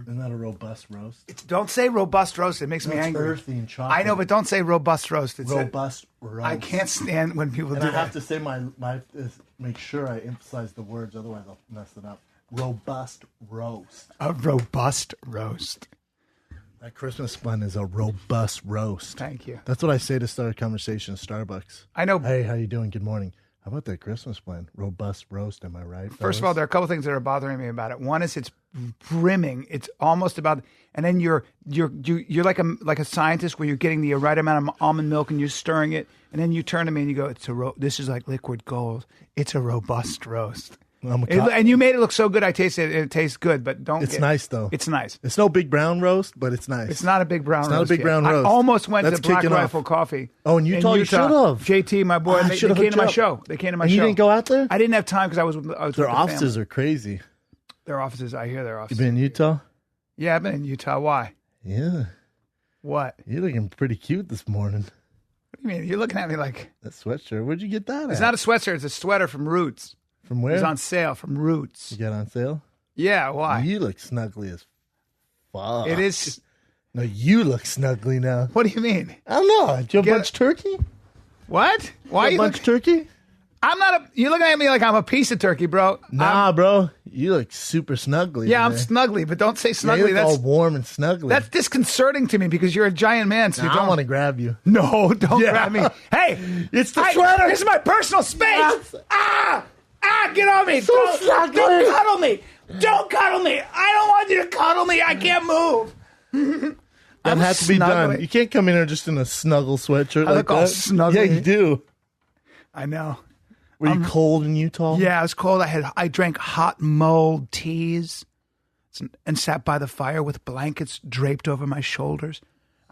Isn't that a robust roast? Don't say robust roast. It makes me angry. Earthy and chocolate. I know, but don't say robust roast. It's robust roast. I can't stand when people do that. I have to say make sure I emphasize the words, otherwise I'll mess it up. Robust roast. A robust roast. That Christmas bun is a robust roast. Thank you. That's what I say to start a conversation at Starbucks. I know. Hey, how you doing? Good morning. How about that Christmas blend? Robust roast, am I right? First of all, there are a couple things that are bothering me about it. One is it's brimming. It's almost about, and then you're like a scientist where you're getting the right amount of almond milk and you're stirring it, and then you turn to me and you go, this is like liquid gold. It's a robust roast. And you made it look so good. I tasted it. It tastes good, but It's nice though. It's nice. It's no big brown roast, but it's nice. It's not a big brown roast. It's not a big brown roast. I almost went to Black Rifle Coffee. Oh, in Utah, you should have. JT, my boy, they came to my show. They came to my show. You didn't go out there? I didn't have time because I was Their offices are crazy. Their offices, I hear their offices. You been in Utah? Yeah, I've been in Utah. Why? Yeah. What? You're looking pretty cute this morning. What do you mean? You're looking at me like... That sweatshirt, where'd you get that at? It's not a sweatshirt. It's a sweater from Roots. From where? It was on sale from Roots. You got on sale? Yeah, why? You look snuggly as fuck. It is... No, you look snuggly now. What do you mean? I don't know. Do you have bunch turkey? What? Why you bunch turkey? I'm not you're looking at me like I'm a piece of turkey, bro. Nah, bro. You look super snuggly. Yeah, today. I'm snuggly, but don't say snuggly. You look all warm and snuggly. That's disconcerting to me because you're a giant man. So I want to grab you. No, don't grab me. Hey, it's the sweater. This is my personal space. Get on me. Don't cuddle me. Don't cuddle me. I don't want you to cuddle me. I can't move. That has to be done. You can't come in here just in a snuggle sweatshirt I look all snuggly. Yeah, you do. I know. Were you cold in Utah? Yeah, it was cold. I drank hot mulled teas and sat by the fire with blankets draped over my shoulders.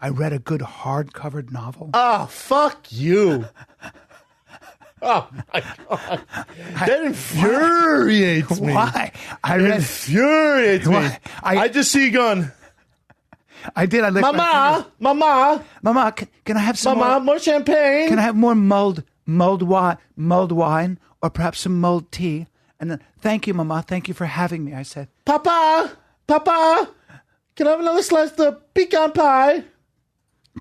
I read a good hard-covered novel. Oh, fuck you. Oh, my God. That infuriates me. Why? It infuriates me. I just see you going... I did. I licked my fingers. Mama, can I have some more champagne? Can I have more mulled wine, or perhaps some mulled tea? And then, thank you, Mama. Thank you for having me. I said, Papa, can I have another slice of pecan pie?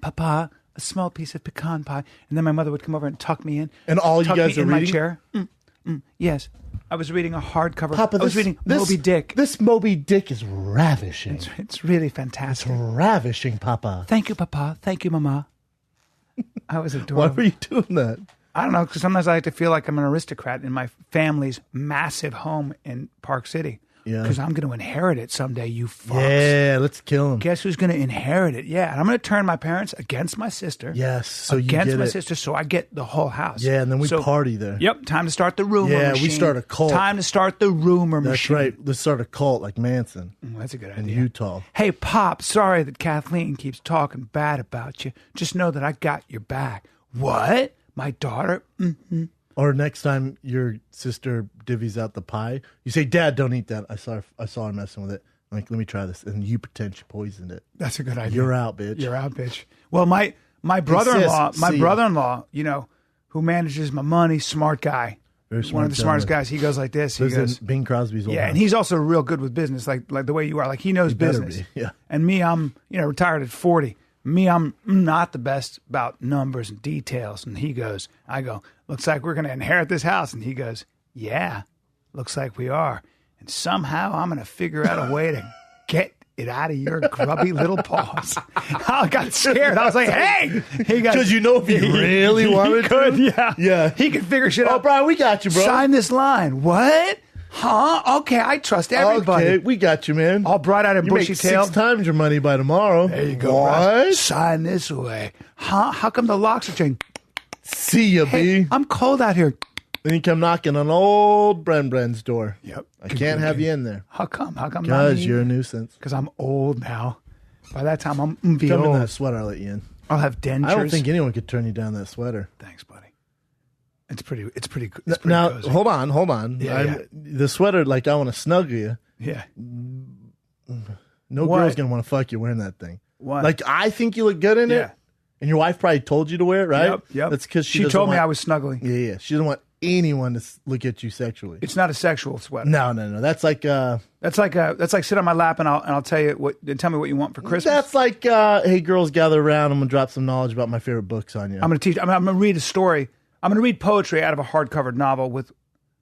Papa, a small piece of pecan pie. And then my mother would come over and tuck me in. And all you guys are reading? My chair. Yes. I was reading a hardcover. Papa, I was reading Moby Dick. This Moby Dick is ravishing. It's really fantastic. It's ravishing, Papa. Thank you, Papa. Thank you, Mama. I was adorable. Why were you doing that? I don't know, because sometimes I like to feel like I'm an aristocrat in my family's massive home in Park City. Yeah. Because I'm going to inherit it someday, you fucks. Yeah, let's kill him. Guess who's going to inherit it? Yeah, and I'm going to turn my parents against my sister. Yes, so against my sister, so I get the whole house. Yeah, and then we party there. Yep, time to start the rumor machine. Yeah, we start a cult. Time to start the rumor machine. That's right. Let's start a cult like Manson. That's a good idea. In Utah. Hey, Pop, sorry that Kathleen keeps talking bad about you. Just know that I got your back. What? My daughter? Mm-hmm. Or next time your sister divvies out the pie, you say, Dad, don't eat that. I saw her messing with it. I'm like, let me try this. And you pretend she poisoned it. That's a good idea. You're out, bitch. You're out, bitch. Well, my brother-in-law, you know, who manages my money, smart guy. Very smart. One of the smartest guys. He goes like this. He goes, Bing Crosby's old house. and he's also real good with business, like the way you are. Like he knows business. Yeah. And me, I'm retired at 40. Me, I'm not the best about numbers and details. And I go, looks like we're going to inherit this house. And he goes, yeah, looks like we are. And somehow I'm going to figure out a way to get it out of your grubby little paws. I got scared. I was like, hey. Because if he really wanted to. Yeah. He could figure shit out. Oh, Brian, we got you, bro. Sign this line. What? Huh? Okay, I trust everybody. Okay, we got you, man. All bright eyed and bushy tailed. 6 times your money by tomorrow. There you go. What? Right. Sign this away. Huh? How come the locks are changed? See ya, hey, B. I'm cold out here. Then you come knocking on old Bren's door. Yep. I can't have you in there. How come? Because you're a nuisance. Because I'm old now. By that time, I'm Come old. in that sweater, I'll let you in. I'll have dentures. I don't think anyone could turn you down that sweater. Thanks, buddy. It's pretty now, cozy. hold on. Yeah. The sweater, like I want to snuggle you. Yeah. No girl's going to want to fuck you wearing that thing. What? Like, I think you look good in it. And your wife probably told you to wear it, right? Yep. That's because she told me I was snuggling. Yeah. She doesn't want anyone to look at you sexually. It's not a sexual sweater. No. That's like That's like sit on my lap and I'll tell you tell me what you want for Christmas. That's like hey, girls, gather around. I'm gonna drop some knowledge about my favorite books on you. I'm gonna read a story. I'm gonna read poetry out of a hardcover novel with.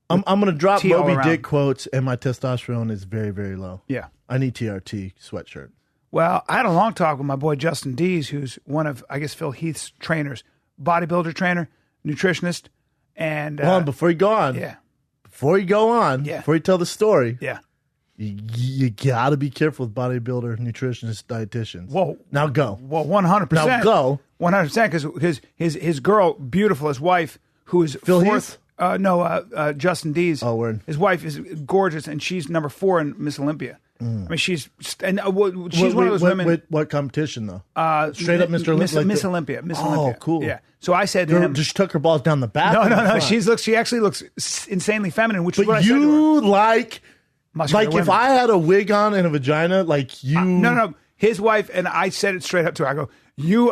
I'm gonna drop tea all Moby around. Dick quotes, and my testosterone is very, very low. Yeah. I need TRT sweatshirt. Well, I had a long talk with my boy Justin Dees, who's one of, I guess, Phil Heath's trainers, bodybuilder trainer, nutritionist, and Hold on, before you go on, before you tell the story, you gotta be careful with bodybuilder, nutritionists, dietitians. Whoa, now go. Well, 100%. Now go. 100%, because his girl, beautiful, his wife, who is Phil fourth. Heath? Justin Dees. Oh, word. His wife is gorgeous, and she's number 4 in Miss Olympia. I mean, she's one of those women. What competition though? Straight up Mr. Miss Olympia. Miss Olympia. Miss Oh, Olympia. cool. Yeah. So I said to him, just took her balls down the back. No. She actually looks insanely feminine, which is what But I said to her. you like Muscular if women. I had a wig on and a vagina, like you. No. His wife, and I said it straight up to her. I go,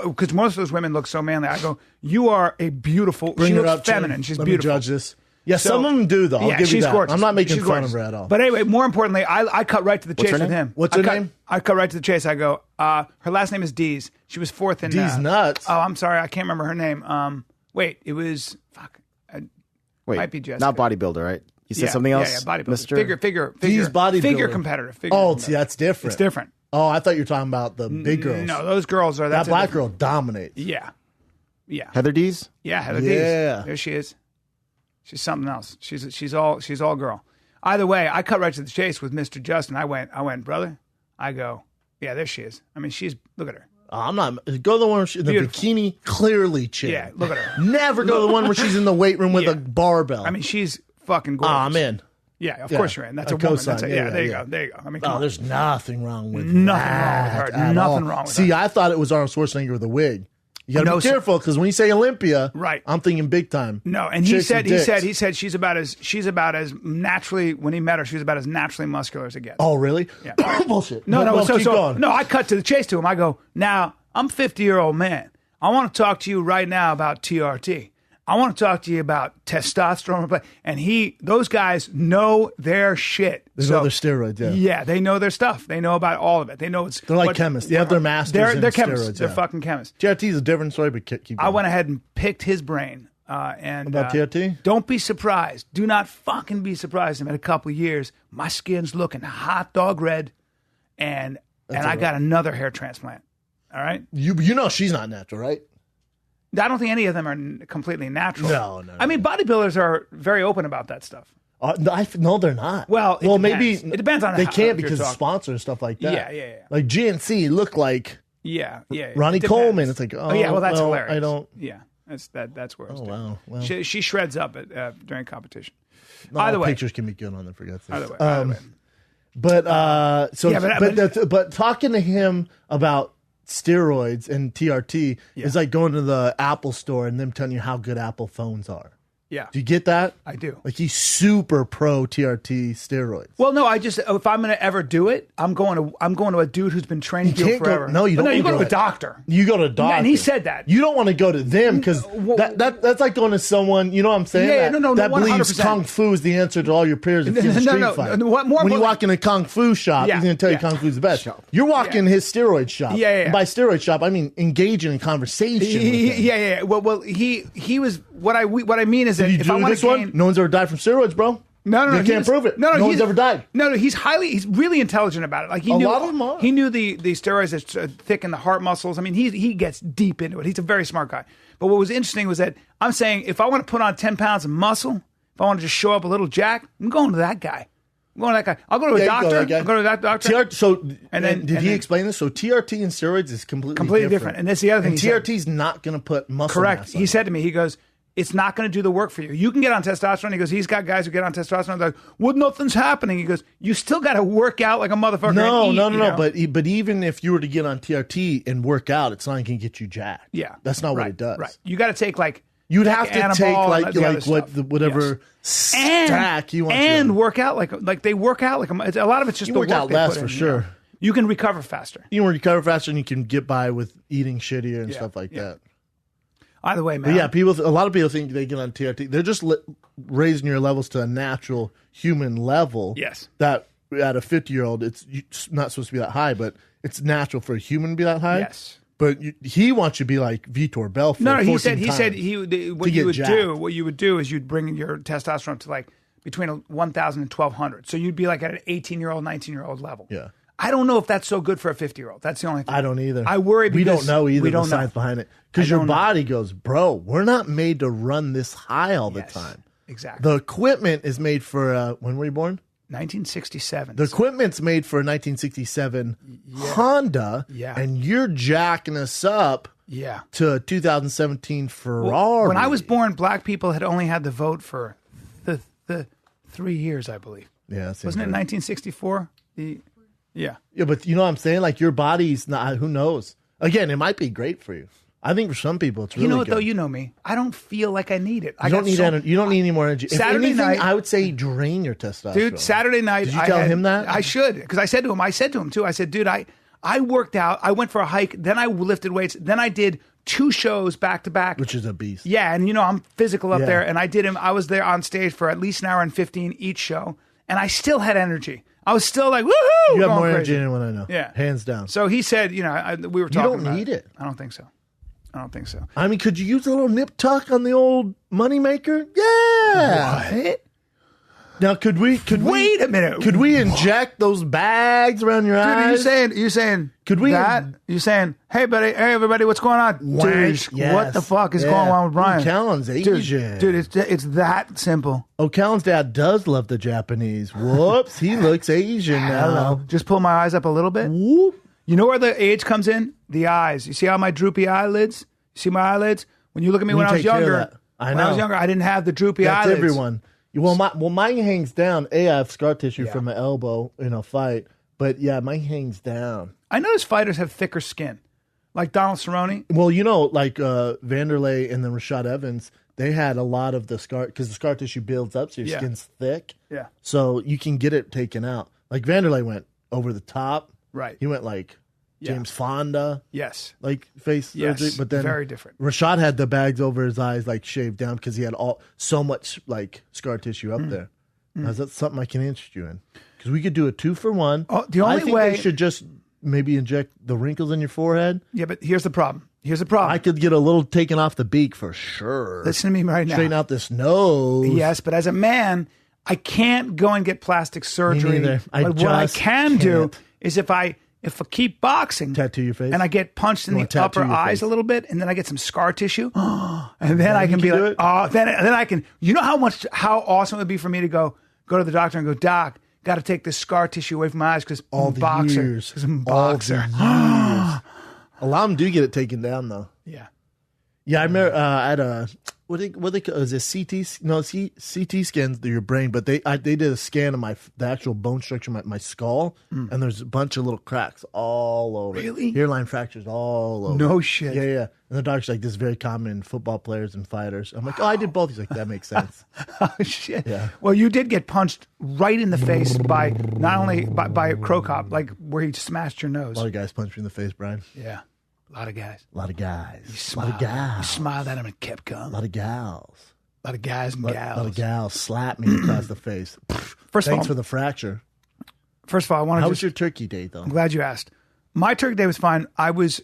because most of those women look so manly. I go, you are a beautiful. Bring she her looks up, feminine. Jim. She's Let beautiful. me judge this. Yeah, So- some of them do though. I'll give you she's that. gorgeous. I'm not making She's fun gorgeous. of her at all. But anyway, more importantly, I cut right to the chase her with name? him. What's her name? I cut right to the chase. I go, her last name is Dees. She was 4th in. D's nuts. Oh, I'm sorry, I can't remember her name. Wait, it was Wait, might be Jessica. not bodybuilder, right? You said something else? Yeah, bodybuilder. Mister? Figure. D's bodybuilder. Figure competitor. Figure Oh, competitor. see, that's different. It's different. Oh, I thought you were talking about the big girls. No, those girls are. that That's black girl dominates. Yeah. Heather Dees? Yeah, Heather Yeah. Dees. There she is. She's something else. She's all girl. Either way, I cut right to the chase with Mr. Justin. I went, brother. I go, yeah, there she is. I mean, look at her. I'm not. Go to the one where she's in the Beautiful. bikini, clearly chick. Yeah, look at her. Never go to the one where she's in the weight room with Yeah. a barbell. I mean, she's fucking gorgeous. I'm in. Yeah, of course you're in. That's I a woman. co-sign. That's Yeah, there you yeah. go. There you go. I mean, come on. There's nothing wrong with Nothing that wrong with her. at Nothing all. wrong with See, her. I thought it was Arnold Schwarzenegger with a wig. You got to No, be careful because when you say Olympia, Right. I'm thinking big time. No, and Chicks with he dicks. said she's about as naturally, when he met her, she was about as naturally muscular as it gets. Oh, really? Yeah. Bullshit. No, keep going. no, I cut to the chase to him. I go, now, I'm a 50-year-old man. I want to talk to you right now about TRT. I want to talk to you about testosterone. And those guys know their shit. They know their steroids, yeah. Yeah, they know their stuff. They know about all of it. They know They're like chemists. They have their masters in They're chemists. steroids, They're yeah. fucking chemists. TRT is a different story, but keep going. I went ahead and picked his brain. And About TRT? Don't be surprised. Do not fucking be surprised. In a couple of years, my skin's looking hot dog red, and I got another hair transplant. All right. You know she's not natural, right? I don't think any of them are completely natural. No. I mean, bodybuilders are very open about that stuff. No, they're not. Well, it maybe depends. It depends on they how- can't if you're because of talking. sponsors and stuff like that. Yeah. Like GNC look like Yeah. Ronnie It depends. Coleman. It's like, yeah, well, that's well, hilarious. I don't. Yeah, that's where it's Oh different. wow. Well, She shreds up during competition. not Either all way. pictures can be good on there. For God's sake. Either way. But Yeah, but talking to him about steroids and TRT is like going to the Apple store and them telling you how good Apple phones are. Yeah, Do you get that? I do. Like he's super pro TRT steroids. Well, no, if I'm going to ever do it, I'm going to a dude who's been training You can't go- forever. no, you don't No, you wanna go go to a to- doctor. You go to a doctor. And he said that. You don't want to go to them because that's like going to someone, you know what I'm saying? Yeah, that, no, that believes 100%. Kung Fu is the answer to all your prayers if you're in a street fight. what more when you important- walk in a Kung Fu shop, Yeah, he's going to tell you yeah. Kung Fu's the best. You're walking his steroid shop. Yeah. And by steroid shop, I mean engaging in conversation with him. Yeah. Well, he was what I mean is that Did you if I do want this to one? gain, No one's ever died from steroids, bro. No, You can't prove it. No one's he's- ever died. No, he's really intelligent about it. Like A lot of them are. He knew the steroids that thicken the heart muscles. I mean, he gets deep into it. He's a very smart guy. But what was interesting was that I'm saying if I want to put on 10 pounds of muscle, if I want to just show up a little jack, I'm going to that guy. I'm going to that guy. I'll go to a Yeah, you go doctor. to that guy. I'll go to that doctor. Did he explain this? So TRT and steroids is completely different. And that's the other thing And he said. TRT's not going to put muscle Correct. mass He on said to me, he goes, it's not going to do the work for you. You can get on testosterone. He goes, he's got guys who get on testosterone. They're like, well, nothing's happening. He goes, you still got to work out like a motherfucker. No. and eat, you know? But even if you were to get on TRT and work out, it's not going to get you jacked. Yeah. That's not what Right, it does. Right. You got to take You'd have to Anabol take and like the other what stuff. whatever stack you want. and to. work out like they work out like a lot of it's just You the work out they less put for in, sure. You know? You can recover faster. You can recover faster and you can get by with eating shittier and stuff like that. Either way, man. But yeah, a lot of people think they get on TRT. They're just raising your levels to a natural human level. Yes. That at a 50-year-old, it's not supposed to be that high, but it's natural for a human to be that high. Yes. But he wants you to be like Vitor Belfort. No, he said what you would do is you'd bring your testosterone to like between 1,000 and 1,200. So you'd be like at an 18-year-old, 19-year-old level. Yeah. I don't know if that's so good for a 50-year-old. That's the only thing. I don't either. I worry because we don't know either. We don't the science behind it because your body goes, bro. We're not made to run this high all the time. Exactly. The equipment is made for when were you born? 1967. The equipment's made for a 1967 Honda, and you're jacking us up to a 2017 Ferrari. Well, when I was born, black people had only had the vote for the 3 years, I believe. Yeah, wasn't it 1964? Yeah, but you know what I'm saying? Like your body's not. Who knows? Again, it might be great for you. I think for some people it's really good. You know what, though? You know me. I don't feel like I need it. You don't need energy. You don't need any more energy. Saturday night, I would say drain your testosterone. Dude, Saturday night. Did you tell him that? I should, because I said to him, too, I said, dude, I worked out. I went for a hike. Then I lifted weights. Then I did 2 shows back to back. Which is a beast. Yeah, and I'm physical up there. And I was there on stage for at least an hour and 15 each show. And I still had energy. I was still like, woohoo! You have more energy than anyone I know. Yeah. Hands down. So he said, we were talking about You don't need it. I don't think so. I mean, could you use a little nip tuck on the old moneymaker? Yeah. What? Now, wait a minute. Could we inject those bags around your eyes? Dude, you saying could we you saying, hey buddy, hey everybody, what's going on? Dude, what the fuck is going on with Bryan? Callan's Asian. Dude, it's that simple. Oh, Callan's dad does love the Japanese. Whoops, he looks Asian now. Hello. Just pull my eyes up a little bit. Whoop. You know where the age comes in? The eyes. You see how my droopy eyelids? You see my eyelids? When you look at me when I was younger, I didn't have the droopy eyelids. That's everyone. Well, mine hangs down. I have scar tissue from my elbow in a fight, but yeah, mine hangs down. I notice fighters have thicker skin, like Donald Cerrone. Well, like Vanderlei and then Rashad Evans, they had a lot of the scar because the scar tissue builds up, so your skin's thick. Yeah. So you can get it taken out. Like Vanderlei went over the top. Right. He went like James Fonda. Yes. Like face surgery. But then very different. Rashad had the bags over his eyes like shaved down because he had so much like scar tissue up there. Now, is that something I can interest you in? Because we could do a 2-for-1. Oh, the only I think way they should just maybe inject the wrinkles in your forehead. Yeah, but here's the problem. I could get a little taken off the beak for sure. Listen to me right now. Straighten out this nose. Yes, but as a man, I can't go and get plastic surgery. Me neither. But what I can do is if I keep boxing, tattoo your face, and I get punched in the upper eyes a little bit, and then I get some scar tissue, and then I can be like, then I can. You know how awesome it would be for me to go to the doctor and go, Doc, got to take this scar tissue away from my eyes because I'm a boxer. Because I'm a boxer. A lot of them do get it taken down though. Yeah. Yeah, I remember I had a what they call is it CT scans of your brain, but they did a scan of the actual bone structure of my skull, and there's a bunch of little cracks all over. Really? Hairline fractures all over. No shit. Yeah. And the doctor's like, this is very common in football players and fighters. I'm like, I did both. He's like, that makes sense. Oh shit. Yeah. Well, you did get punched right in the face by not only by a crow cop, like where he smashed your nose. A lot of guys punched me in the face, Bryan. Yeah. A lot of guys. A lot of guys. You smiled at him and kept coming. A lot of gals. A lot of guys and gals. A lot of gals slapped me across the face. Thanks for the fracture. First of all, I want to. How was your turkey day, though? I'm glad you asked. My turkey day was fine. I was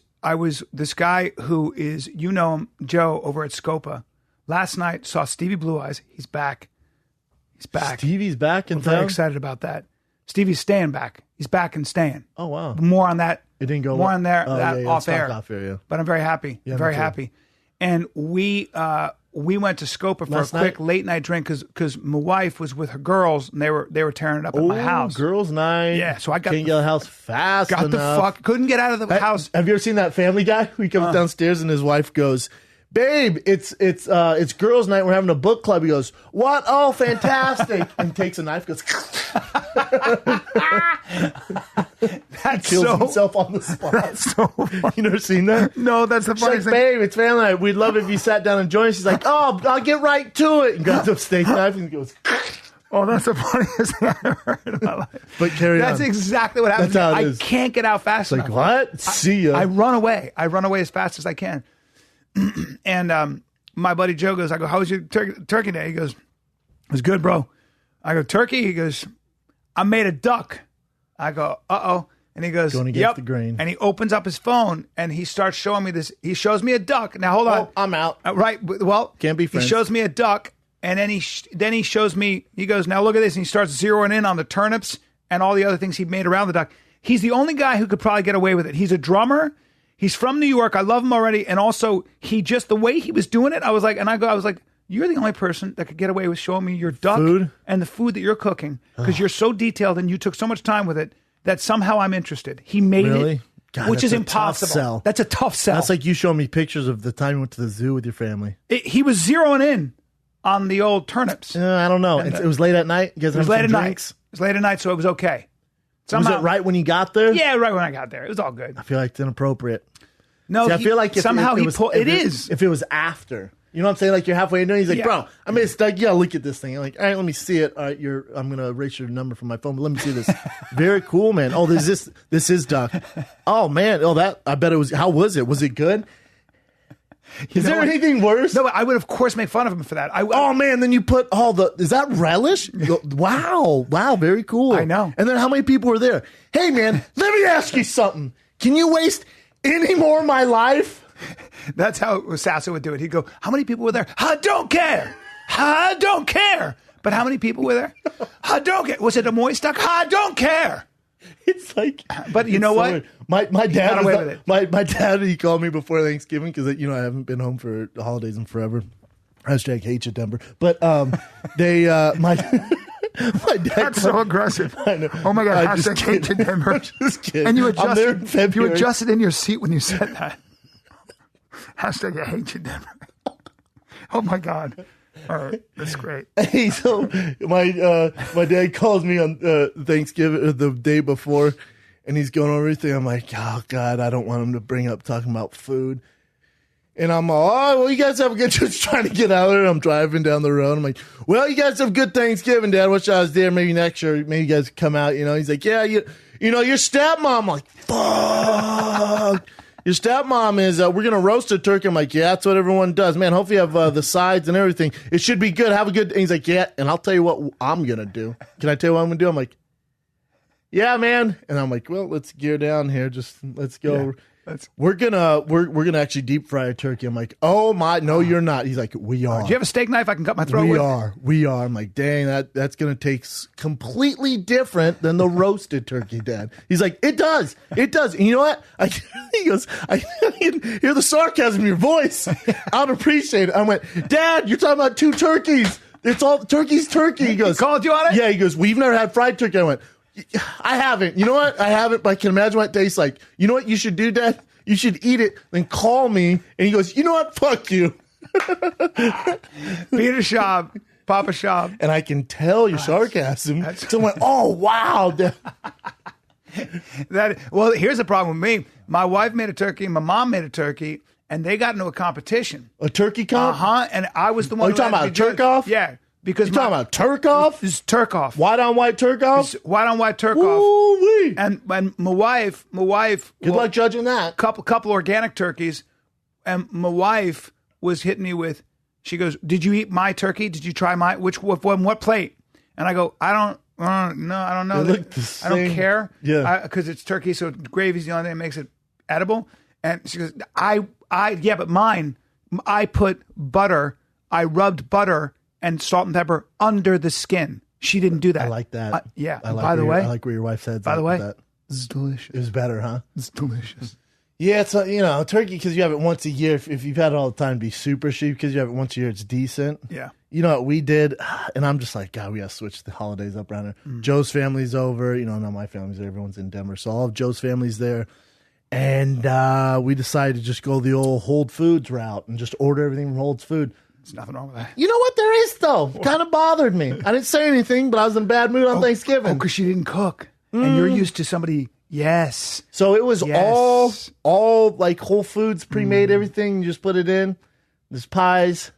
this guy who is, him, Joe, over at Scopa. Last night saw Stevie Blue Eyes. He's back. Stevie's back in town? Very excited about that. Stevie's staying back. He's back and staying. Oh, wow. More on that. It didn't go more on there off air. Yeah. But I'm very happy. Yeah, very happy. And we went to Scopa for a quick late night drink because my wife was with her girls and they were tearing it up at my house. Girls' night. Yeah, so I can't get out of the house fast enough. Couldn't get out of the house. Have you ever seen that Family Guy? He comes downstairs and his wife goes, "Babe, it's girls' night. We're having a book club." He goes, "What? Oh, fantastic!" And takes a knife. Goes. That's kills himself on the spot. That's so funny. You never seen that? No, that's the funniest thing. Babe, it's family night. We'd love it if you sat down and joined us. She's like, "Oh, I'll get right to it." And grabs up steak knife and goes. Oh, that's the funniest thing I've ever heard in my life. But carry on. That's exactly what happens. That's how it is. I can't get out fast enough. Like, what? See ya. I run away. I run away as fast as I can. And my buddy Joe goes, I go, how was your turkey day? He goes, it was good, bro. I go, turkey? He goes, I made a duck. I go, uh-oh. And he goes, going against the grain. And he opens up his phone and he starts showing me this. He shows me a duck. Now, hold on. Oh, I'm out. Right. Well, can't be friends. He shows me a duck and then he shows me, he goes, now look at this. And he starts zeroing in on the turnips and all the other things he made around the duck. He's the only guy who could probably get away with it. He's a drummer. He's from New York. I love him already. And also, the way he was doing it, I was like, you're the only person that could get away with showing me your duck and the food that you're cooking because you're so detailed and you took so much time with it that somehow I'm interested. He made it, God, which is impossible. That's a tough sell. That's like you showing me pictures of the time you went to the zoo with your family. He was zeroing in on the old turnips. I don't know. It was late at night. You guys it was late at drinks? night. It was late at night, so it was okay. Somehow, was it right when you got there? Yeah, right when I got there. It was all good. I feel like it's inappropriate. No, I feel like somehow it is. If it was after. You know what I'm saying? Like you're halfway into it. He's like, bro, I made a stuck. Yeah, look at this thing. I'm like, all right, let me see it. All right, I'm going to erase your number from my phone, but let me see this. Very cool, man. Oh, this is duck. Oh, man. Oh, I bet it was. How was it? Was it good? Is there anything worse? No, I would, of course, make fun of him for that. Oh, man. Then you put is that relish? Wow. Wow. Very cool. I know. And then how many people were there? Hey, man, let me ask you something. Can you waste any more of my life? That's how Sasso would do it. He'd go, how many people were there? I don't care. I don't care. But how many people were there? I don't care. Was it a moist duck? I don't care. It's like, but you know what? My dad, my dad, he called me before Thanksgiving because I haven't been home for the holidays in forever. Hashtag hate you, Denver. But my dad. That's so aggressive. Oh my God! Hashtag hate you, Denver. Just kidding. And you adjusted in your seat when you said that. Hashtag I hate you, Denver. Oh my God. All right. That's great. Hey, so my dad calls me on Thanksgiving the day before and he's going over everything. I'm like, oh God, I don't want him to bring up talking about food. And I'm all, oh, well, you guys have a good, just trying to get out of there. I'm driving down the road. I'm like, well, you guys have a good Thanksgiving, Dad. Wish I was there. Maybe next year, maybe you guys come out, He's like, yeah, your stepmom. I'm like, fuck. Your stepmom is, we're going to roast a turkey. I'm like, yeah, that's what everyone does. Man, hopefully you have the sides and everything. It should be good. Have a good, and he's like, yeah, and I'll tell you what I'm going to do. Can I tell you what I'm going to do? I'm like, yeah, man. And I'm like, well, let's gear down here. Just let's go. Yeah, we're gonna actually deep fry a turkey. I'm like, oh my, no, you're not. He's like, we are. Do you have a steak knife I can cut my throat with? We are. I'm like, dang, that's gonna take completely different than the roasted turkey, Dad. He's like, it does. And you know what? He goes, I can hear the sarcasm in your voice. I'd appreciate it. I went, Dad, you're talking about two turkeys. It's all turkey's turkey. He goes, he called you on it? Yeah. He goes, we've never had fried turkey. I went, I haven't. You know what? I haven't, but I can imagine what it tastes like. You know what you should do, Dad? You should eat it, then call me. And he goes, you know what? Fuck you. Peter Schaub, Papa Schaub. And I can tell your sarcasm. So I went, oh, wow. Well, here's the problem with me. My wife made a turkey, my mom made a turkey, and they got into a competition. A turkey comp? Uh-huh. And I was the one who talking about Turk-off? Yeah. Because you talking about Turk-off? It's Turk-off. White on white Turk-off? White on white Turk-off. Ooh-wee. And my wife. Good luck judging that. Couple organic turkeys, and my wife was hitting me with. She goes, "Did you eat my turkey? Did you try my what plate?" And I go, "I don't know. They look the same. I don't care. Yeah, because it's turkey, so gravy's the only thing that makes it edible." And she goes, but mine. I put butter. I rubbed butter and salt and pepper under the skin. She didn't do that. I like that. Yeah. I like by the way, I like where your wife said. By the way, that. It's delicious. It was better, huh? It's delicious. Yeah, it's turkey because you have it once a year. If you've had it all the time, it'd be super cheap because you have it once a year. It's decent. Yeah. You know what we did, and I'm just like, God, we gotta switch the holidays up around here. Joe's family's over. Not my family's there. Everyone's in Denver, so all of Joe's family's there. And we decided to just go the old Whole Foods route and just order everything from Whole Foods. There's nothing wrong with that. You know what? There is, though. Kind of bothered me. I didn't say anything, but I was in a bad mood on Thanksgiving. Oh, because she didn't cook. And you're used to somebody, yes. So it was all like Whole Foods, pre-made everything. You just put it in. There's pies.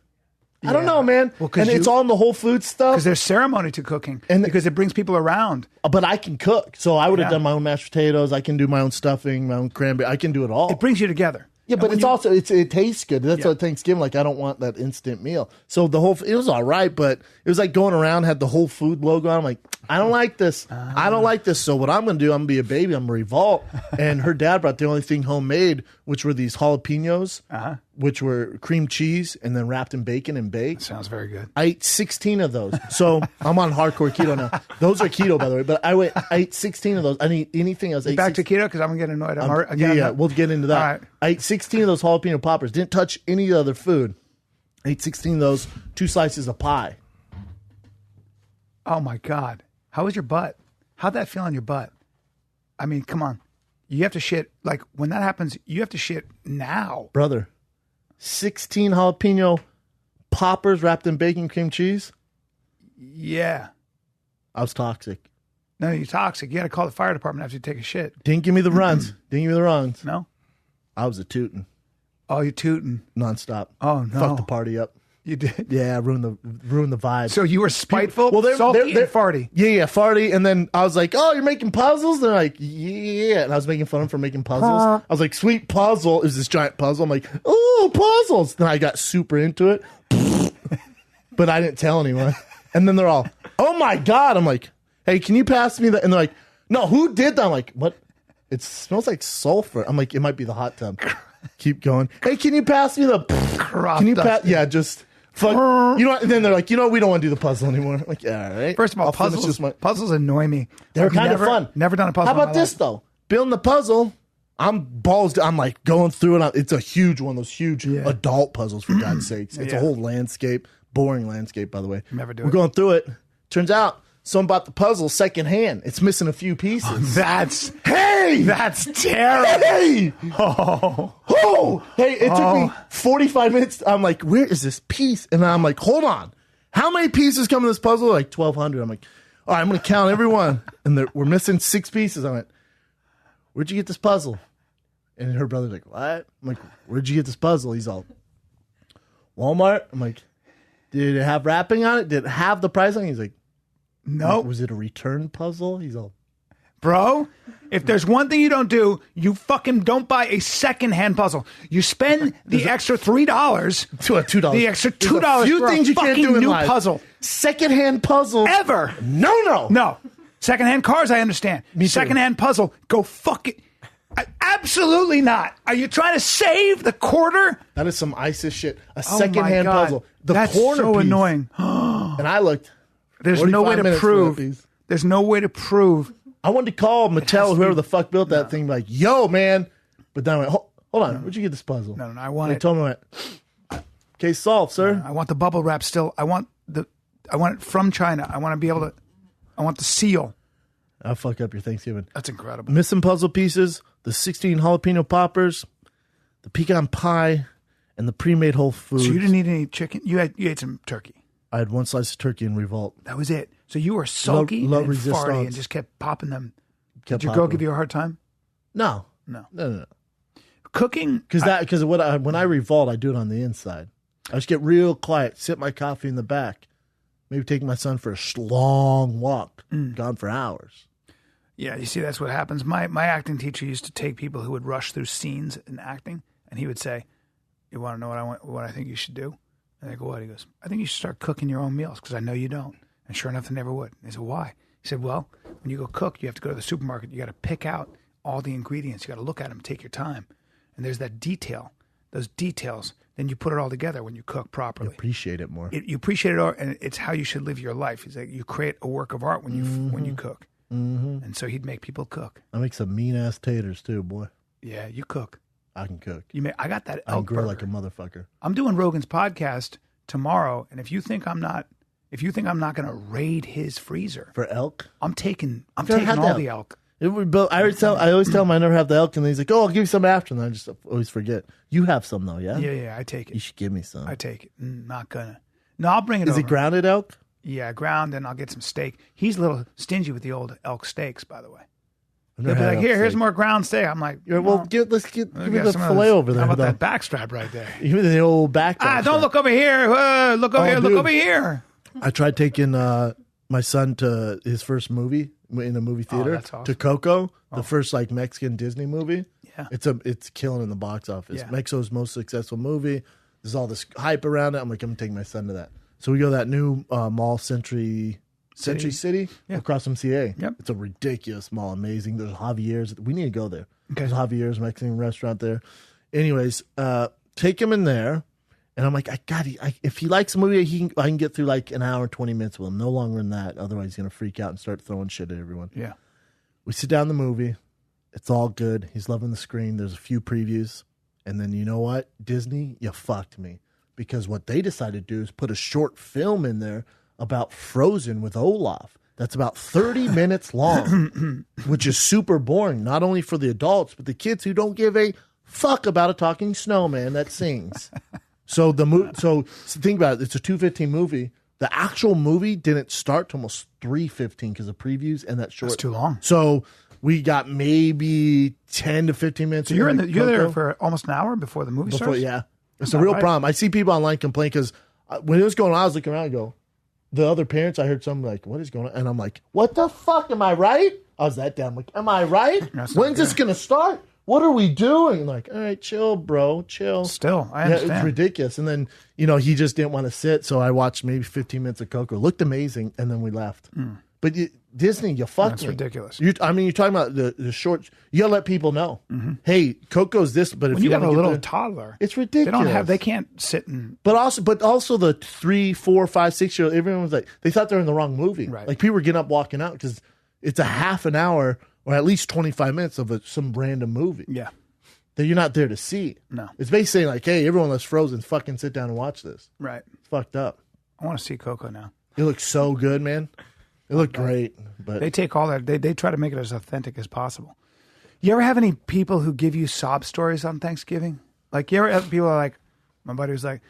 Yeah. I don't know, man. Well, and it's all in the Whole Foods stuff. Because there's ceremony to cooking. And because it brings people around. But I can cook. So I would have done my own mashed potatoes. I can do my own stuffing, my own cranberry. I can do it all. It brings you together. Yeah, but it's also it tastes good. That's what Thanksgiving. Like, I don't want that instant meal. So it was all right, but it was like going around, had the Whole Food logo on. I'm like, I don't like this. I don't like this. So what I'm going to do, I'm going to be a baby. I'm going to revolt. And her dad brought the only thing homemade, which were these jalapenos, which were cream cheese and then wrapped in bacon and baked. That sounds very good. I ate 16 of those. So I'm on hardcore keto now. Those are keto, by the way. But I ate 16 of those. I didn't eat anything else. Back to keto because I'm going to get annoyed. We'll get into that. All right. I ate 16 of those jalapeno poppers. Didn't touch any other food. I ate 16 of those, 2 slices of pie. Oh, my God. How was your butt? How'd that feel on your butt? I mean, come on. You have to shit. Like, when that happens, you have to shit now. Brother, 16 jalapeno poppers wrapped in bacon cream cheese? Yeah. I was toxic. No, you're toxic. You got to call the fire department after you take a shit. Didn't give me the runs. No? I was a tootin'. Oh, you're tooting. Nonstop. Oh, no. Fucked the party up. You did? Yeah, ruined the vibe. So you were spiteful, salty, and farty. Yeah, farty. And then I was like, oh, you're making puzzles? They're like, yeah. And I was making fun of them for making puzzles. I was like, sweet puzzle. It was this giant puzzle. I'm like, oh, puzzles. Then I got super into it. But I didn't tell anyone. And then they're all, oh, my God. I'm like, hey, can you pass me that? And they're like, no, who did that? I'm like, what? It smells like sulfur. I'm like, it might be the hot tub. Keep going. Hey, can you pass me the... Can you pass... Yeah, just... Fuck, you know, and then they're like, we don't want to do the puzzle anymore. I'm like, yeah, all right. First of all, puzzles annoy me. They're kind of fun. Never done a puzzle. How about this though? Building the puzzle, I'm like going through it. It's a huge one, those huge adult puzzles, for God's sakes. It's a whole landscape, boring landscape, by the way. Never do We're going through it. Turns out someone bought the puzzle secondhand. It's missing a few pieces. That's terrible. Hey! Hey, it took me 45 minutes. I'm like, where is this piece? And I'm like, hold on. How many pieces come in this puzzle? Like 1,200. I'm like, all right, I'm going to count every one. And we're missing 6 pieces. I went, where'd you get this puzzle? And her brother's like, what? I'm like, where'd you get this puzzle? He's all, Walmart. I'm like, did it have wrapping on it? Did it have the price on it? He's like, no. Was it a return puzzle? He's all, bro, if there's one thing you don't do, you fucking don't buy a secondhand puzzle. You spend the extra $3 $2. The extra $2 few for things a you can't fucking do in new life. puzzle. Secondhand puzzle. Ever. No. Secondhand cars, I understand. Me too. Secondhand puzzle, go fuck it. Absolutely not. Are you trying to save the quarter? That is some ISIS shit. A secondhand God. puzzle. That's corner so piece. annoying. And I looked. There's no way to prove. There's no way to prove. I wanted to call Mattel, whoever the fuck built that thing, like, yo, man. But then I went, hold on, where'd you get this puzzle? No, I want it. They told me, I went, case solved, sir. I want the bubble wrap still. I want it from China. I want to be able to, I want the seal. I'll fuck up your Thanksgiving. That's incredible. Missing puzzle pieces, the 16 jalapeno poppers, the pecan pie, and the pre-made Whole Foods. So you didn't eat any chicken? You ate some turkey. I had 1 slice of turkey in revolt. That was it. So you were sulky and farty and just kept popping them. Did your girl give you a hard time? No. Cooking? Because when I revolt, I do it on the inside. I just get real quiet, sip my coffee in the back, maybe take my son for a long walk, gone for hours. Yeah, you see, that's what happens. My acting teacher used to take people who would rush through scenes in acting, and he would say, you want to know what I think you should do? And I go, what? He goes, I think you should start cooking your own meals because I know you don't. And sure enough, they never would. And I said, why? He said, well, when you go cook, you have to go to the supermarket. You got to pick out all the ingredients. You got to look at them, take your time. And there's that detail, those details. Then you put it all together when you cook properly. You appreciate it more. You appreciate it all, and it's how you should live your life. He's like, you create a work of art when you cook. Mm-hmm. And so he'd make people cook. I make some mean-ass taters, too, boy. Yeah, you cook. I can cook. I got that elk I can grill burger. like a motherfucker. I'm doing Rogan's podcast tomorrow, and if you think I'm not going to raid his freezer for elk, I'm taking all the elk. I always tell him I never have the elk, and he's like, "Oh, I'll give you some after," and I just always forget. You have some though, yeah? Yeah, I take it. You should give me some. I take it. Not gonna. No, I'll bring it. Is over. it grounded elk? Yeah, ground, and I'll get some steak. He's a little stingy with the old elk steaks, by the way. He'll be like, here's more ground steak. I'm like, well, let's give me the filet over there. How about that backstrap right there? Give me the old back. Don't look over here. Look over here. Dude. Look over here. I tried taking my son to his first movie in a movie theater, awesome. to Coco, the first like Mexican Disney movie. Yeah. Yeah. It's killing in the box office. Yeah. Mexico's most successful movie. There's all this hype around it. I'm like, I'm going to take my son to that. So we go to that new mall, Century City, across from CA. Yep. It's a ridiculous mall, amazing. There's Javier's. We need to go there. Okay. There's Javier's Mexican restaurant there. Anyways, take him in there, and I'm like, if he likes the movie, I can get through like an hour and 20 minutes with him. No longer than that. Otherwise, he's going to freak out and start throwing shit at everyone. Yeah. We sit down the movie. It's all good. He's loving the screen. There's a few previews. And then you know what? Disney, you fucked me. Because what they decided to do is put a short film in there about Frozen with Olaf. That's about 30 minutes long, which is super boring, not only for the adults, but the kids who don't give a fuck about a talking snowman that sings. So think about it. It's a 2:15 movie. The actual movie didn't start till almost 3:15 because of previews and that short. That's too long. So we got maybe 10 to 15 minutes. So you're there for almost an hour before the movie starts? Yeah. It's a real problem. I see people online complain because when it was going on, I was looking around and go, the other parents, I heard some like, what is going on? And I'm like, what the fuck? Am I right? I was that down. Like, am I right? When's this going to start? What are we doing? Like, all right, chill, bro, chill. Still, I understand. Yeah, it's ridiculous. And then, he just didn't want to sit. So I watched maybe 15 minutes of Coco. Looked amazing. And then we left. But Disney, you fucked me. That's ridiculous. You're talking about the short. You got to let people know. Hey, Coco's this, but if when you have a little the, toddler, it's ridiculous. They can't sit and. But also the 3, 4, 5, 6-year-old. Everyone was like, they thought they were in the wrong movie. Right. Like people were getting up, walking out because it's a half an hour or at least 25 minutes of some random movie. Yeah. That you're not there to see. No. It's basically saying like, hey, everyone that's Frozen, fucking sit down and watch this. Right. It's fucked up. I want to see Coco now. It looks so good, man. It looked great. But they take all that. They try to make it as authentic as possible. You ever have any people who give you sob stories on Thanksgiving? Like, you ever have people like, my buddy was like,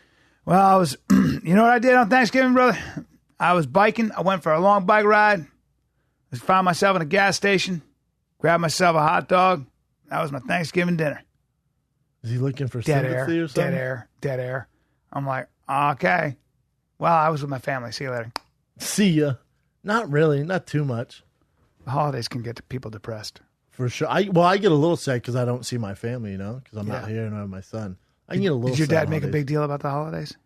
well, I was, you know what I did on Thanksgiving, brother? I was biking. I went for a long bike ride. I found myself in a gas station, grabbed myself a hot dog. That was my Thanksgiving dinner. Is he looking for dead sympathy air, or something? Dead air. I'm like, okay. Well, I was with my family. See you later. See ya. Not really. Not too much. The holidays can get people depressed. For sure. I get a little sad because I don't see my family, because I'm not here and I have my son. I can get a little sad. Did your dad make a big deal about the holidays?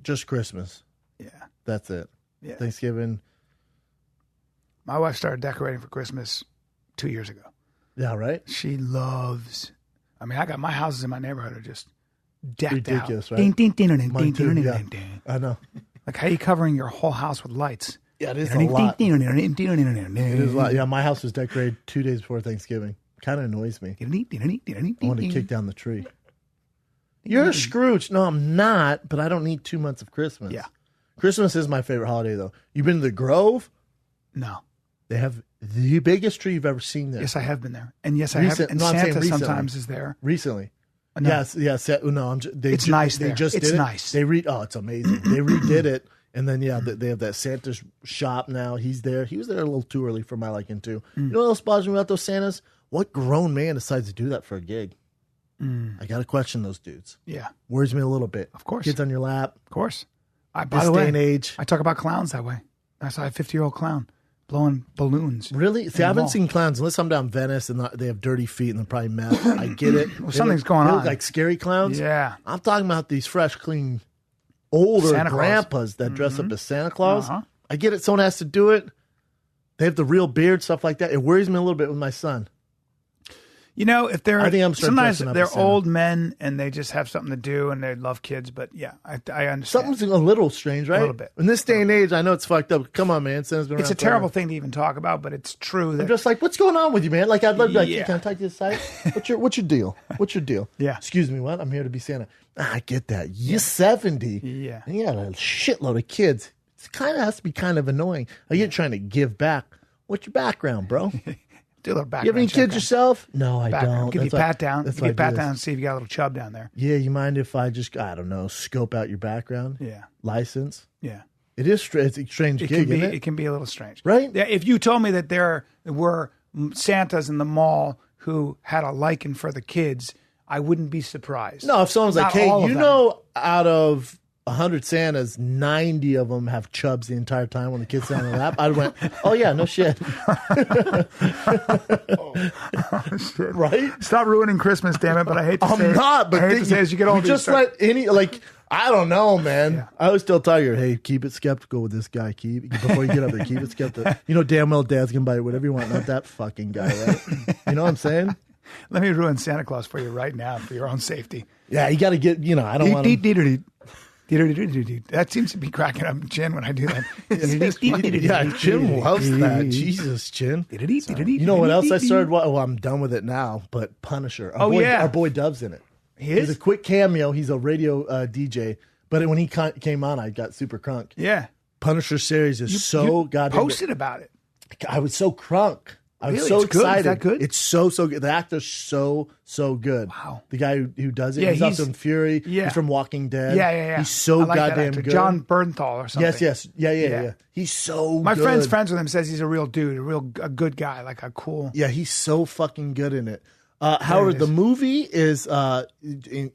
Just Christmas. Yeah. That's it. Yeah. Thanksgiving. My wife started decorating for Christmas 2 years ago. Yeah, right? She loves. I mean, I got my houses in my neighborhood are just decked ridiculous, out. Right? Mine too, yeah. I know. Like, how are you covering your whole house with lights? Yeah, it is a lot. It is a lot. Yeah, my house was decorated 2 days before Thanksgiving. Kind of annoys me. I want to kick down the tree. You're a Scrooge. No, I'm not, but I don't need 2 months of Christmas. Yeah. Christmas is my favorite holiday, though. You've been to the Grove? No. They have the biggest tree you've ever seen there. Yes, I have been there. And yes, I have. And Santa sometimes is there. Recently. No. Yes. No, it's nice there. They just it's did nice. It. It's amazing. They redid it. And then, they have that Santa shop now. He's there. He was there a little too early for my liking, too. You know what else bothers me about those Santas? What grown man decides to do that for a gig? I got to question those dudes. Yeah. Worries me a little bit. Of course. Kids on your lap. Of course. By this the way, day and age. I talk about clowns that way. I saw a 50-year-old clown blowing balloons. Really? See, I haven't seen clowns unless I'm down Venice and they have dirty feet and they're probably meth. I get it. Well, something's going they on. Look like scary clowns. Yeah. I'm talking about these fresh, clean, older Santa grandpas that dress up as Santa Claus. Uh-huh. I get it. Someone has to do it. They have the real beard, stuff like that. It worries me a little bit with my son. If they're, I think I'm sometimes dressing up they're as Santa. old men and they just have something to do and they love kids. But yeah, I understand. Something's a little strange, right? A little bit. In this day and age, I know it's fucked up. Come on, man. Santa's been It's around a terrible forever. thing to even talk about, but it's true. That I'm just like, what's going on with you, man? Like, I'd love to be like, Yeah. hey, can I talk to you aside? What's your deal? What's your deal? Yeah. Excuse me, what? I'm here to be Santa. I get that. You're 70. Yeah. And you got a shitload of kids. It kind of has to be kind of annoying. Are you trying to give back? What's your background, bro? do a little background. You have any check kids on- yourself? No, I background. don't. Give you a That's why- pat down. that's Give why you a I do pat this. down and see if you got a little chub down there. Yeah, you mind if I just, I don't know, scope out your background? Yeah. License? Yeah. It is it's a strange It gig, can be. isn't it? It can be a little strange, Right? Yeah. If you told me that there were Santas in the mall who had a liking for the kids, I wouldn't be surprised. No, if someone's like, Not hey, all of you them. know, out of 100 Santas, 90 of them have chubs the entire time when the kids sit on their lap. I went, oh yeah, no shit. Shit. Right? Stop ruining Christmas, damn it! But I hate to say I'm not, but I hate to say as you get older, just let any, like, I don't know, man. Yeah. I always tell Tiger, hey, keep it skeptical with this guy. Before you get up there, keep it skeptical. You know damn well Dad's gonna buy you whatever you want, not that fucking guy, right? You know what I'm saying? Let me ruin Santa Claus for you right now for your own safety. Yeah, you got to get, I don't want to. That seems to be cracking up Chin when I do that. Yeah, Chin loves that. Jesus, Chin. You know what else I started? Well, I'm done with it now, but Punisher. Our boy Dub's in it. He's a quick cameo. He's a radio DJ. But when he came on, I got super crunk. Yeah. Punisher series is so goddamn posted about it. I was so crunk. I was so excited. Is that good? It's so good. The actor's so good. Wow. The guy who does it, he's also in Fury. Yeah. He's from Walking Dead. Yeah. He's so goddamn good. John Bernthal or something. Yes. Yeah. He's so My good. friend's friends with him, says he's a real dude, a good guy, like a cool. Yeah, he's so fucking good in it. However, the movie is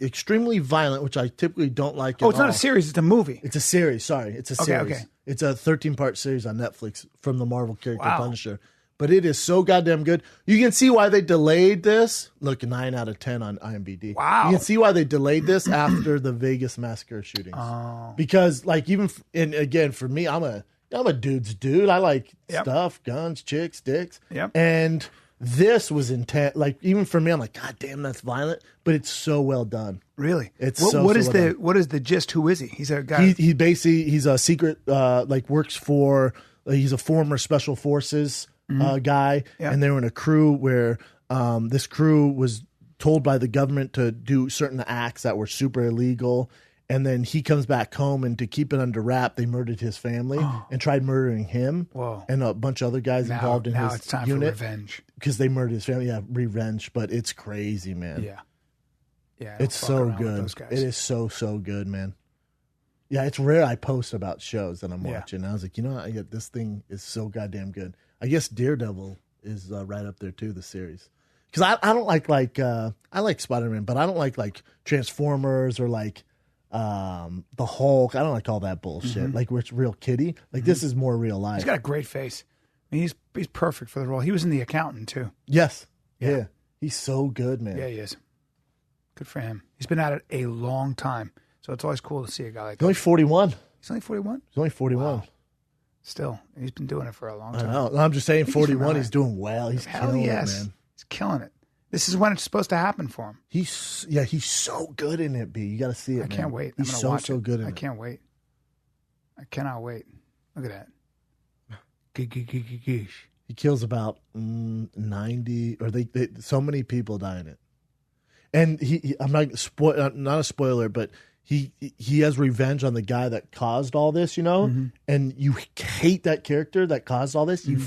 extremely violent, which I typically don't like. Oh, it's not a series; it's a movie. It's a series. Sorry, it's a series. Okay. It's a 13-part series on Netflix from the Marvel character Punisher. But it is so goddamn good. You can see why they delayed this. Look, 9 out of 10 on IMDb. Wow. You can see why they delayed this after the Vegas massacre shootings. Oh. Because, like, and again, for me, I'm a dude's dude. I like stuff, guns, chicks, dicks. Yep. And this was intense. Like, even for me, I'm like, God damn, that's violent. But it's so well done. Really? It's what is the gist? Who is he? He's a guy. He's a secret, works for, he's a former special forces guy, and they were in a crew where this crew was told by the government to do certain acts that were super illegal, and then he comes back home, and to keep it under wrap, they murdered his family and tried murdering him. Whoa. And a bunch of other guys involved in his Now it's time for revenge. because they murdered his family. Yeah, revenge, but it's crazy, man. Yeah, it's so good. It is so good, man. Yeah, it's rare I post about shows that I'm watching. I was like, this thing is so goddamn good. I guess Daredevil is right up there too, the series. Because I don't like I like Spider-Man, but I don't like Transformers or like the Hulk. I don't like all that bullshit. Like where it's real kiddie. Like this is more real life. He's got a great face. I mean, he's perfect for the role. He was in The Accountant too. Yes. Yeah. He's so good, man. Yeah, he is. Good for him. He's been at it a long time. So it's always cool to see a guy like that. He's only 41. He's only 41? He's only 41. Wow. Still, he's been doing it for a long time. I know. I'm just saying 41, he's doing well. He's killing it, man. He's killing it. This is when it's supposed to happen for him. He's so good in it, B. You got to see it, man. I can't wait. He's so good in it. I can't wait. I cannot wait. Look at that. He kills about 90, or they so many people die in it. And I'm not a spoiler, but he has revenge on the guy that caused all this, and you hate that character that caused all this. You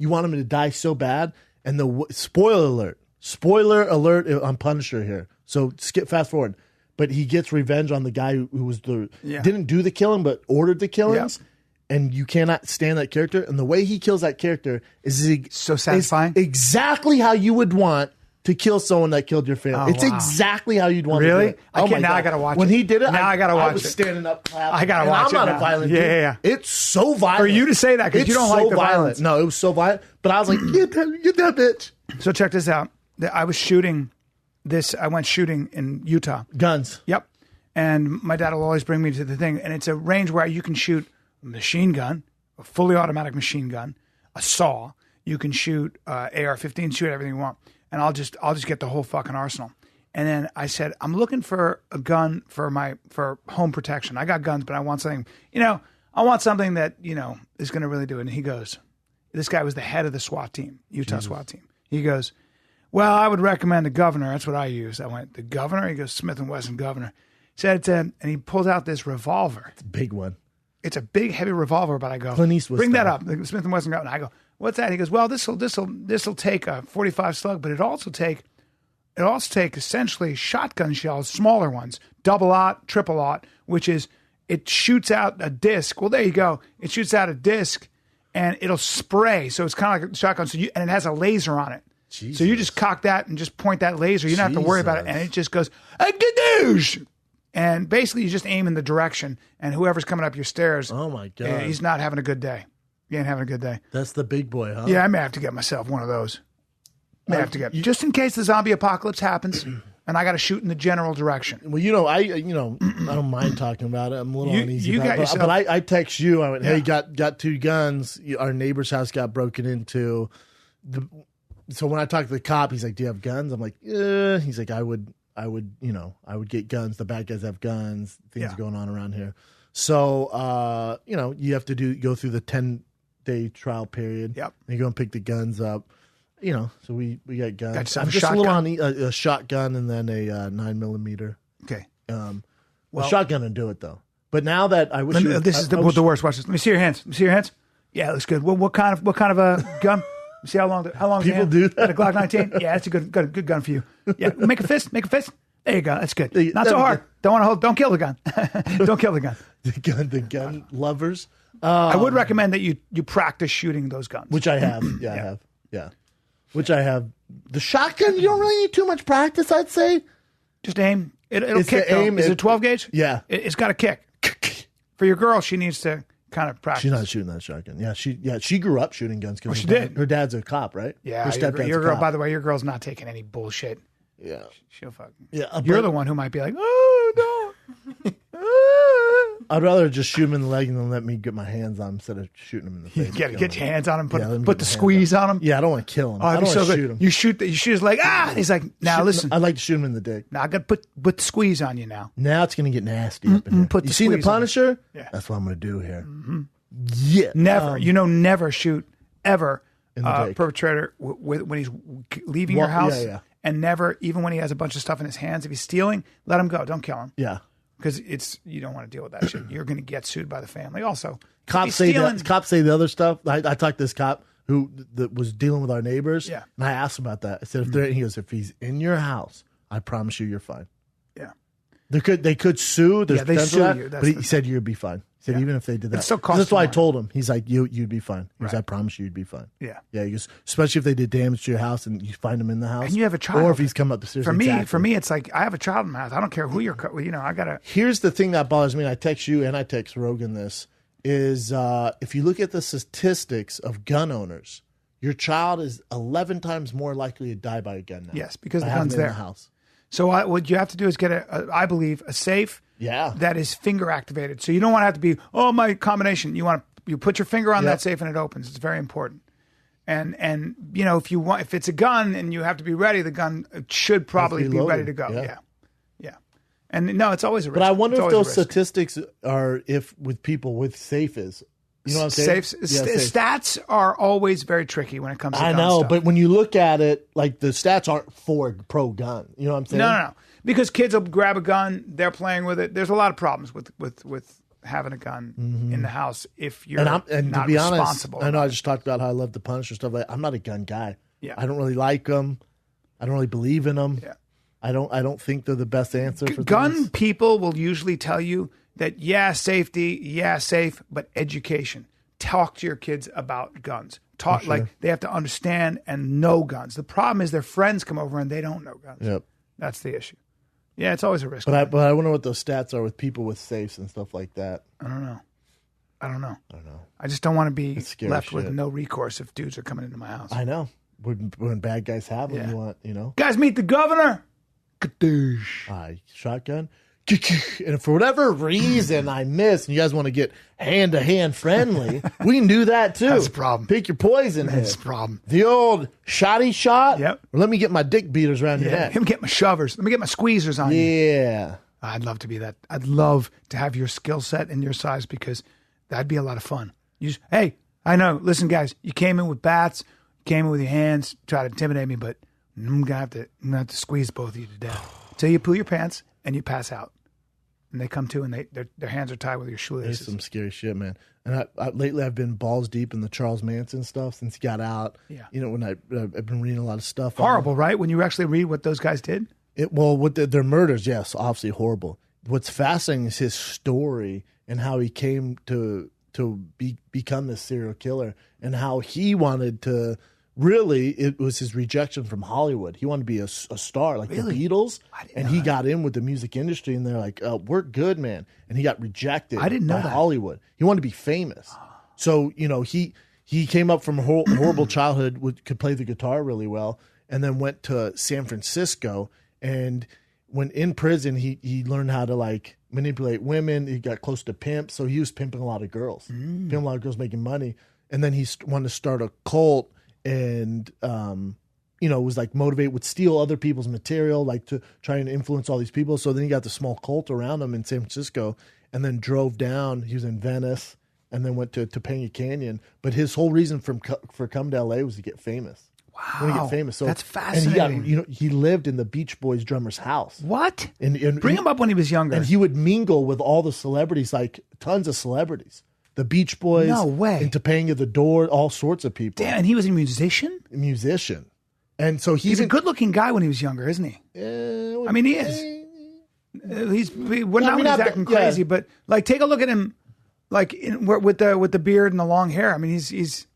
want him to die so bad. And the spoiler alert on Punisher here. So fast forward, but he gets revenge on the guy who was didn't do the killing but ordered the killings. Yep. And you cannot stand that character. And the way he kills that character is so satisfying. Exactly how you would want to kill someone that killed your family. It's exactly how you'd want to do it. I can't. Now I gotta watch it. When he did it, I gotta watch it. I was standing up clapping. I gotta watch it. I'm not a violent dude. Yeah. It's so violent. For you to say that because you don't like the violence. No, it was so violent. But I was like, get that bitch. So check this out. I was shooting this. I went shooting in Utah. Guns. Yep. And my dad will always bring me to the thing. And it's a range where you can shoot a machine gun, a fully automatic machine gun, a saw. You can shoot AR-15, shoot everything you want. And I'll just get the whole fucking arsenal. And then I said, I'm looking for a gun for home protection. I got guns, but I want something, I want something that, is going to really do it. And he goes, this guy was the head of the SWAT team, Utah SWAT team. He goes, well, I would recommend the Governor. That's what I use. I went, the Governor? He goes, Smith & Wesson Governor. He said, and he pulls out this revolver. It's a big one. It's a big, heavy revolver, but I go, Clint Eastwood bring that up. The Smith & Wesson Governor. I go, what's that? He goes, well, this'll take a 45 slug, but it also take essentially shotgun shells, smaller ones, double-aught, triple-aught, which is it shoots out a disc. Well, there you go. It shoots out a disc, and it'll spray. So it's kind of like a shotgun. And it has a laser on it. Jesus. So you just cock that and just point that laser. You don't have to worry about it, and it just goes, "Gadoosh!" And basically, you just aim in the direction, and whoever's coming up your stairs, Oh my God. he's not having a good day. He ain't having a good day. That's the big boy, huh? Yeah, I may have to get myself one of those. Just in case the zombie apocalypse happens, and I got to shoot in the general direction. Well, I don't mind talking about it. I'm a little uneasy you about got it. yourself- But I text you. I went, hey, got 2 guns. Our neighbor's house got broken into. So when I talked to the cop, he's like, do you have guns? I'm like, yeah. He's like, I would get guns. The bad guys have guns. Things are going on around here. So, you have to go through the 10-day trial period. Yep. And you go and pick the guns up. So we got guns. Got yourself I'm a just a little on shotgun? a shotgun and then a 9mm. Okay. The shotgun would do it though. But now that I wish this is the worst. Watch this. Let me see your hands. Yeah, it looks good. What kind of a gun? Let me see how long people do that. A Glock 19. Yeah, that's a good gun for you. Yeah, make a fist. There you go. That's good. Not so hard. Don't kill the gun. Don't kill the gun. The gun lovers. I would recommend that you practice shooting those guns. Which I have. Yeah, I have. Yeah. Which I have. The shotgun, you don't really need too much practice, I'd say. Just aim. It'll It's kick. the aim, Is it 12 gauge? Yeah. It's got to kick. For your girl, she needs to kind of practice. She's not shooting that shotgun. Yeah, she grew up shooting guns. She did. Her dad's a cop, right? Yeah. Her stepdad's Your a girl, cop. by the way, your girl's not taking any bullshit. Yeah. She'll fucking. Yeah. You're the one who might be like, oh, no. I'd rather just shoot him in the leg and then let me get my hands on him instead of shooting him in the face. You gotta get your hands on him, let me put get the my hands squeeze on him. Yeah, I don't want to kill him. Oh, I don't want to good. shoot him. You shoot his leg. And he's like, now listen. I'd like to shoot him in the dick. Now I got to put the squeeze on you now. Now it's going to get nasty up in here. put the You seen The squeeze on Punisher? Yeah. That's what I'm going to do here. Mm-hmm. Yeah. Never, never shoot ever In the dick. perpetrator when he's leaving your house. Yeah. And never, even when he has a bunch of stuff in his hands, if he's stealing, let him go. Don't kill him. Yeah. Because you don't want to deal with that shit. You're going to get sued by the family. Also, Cops say the other stuff. I talked to this cop who was dealing with our neighbors. Yeah. And I asked him about that. I said, he goes, if he's in your house, I promise you're fine. Yeah. They could sue. There's they potential sue that, you. but he said you'd be fine. He said even if they did that. It still costs that's why I money. told him. He's like, you'd be fine. He goes, Right. I promise you'd be fine. Yeah. Yeah. He goes, especially if they did damage to your house and you find him in the house. And you have a child. Or if he's come up the stairs. For me, it's like I have a child in my house. I don't care who you're. I gotta. Here's the thing that bothers me. And I text you and I text Rogan this is if you look at the statistics of gun owners, your child is 11 times more likely to die by a gun now. Yes, because by the having gun's it in there. the house. So what you have to do is get I believe, a safe. Yeah. That is finger activated. So you don't want to have to be, my combination. You put your finger on that safe and it opens. It's very important. And if it's a gun and you have to be ready, the gun should probably be ready to go. Yeah. And no, it's always a risk. But I wonder It's if always a those risk. statistics are with people with safes. You know what I'm saying? Safes. Yeah, safe. Stats are always very tricky when it comes to I gun know, stuff. but when you look at it, like the stats aren't for pro gun. You know what I'm saying? No. Because kids will grab a gun, they're playing with it. There's a lot of problems with having a gun in the house if you're And not to be honest, responsible. I know I just talked about how I love the Punisher stuff. I'm not a gun guy. Yeah. I don't really like them. I don't really believe in them. Yeah. I don't think they're the best answer for Gun things. people will usually tell you that, safety, safe, but education. Talk to your kids about guns. Like they have to understand and know guns. The problem is their friends come over and they don't know guns. Yep. That's the issue. Yeah, it's always a risk. But I wonder what those stats are with people with safes and stuff like that. I don't know. I just don't want to be scary left with shit. no recourse if dudes are coming into my house. I know. When bad guys have them, Yeah. you want, Guys, meet the governor. Shotgun. And for whatever reason I miss, and you guys want to get hand-to-hand friendly, we can do that too. That's the problem. Pick your poison here. That's the problem. The old shotty shot? Yep. Or let me get my dick beaters around your neck. Let me get my shovers. Let me get my squeezers on you. Yeah. I'd love to be that. I'd love to have your skill set and your size because that'd be a lot of fun. Hey, I know. Listen, guys, you came in with bats, you came in with your hands, try to intimidate me, but I'm gonna have to squeeze both of you to death till you pull your pants and you pass out. And they come to and their hands are tied with your There's shoelaces. some scary shit, man. And lately I've been balls deep in the Charles Manson stuff since he got out. Yeah. When I've been reading a lot of stuff. on Horrible, right? When you actually read what those guys did. with their murders, yes, obviously horrible. What's fascinating is his story and how he came to become this serial killer and how he wanted to really it was his rejection from Hollywood. He wanted to be a star like the Beatles, and he got in with the music industry, and they're like, we're good, man. And he got rejected by Hollywood. He wanted to be famous. So, he came up from a horrible childhood, could play the guitar really well, and then went to San Francisco. And when in prison, he learned how to like manipulate women. He got close to pimps. So he was pimping a lot of girls, making money. And then he wanted to start a cult and, was like would steal other people's material, like to try and influence all these people. So then he got the small cult around him in San Francisco and then drove down. He was in Venice and then went to Topanga Canyon. But his whole reason for coming to LA was to get famous. Wow. To get famous. So, that's fascinating. And he lived in the Beach Boys drummer's house. What? And bring him up when he was younger. And he would mingle with all the celebrities, like tons of celebrities. The Beach Boys. No way. And Topanga the Door, all sorts of people. Damn, and he was a musician? A musician. And so he's a good-looking guy when he was younger, isn't he? I mean, he is. We're not acting crazy, but like, take a look at him, like with the beard and the long hair. I mean, he's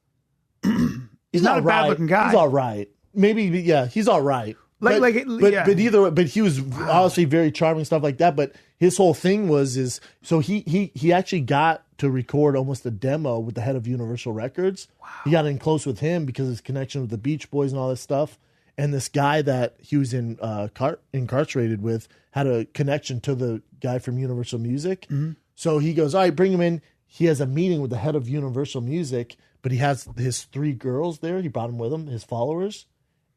not a bad-looking guy. He's all right. Maybe, he's all right. But he was obviously very charming, stuff like that. But his whole thing so he actually got to record almost a demo with the head of Universal Records. Wow. He got in close with him because of his connection with the Beach Boys and all this stuff. And this guy that he was incarcerated with had a connection to the guy from Universal Music. Mm-hmm. So he goes, all right, bring him in. He has a meeting with the head of Universal Music, but he has his 3 girls there. He brought him with him, his followers.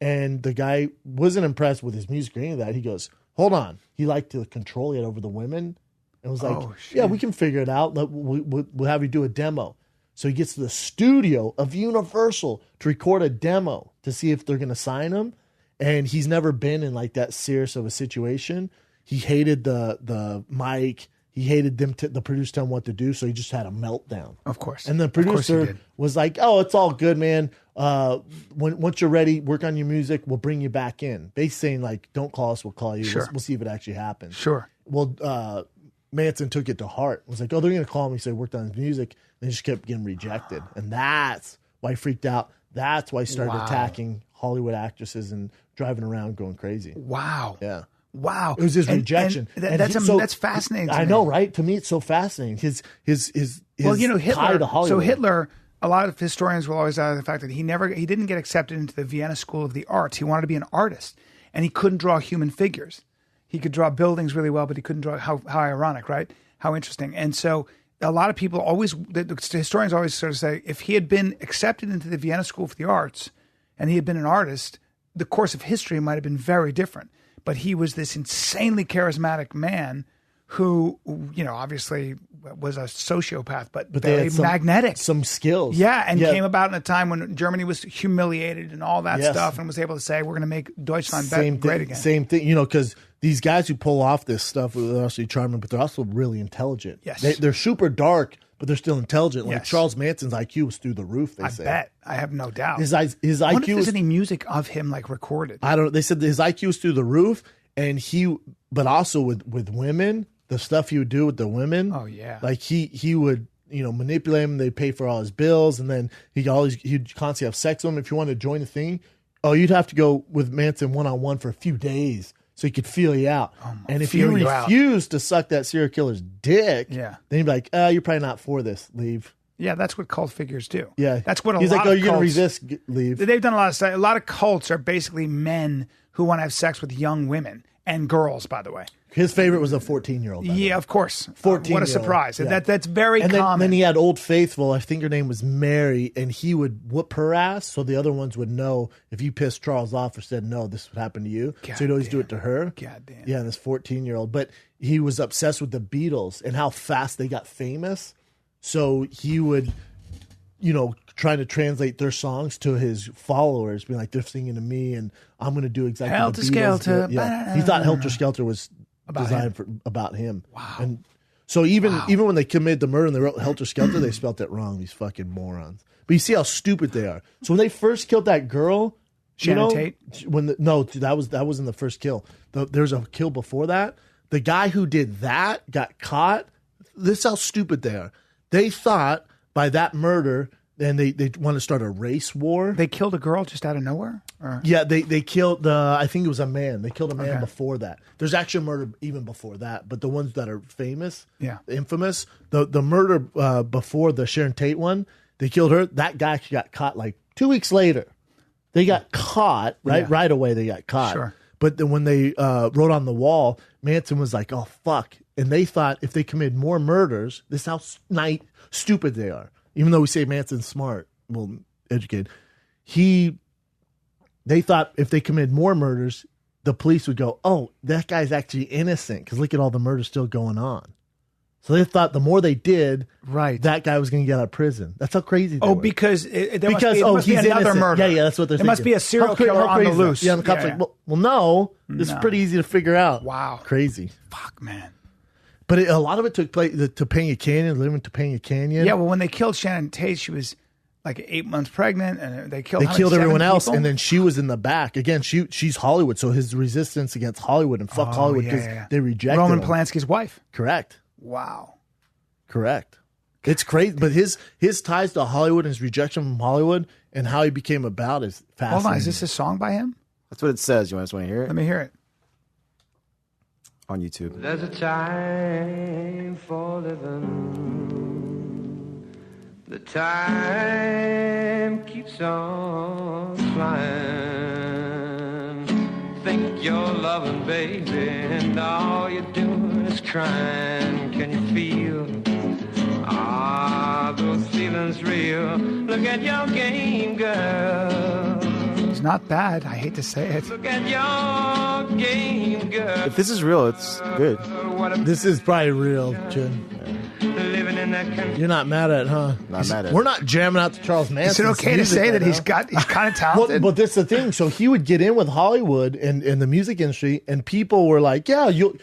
And the guy wasn't impressed with his music or any of that. He goes, hold on. He liked to control it over the women. And was like, yeah, we can figure it out. We'll have you do a demo. So he gets to the studio of Universal to record a demo to see if they're going to sign him. And he's never been in like that serious of a situation. He hated the mic. He hated the producer telling him what to do. So he just had a meltdown. Of course. And the producer was like, oh, it's all good, man. Once you're ready, work on your music. We'll bring you back in. Basically saying like, don't call us. We'll call you. Sure. We'll see if it actually happens. Sure. Well, Manson took it to heart. Was like, oh, they're going to call me. So he worked on his music. And he just kept getting rejected. And that's why he freaked out. That's why he started attacking Hollywood actresses and driving around going crazy. Wow. Yeah. Wow. It was his rejection. That's fascinating. I know, right? To me, it's so fascinating. His Hitler, tie to Hollywood. So Hitler, a lot of historians will always add the fact that he didn't get accepted into the Vienna School of the Arts. He wanted to be an artist, and he couldn't draw human figures. He could draw buildings really well, but he couldn't draw. How ironic, right? How interesting. And so a lot of people the historians always sort of say, if he had been accepted into the Vienna School for the Arts and he had been an artist, the course of history might have been very different. But he was this insanely charismatic man who, obviously was a sociopath, but very magnetic. Some skills. Yeah, and came about in a time when Germany was humiliated and all that stuff, and was able to say, we're going to make Deutschland great again. Same thing, because these guys who pull off this stuff, they're also charming, but they're also really intelligent. Yes. They're super dark, but they're still intelligent. Like Charles Manson's IQ was through the roof, they say. I bet. I have no doubt. His IQ I wonder if there's any music of him like recorded. I don't know. They said his IQ was through the roof, but also with women, the stuff he would do with the women. Oh, yeah. Like he would, manipulate them. They'd pay for all his bills, and then he'd constantly have sex with them. If you wanted to join the thing, you'd have to go with Manson one-on-one for a few days so he could feel you out. And if you refused to suck that serial killer's dick, then he'd be like, you're probably not for this. Leave. Yeah, that's what cult figures do. Yeah. That's what He's lot like, of you're going to resist, leave. They've done a lot of stuff. A lot of cults are basically men who want to have sex with young women and girls, by the way. His favorite was a 14-year-old. Yeah, of course. 14. What a surprise. Yeah. That's very common. And then he had Old Faithful. I think her name was Mary, and he would whoop her ass so the other ones would know if you pissed Charles off or said no, this would happen to you. So he'd always do it to her. God damn. Yeah, this 14-year-old. But he was obsessed with the Beatles and how fast they got famous. So he would, trying to translate their songs to his followers, being like, they're singing to me, and I'm going to do exactly Helter the Beatles. Skelter. Yeah. He thought Helter Skelter was designed about him. Wow. And so even when they committed the murder and they wrote Helter Skelter, they spelled it wrong, these fucking morons. But you see how stupid they are. So when they first killed that girl, Shannon Tate? That wasn't the first kill. There's a kill before that. The guy who did that got caught. This is how stupid they are. They thought by that murder and they want to start a race war. They killed a girl just out of nowhere? Or? Yeah, they killed I think it was a man. They killed a man before that. There's actually a murder even before that, but the ones that are famous, infamous, the murder before the Sharon Tate one, they killed her. That guy actually got caught like 2 weeks later. They got caught, right? Yeah. Right away they got caught. Sure. But then when they wrote on the wall, Manson was like, oh, fuck. And they thought if they committed more murders, this is how stupid they are. Even though we say Manson's smart, well, educated. They thought if they committed more murders, the police would go, oh, that guy's actually innocent because look at all the murders still going on. So they thought the more they did, that guy was going to get out of prison. That's how crazy they were. Because there must be another innocent. murder. Yeah, that's what they're thinking. There must be a serial killer on the loose. Yeah, and the cops are like, well, no. This is pretty easy to figure out. Wow. Crazy. Fuck, man. But a lot of it took place at Topanga Canyon, living in Topanga Canyon. Yeah, well, when they killed Shannon Tate, she was like 8 months pregnant, and they killed everyone else, people? And then she was in the back. Again, she's Hollywood, so his resistance against Hollywood and fuck Hollywood because they rejected Roman him. Polanski's wife. Correct. Wow. Correct. It's crazy, but his ties to Hollywood and his rejection from Hollywood and how he became about is fascinating. Hold on, is this a song by him? That's what it says. You just want to hear it? Let me hear it. On YouTube. There's a time for living. The time keeps on flying. Think you're loving, baby, and all you're doing is crying. Can you feel? Are those feelings real? Look at your game, girl. It's not bad. I hate to say it. Look at your game, girl. If this is real, it's good. This is probably real, Chin. You're not mad at it, huh? Not mad at it. We're not jamming out to Charles Manson. Is it okay to say that he's kind of talented? But that's the thing. So he would get in with Hollywood and the music industry, and people were like, yeah, you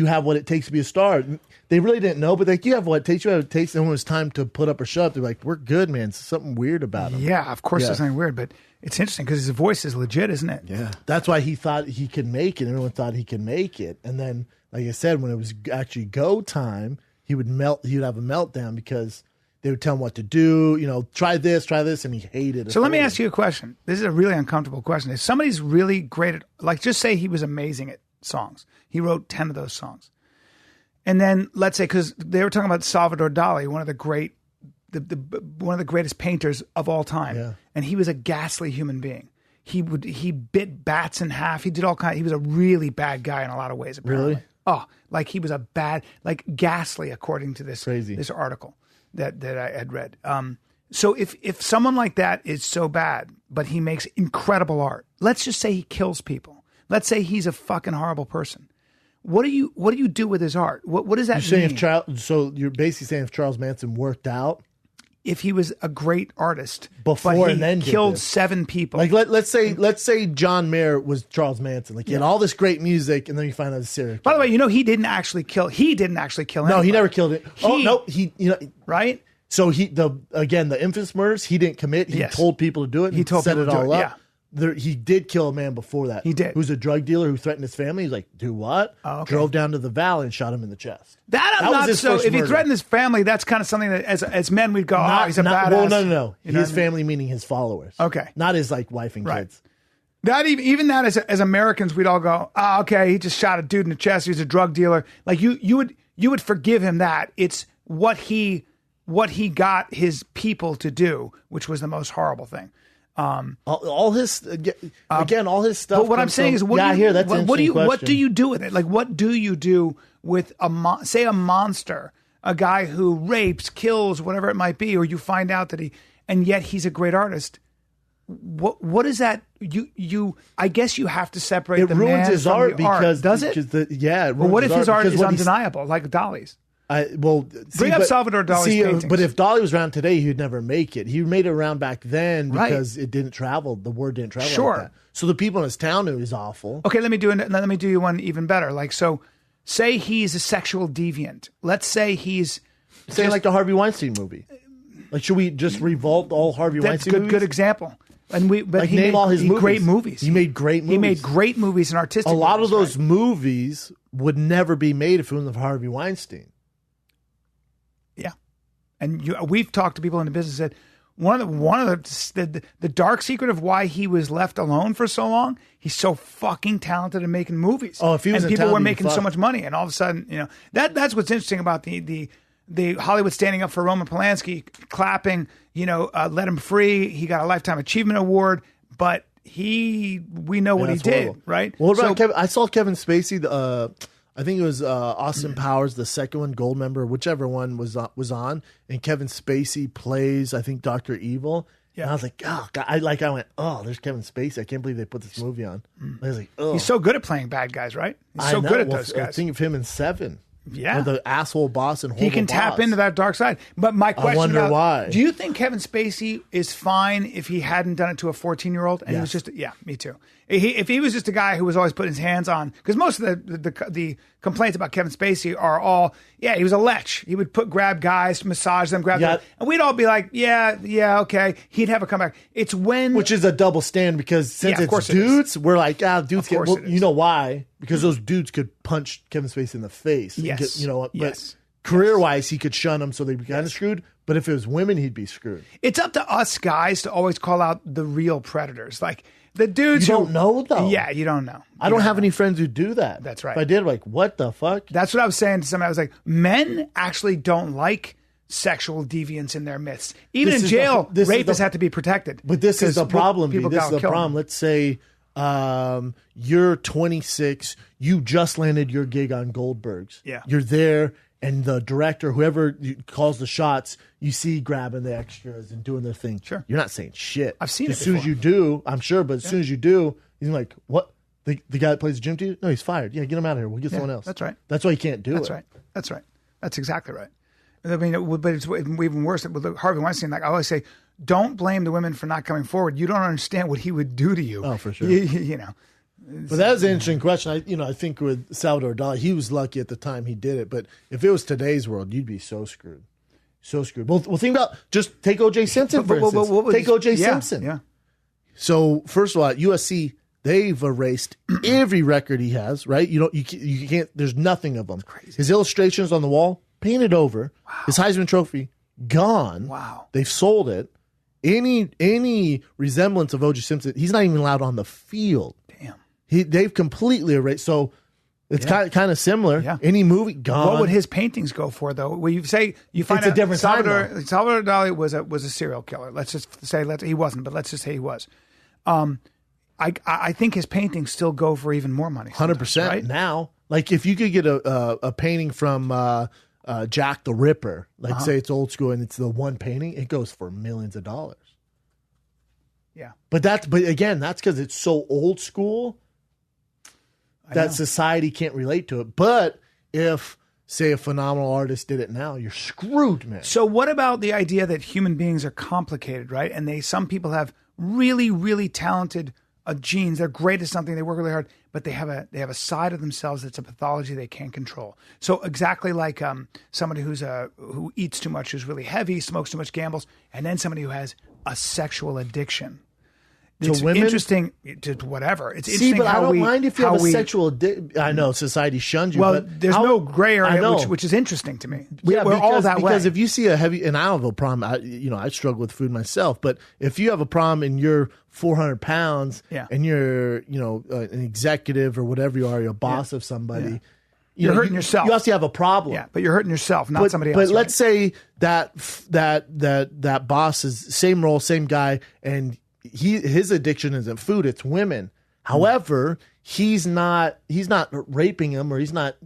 have what it takes to be a star. They really didn't know, but like, you have what it takes, you have what it takes. And when it was time to put up or shut up, they're like, we're good, man. There's something weird about him. Yeah, of course there's something weird, but it's interesting because his voice is legit, isn't it? Yeah. That's why he thought he could make it. Everyone thought he could make it. And then, like I said, when it was actually go time, he would have a meltdown because they would tell him what to do, try this, and he hated it. So let me ask you a question. This is a really uncomfortable question. If somebody's really great at, like, just say he was amazing at songs. He wrote 10 of those songs. And then let's say, because they were talking about Salvador Dali, one of the greatest painters of all time, and he was a ghastly human being. He bit bats in half. He did all kinds. He was a really bad guy in a lot of ways. Apparently. Really? Oh, like he was a bad, like ghastly, according to this this article that I had read. So if someone like that is so bad, but he makes incredible art, let's just say he kills people. Let's say he's a fucking horrible person. What do you do with his art? What does that mean? So you're basically saying if Charles Manson worked out, if he was a great artist before but he and then killed 7 people, like let's say John Mayer was Charles Manson, like he had all this great music, and then you find out he's serious. By the way, he didn't actually kill. He didn't actually kill. No, anybody. he never killed it. He right. So the infamous murders he didn't commit. He told people to do it. He told set people it to all do it. up. He did kill a man before that. He did. Who's a drug dealer who threatened his family. He's like, do what? Oh, okay. Drove down to the valley and shot him in the chest. That I'm not so. If he threatened his family, that's kind of something that as men we'd go, he's a badass. Well, no. His family meaning his followers. Okay. Not his wife and kids. That even that as Americans, we'd all go, okay, he just shot a dude in the chest. He's a drug dealer. Like you would forgive him that. It's what he got his people to do, which was the most horrible thing. All his all his stuff. But what I'm saying is, what do you do with it? Like, what do you do with a monster, a guy who rapes, kills, whatever it might be, or you find out that and yet he's a great artist. What is that? I guess you have to separate. It ruins his art because does it? Well, what if his art is undeniable, like Dali's? Bring up Salvador Dali's paintings. But if Dali was around today, he'd never make it. He made it around back then because it didn't travel. The word didn't travel. Sure. Like that. So the people in his town knew he was awful. Okay, let me do you one even better. Like, so, say he's a sexual deviant. Let's say he's like the Harvey Weinstein movie. Like, should we just revolt all Harvey Weinstein movies? Good example. And he name all his movies. Great movies. He made great movies. He made great movies and artistic. A lot movies, of those movies would never be made if it wasn't for Harvey Weinstein. Yeah, and we've talked to people in the business that one of the dark secret of why he was left alone for so long. He's so fucking talented at making movies. Oh, if he was and in people town, were he'd be making so fucked. much money, and all of a sudden, that's what's interesting about the Hollywood standing up for Roman Polanski, clapping, let him free. He got a Lifetime Achievement Award, but we know what he that's did, horrible. right? Well, what about Kevin? I saw Kevin Spacey. I think it was Austin Powers, the second one, Goldmember, whichever one was on, and Kevin Spacey plays, I think, Dr. Evil. Yeah. And I was like, oh, God. I went, oh, there's Kevin Spacey. I can't believe they put this movie on. I was like, oh. He's so good at playing bad guys, right? He's so good at those guys. Think of him in Seven. Yeah. Or the asshole boss and he can tap into that dark side. But my question wonder why. Do you think Kevin Spacey is fine if he hadn't done it to a 14-year-old? And he was just, me too. If he was just a guy who was always putting his hands on, because most of the complaints about Kevin Spacey are all, he was a lech. He would grab guys, massage them, them, and we'd all be like, yeah, okay. He'd have a comeback. It's when, which is a double stand, because since it's dudes, we're like, dudes get. Well, you know why? Because those dudes could punch Kevin Spacey in the face. Yes, but career-wise, he could shun them, so they'd be kind of screwed. But if it was women, he'd be screwed. It's up to us guys to always call out the real predators, like. The dudes you don't know, though. Yeah, you don't know. I don't have any friends who do that. That's right. If I did, like, what the fuck? That's what I was saying to somebody. I was like, men actually don't like sexual deviance in their midst. Even in jail, rapists have to be protected. But this is the problem. This is the problem. Them. Let's say you're 26. You just landed your gig on Goldberg's. Yeah. You're there. And the director, whoever calls the shots, you see grabbing the extras and doing their thing. Sure. You're not saying shit. I've seen it As soon as you do, I'm sure, but as soon as you do, he's like, what? The guy that plays the gym team? No, he's fired. Yeah, get him out of here. We'll get someone else. That's right. That's why you can't do it. That's right. That's right. That's exactly right. I mean, but it's even worse with Harvey Weinstein. Like I always say, don't blame the women for not coming forward. You don't understand what he would do to you. Oh, for sure. You know. But that was an interesting question. I think with Salvador Dali, he was lucky at the time he did it. But if it was today's world, you'd be so screwed. So screwed. Well, think about, just take O.J. Simpson, for instance. Take O.J. Simpson. Yeah. So, first of all, at USC, they've erased every record he has, right? You can't, there's nothing of them. His illustrations on the wall, painted over. Wow. His Heisman Trophy, gone. Wow. They've sold it. Any resemblance of O.J. Simpson, he's not even allowed on the field. They've completely erased. So it's kind of similar. Yeah. Any movie gone. What would his paintings go for, though? Well, you find it's out a different Salvador time, Dali was a serial killer. Let's just say he wasn't, but let's just say he was. I think his paintings still go for even more money. 100% right? now. Like if you could get a painting from Jack the Ripper, like say it's old school and it's the one painting, it goes for millions of dollars. Yeah, but again, that's because it's so old school that society can't relate to it. But if, say, a phenomenal artist did it now, you're screwed, man. So what about the idea that human beings are complicated, right? And some people have really, really talented genes. They're great at something. They work really hard, but they have a side of themselves that's a pathology they can't control. So exactly like somebody who eats too much, who's really heavy, smokes too much, gambles, and then somebody who has a sexual addiction. It's women? Interesting to whatever. It's interesting. But I don't mind if you have a sexual addiction. I know society shuns you. Well, but there's no gray area, which is interesting to me. We're all that way. Because if you see a heavy, and I don't have a problem. I struggle with food myself. But if you have a problem and you're 400 pounds and you're an executive or whatever you are, you're a boss of somebody. You're hurting yourself. You also have a problem. Yeah, but you're hurting yourself, not somebody else. But let's say that boss is same role, same guy, and his addiction isn't food, it's women. However, he's not raping them, or he's not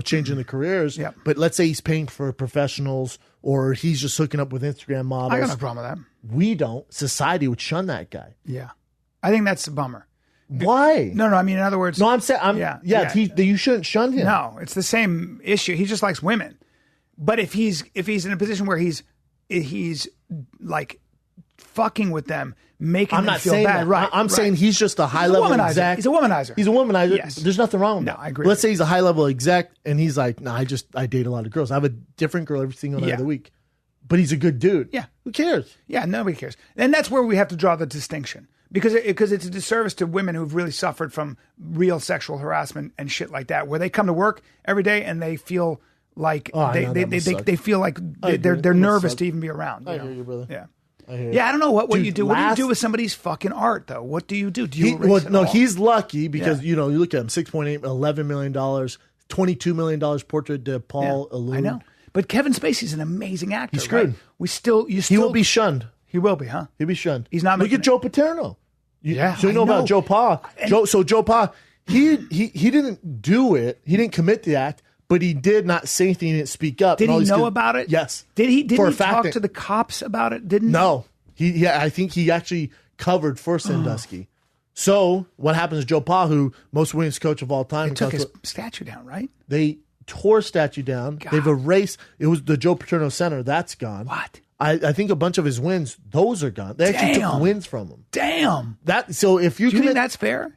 changing the careers. Yeah. But let's say he's paying for professionals, or he's just hooking up with Instagram models. I got no problem with that. We don't. Society would shun that guy. Yeah, I think that's a bummer. Why? No. I mean, in other words, no. I'm saying, you shouldn't shun him. No, it's the same issue. He just likes women. But if he's in a position where he's like fucking with them, making them feel bad, right? I'm saying he's just a high level exec. He's a womanizer. He's a womanizer. Yes. There's nothing wrong with that. No, I agree. Let's say he's a high level exec, and he's like, "No, I date a lot of girls. I have a different girl every single night of the week." But he's a good dude. Yeah. Who cares? Yeah, nobody cares. And that's where we have to draw the distinction. Because it's a disservice to women who've really suffered from real sexual harassment and shit like that, where they come to work every day and they feel like they feel like they're nervous to even be around. I hear you, brother. Yeah. Yeah, I don't know what Dude, you do. What do you do with somebody's fucking art, though? What do you do? Do you erase it all? He's lucky because, you look at him, 6.8, $11 million, $22 million portrait de Paul Alou. I know. But Kevin Spacey's an amazing actor. He's screwed. Right? He will be shunned. He will be, huh? He'll be shunned. He's not. Look at Joe Paterno. So you know about Joe Pa. Joe Pa, he didn't do it. He didn't commit the act, but he did not say anything. He didn't speak up. Did he know about it? Yes. Did he talk to the cops about it? No. I think he actually covered for Sandusky. So what happens to Joe Pa, who most winningest coach of all time? They took his statue down, right? They tore statue down. God. They've erased. It was the Joe Paterno Center. That's gone. What? I think a bunch of his wins, those are gone. They actually took wins from him. Damn. So if you do you think that's fair?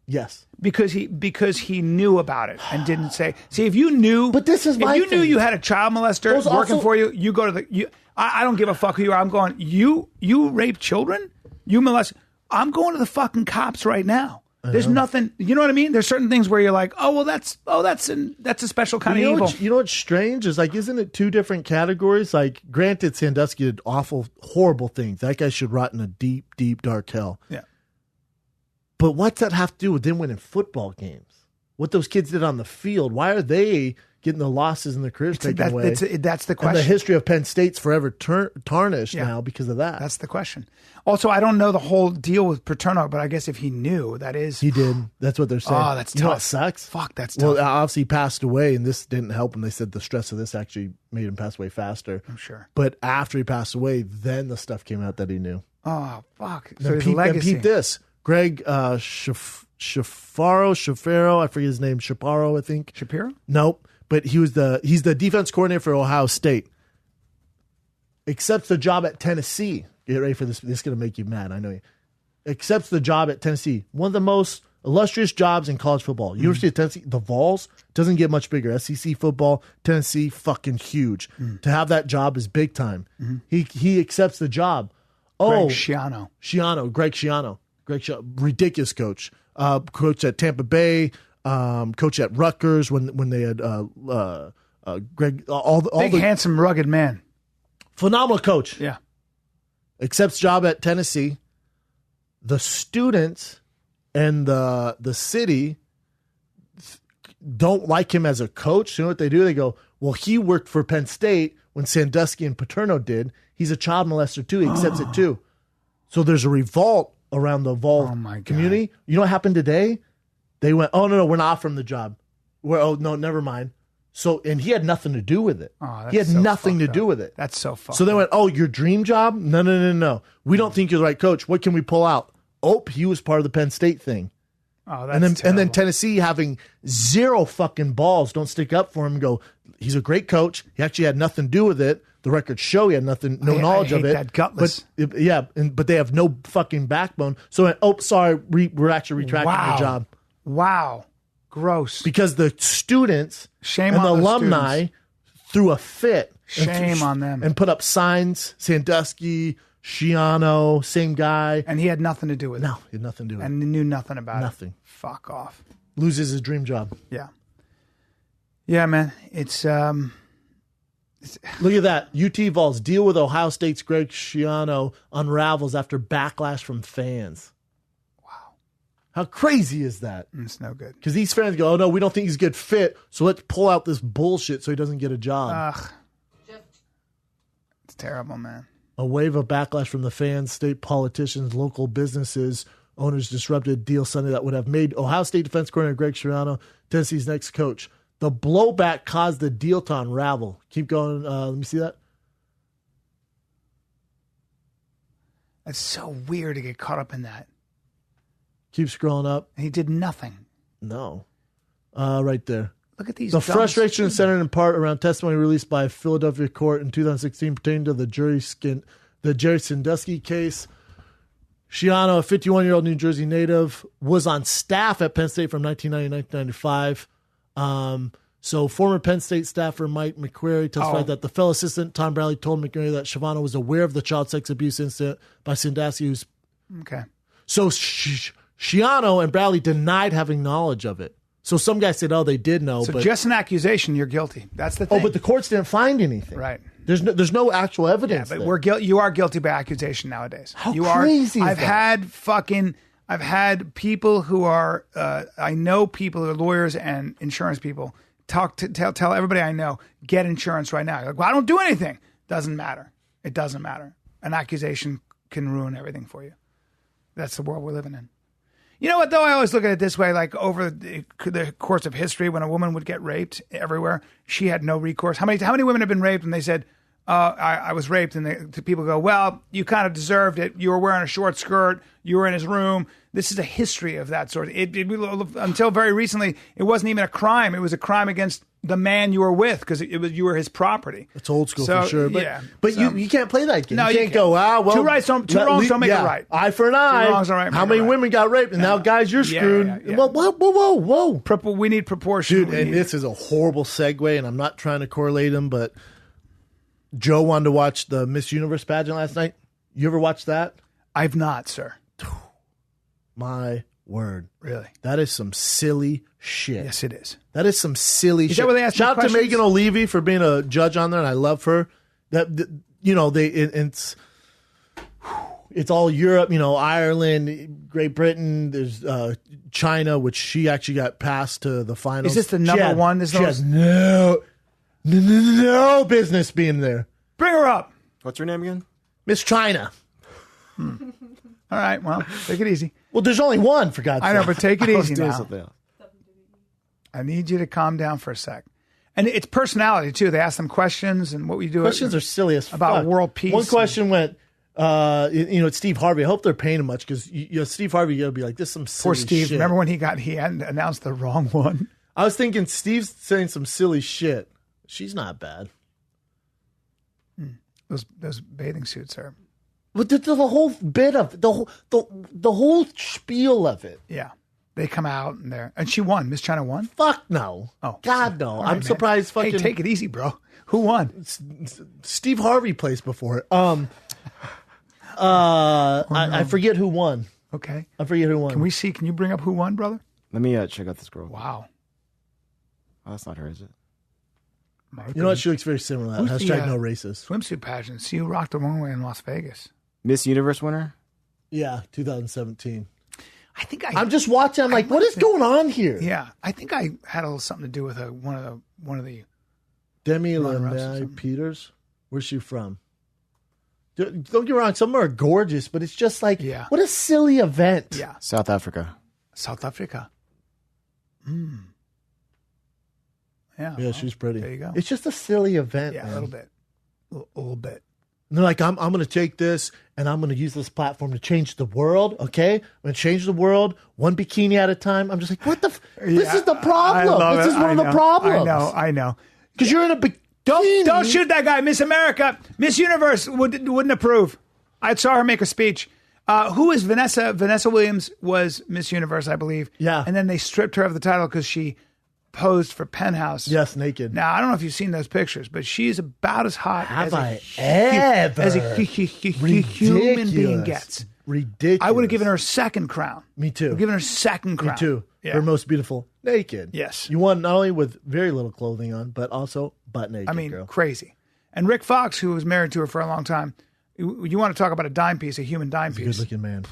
Yes. Because he knew about it and didn't say. See, if you knew, but this is my if you knew you had a child molester working for you, you go to the. I don't give a fuck who you are. I'm going. You rape children. You molest. I'm going to the fucking cops right now. There's nothing. You know what I mean? There's certain things where you're like, that's a special kind of evil. You know what's strange is isn't it two different categories? Like, granted, Sandusky did awful, horrible things. That guy should rot in a deep, deep, dark hell. Yeah. But what's that have to do with them winning football games? What those kids did on the field? Why are they getting the losses in their careers taken away? That's the question. And the history of Penn State's forever tarnished now because of that. That's the question. Also, I don't know the whole deal with Paterno, but I guess if he knew, that is... He did. That's what they're saying. Oh, that's tough. You know what sucks? Fuck, that's tough. Well, obviously he passed away, and this didn't help him. They said the stress of this actually made him pass away faster. I'm sure. But after he passed away, then the stuff came out that he knew. Oh, fuck. So his legacy. And peep this. Greg Shafaro, I forget his name, Shaparo, I think. Shapiro? Nope. But he's the defense coordinator for Ohio State. Accepts the job at Tennessee. Get ready for this. This is going to make you mad. I know you. Accepts the job at Tennessee. One of the most illustrious jobs in college football. University of Tennessee, the Vols, doesn't get much bigger. SEC football, Tennessee, fucking huge. To have that job is big time. He accepts the job. Greg Schiano. Greg Schiano, ridiculous coach. Coach at Tampa Bay. Coach at Rutgers when they had Greg. Big, handsome, rugged man. Phenomenal coach. Yeah. Accepts job at Tennessee. The students and the city don't like him as a coach. You know what they do? They go, well, he worked for Penn State when Sandusky and Paterno did. He's a child molester too. He accepts it too. So there's a revolt around the Vol community. You know what happened today? They went, oh, no, we're not offering the job. No, never mind. So, and he had nothing to do with it. He had nothing to do with it. That's so fucked So they went, oh, your dream job? No. We don't think you're the right coach. What can we pull out? Oh, he was part of the Penn State thing. Oh, that's and then Tennessee having zero fucking balls, don't stick up for him and go, he's a great coach. He actually had nothing to do with it. The records show he had no knowledge of it. That gutless. But they have no fucking backbone. So, sorry, we're actually retracting the job. Wow. Gross. Because the students and the alumni threw a fit. Shame on them. And put up signs, Sandusky, Schiano, same guy. And he had nothing to do with it. No, he had nothing to do with it. And knew nothing about it. Nothing. Fuck off. Loses his dream job. Yeah. Yeah, man. It's look at that. UT Vols deal with Ohio State's Greg Schiano unravels after backlash from fans. Wow. How crazy is that? It's no good. Because these fans go, oh, no, we don't think he's a good fit, so let's pull out this bullshit so he doesn't get a job. Ugh. It's terrible, man. A wave of backlash from the fans, state politicians, local businesses, owners disrupted deal Sunday that would have made Ohio State defense coordinator Greg Schiano Tennessee's next coach. The blowback caused the deal to unravel. Keep going. Let me see that. It's so weird to get caught up in that. Keep scrolling up. And he did nothing. No. Right there. Look at these. The frustration centered in part around testimony released by a Philadelphia court in 2016 pertaining to the Jerry Sandusky case. Schiano, a 51-year-old New Jersey native, was on staff at Penn State from 1990 to 1995. So former Penn State staffer Mike McQuarrie testified that the fellow assistant Tom Bradley told McQuarrie that Schiano was aware of the child sex abuse incident by Sandusky. Okay. So Schiano and Bradley denied having knowledge of it. So some guy said, oh, they did know. So just an accusation, you're guilty. That's the thing. Oh, but the courts didn't find anything. Right. There's no actual Yeah, evidence. but you are guilty by accusation nowadays. How you crazy is I've that? I've had people who are, I know people who are lawyers and insurance people tell everybody I know, get insurance right now. You're like, well, I don't do anything. Doesn't matter. It doesn't matter. An accusation can ruin everything for you. That's the world we're living in. You know what, though? I always look at it this way, like over the course of history, when a woman would get raped everywhere, she had no recourse. How many women have been raped and they said, I was raped, and the people go, well, you kind of deserved it. You were wearing a short skirt. You were in his room. This is a history of that sort. Until very recently, it wasn't even a crime. It was a crime against the man you were with because you were his property. It's old school for sure. But so, you can't play that game. No, you can't go, well, two wrongs don't make it right. Eye for an eye. Two wrongs don't make How many it right. women got raped? And now, guys, you're screwed. Yeah. Whoa. We need proportion. Dude, this is a horrible segue, and I'm not trying to correlate them, but Joe wanted to watch the Miss Universe pageant last night. You ever watch that? I've not, sir. My word. Really? That is some silly shit. Yes, it is. That is some silly shit. Is that where they ask Shout out to questions? Megan O'Leary for being a judge on there, and I love her. It's all Europe, Ireland, Great Britain. There's China, which she actually got passed to the finals. Is this the number one? She has no business being there. Bring her up. What's her name again? Miss China. All right, well, take it easy. Well, there's only one, for God's sake. I know, but take it I was easy doing now. something else. I need you to calm down for a sec. And it's personality, too. They ask them questions and what we do. Questions are silly as fuck. About world peace. One question went, it's Steve Harvey. I hope they're paying him much because, Steve Harvey, you got to be like, this is some silly Poor Steve. shit. Remember when he hadn't announced the wrong one? I was thinking Steve's saying some silly shit. She's not bad. Those bathing suits are. But the whole bit of it, the whole spiel of it. Yeah. They come out and she won. Miss China won? Fuck no. Oh. God no. All right, I'm man. surprised fucking Hey, take it easy, bro. Who won? Steve Harvey placed before it. I forget who won. Okay. I forget who won. Can you bring up who won, brother? Let me check out this girl. Wow. Oh, that's not her, is it? You know what? She looks very similar to that. Who's Hashtag the, no racist. Swimsuit pageant. See who rocked the runway in Las Vegas. Miss Universe winner? Yeah, 2017. I think I'm just watching. I'm like, what is going on here? Yeah, I think I had a little something to do with one of the. Demi runner-ups or Lovato something. Peters. Where's she from? Don't get me wrong. Some are gorgeous, but it's just like, Yeah. what a silly event. Yeah, South Africa. South Africa. Yeah, Yeah, she's pretty. There you go. It's just a silly event. Yeah, man. a little bit, a little bit. And they're like, I'm going to take this and I'm going to use this platform to change the world. Okay, I'm going to change the world one bikini at a time. I'm just like, what the? This is the problem. This is one of the problems. I know. Because you're in a bikini. Don't shoot that guy, Miss America, Miss Universe wouldn't approve. I saw her make a speech. Who is Vanessa? Vanessa Williams was Miss Universe, I believe. Yeah. And then they stripped her of the title because she posed for Penthouse. Yes, naked. Now I don't know if you've seen those pictures, but she's about as hot Have as I ever? as a human being gets. Ridiculous. I would have given her a second crown. Me too. I've given her a second crown. Me too. Yeah. Her most beautiful naked. Yes. You won not only with very little clothing on, but also butt naked. I mean, girl. crazy. And Rick Fox, who was married to her for a long time, you want to talk about a dime piece, a human dime He's a piece. good looking man.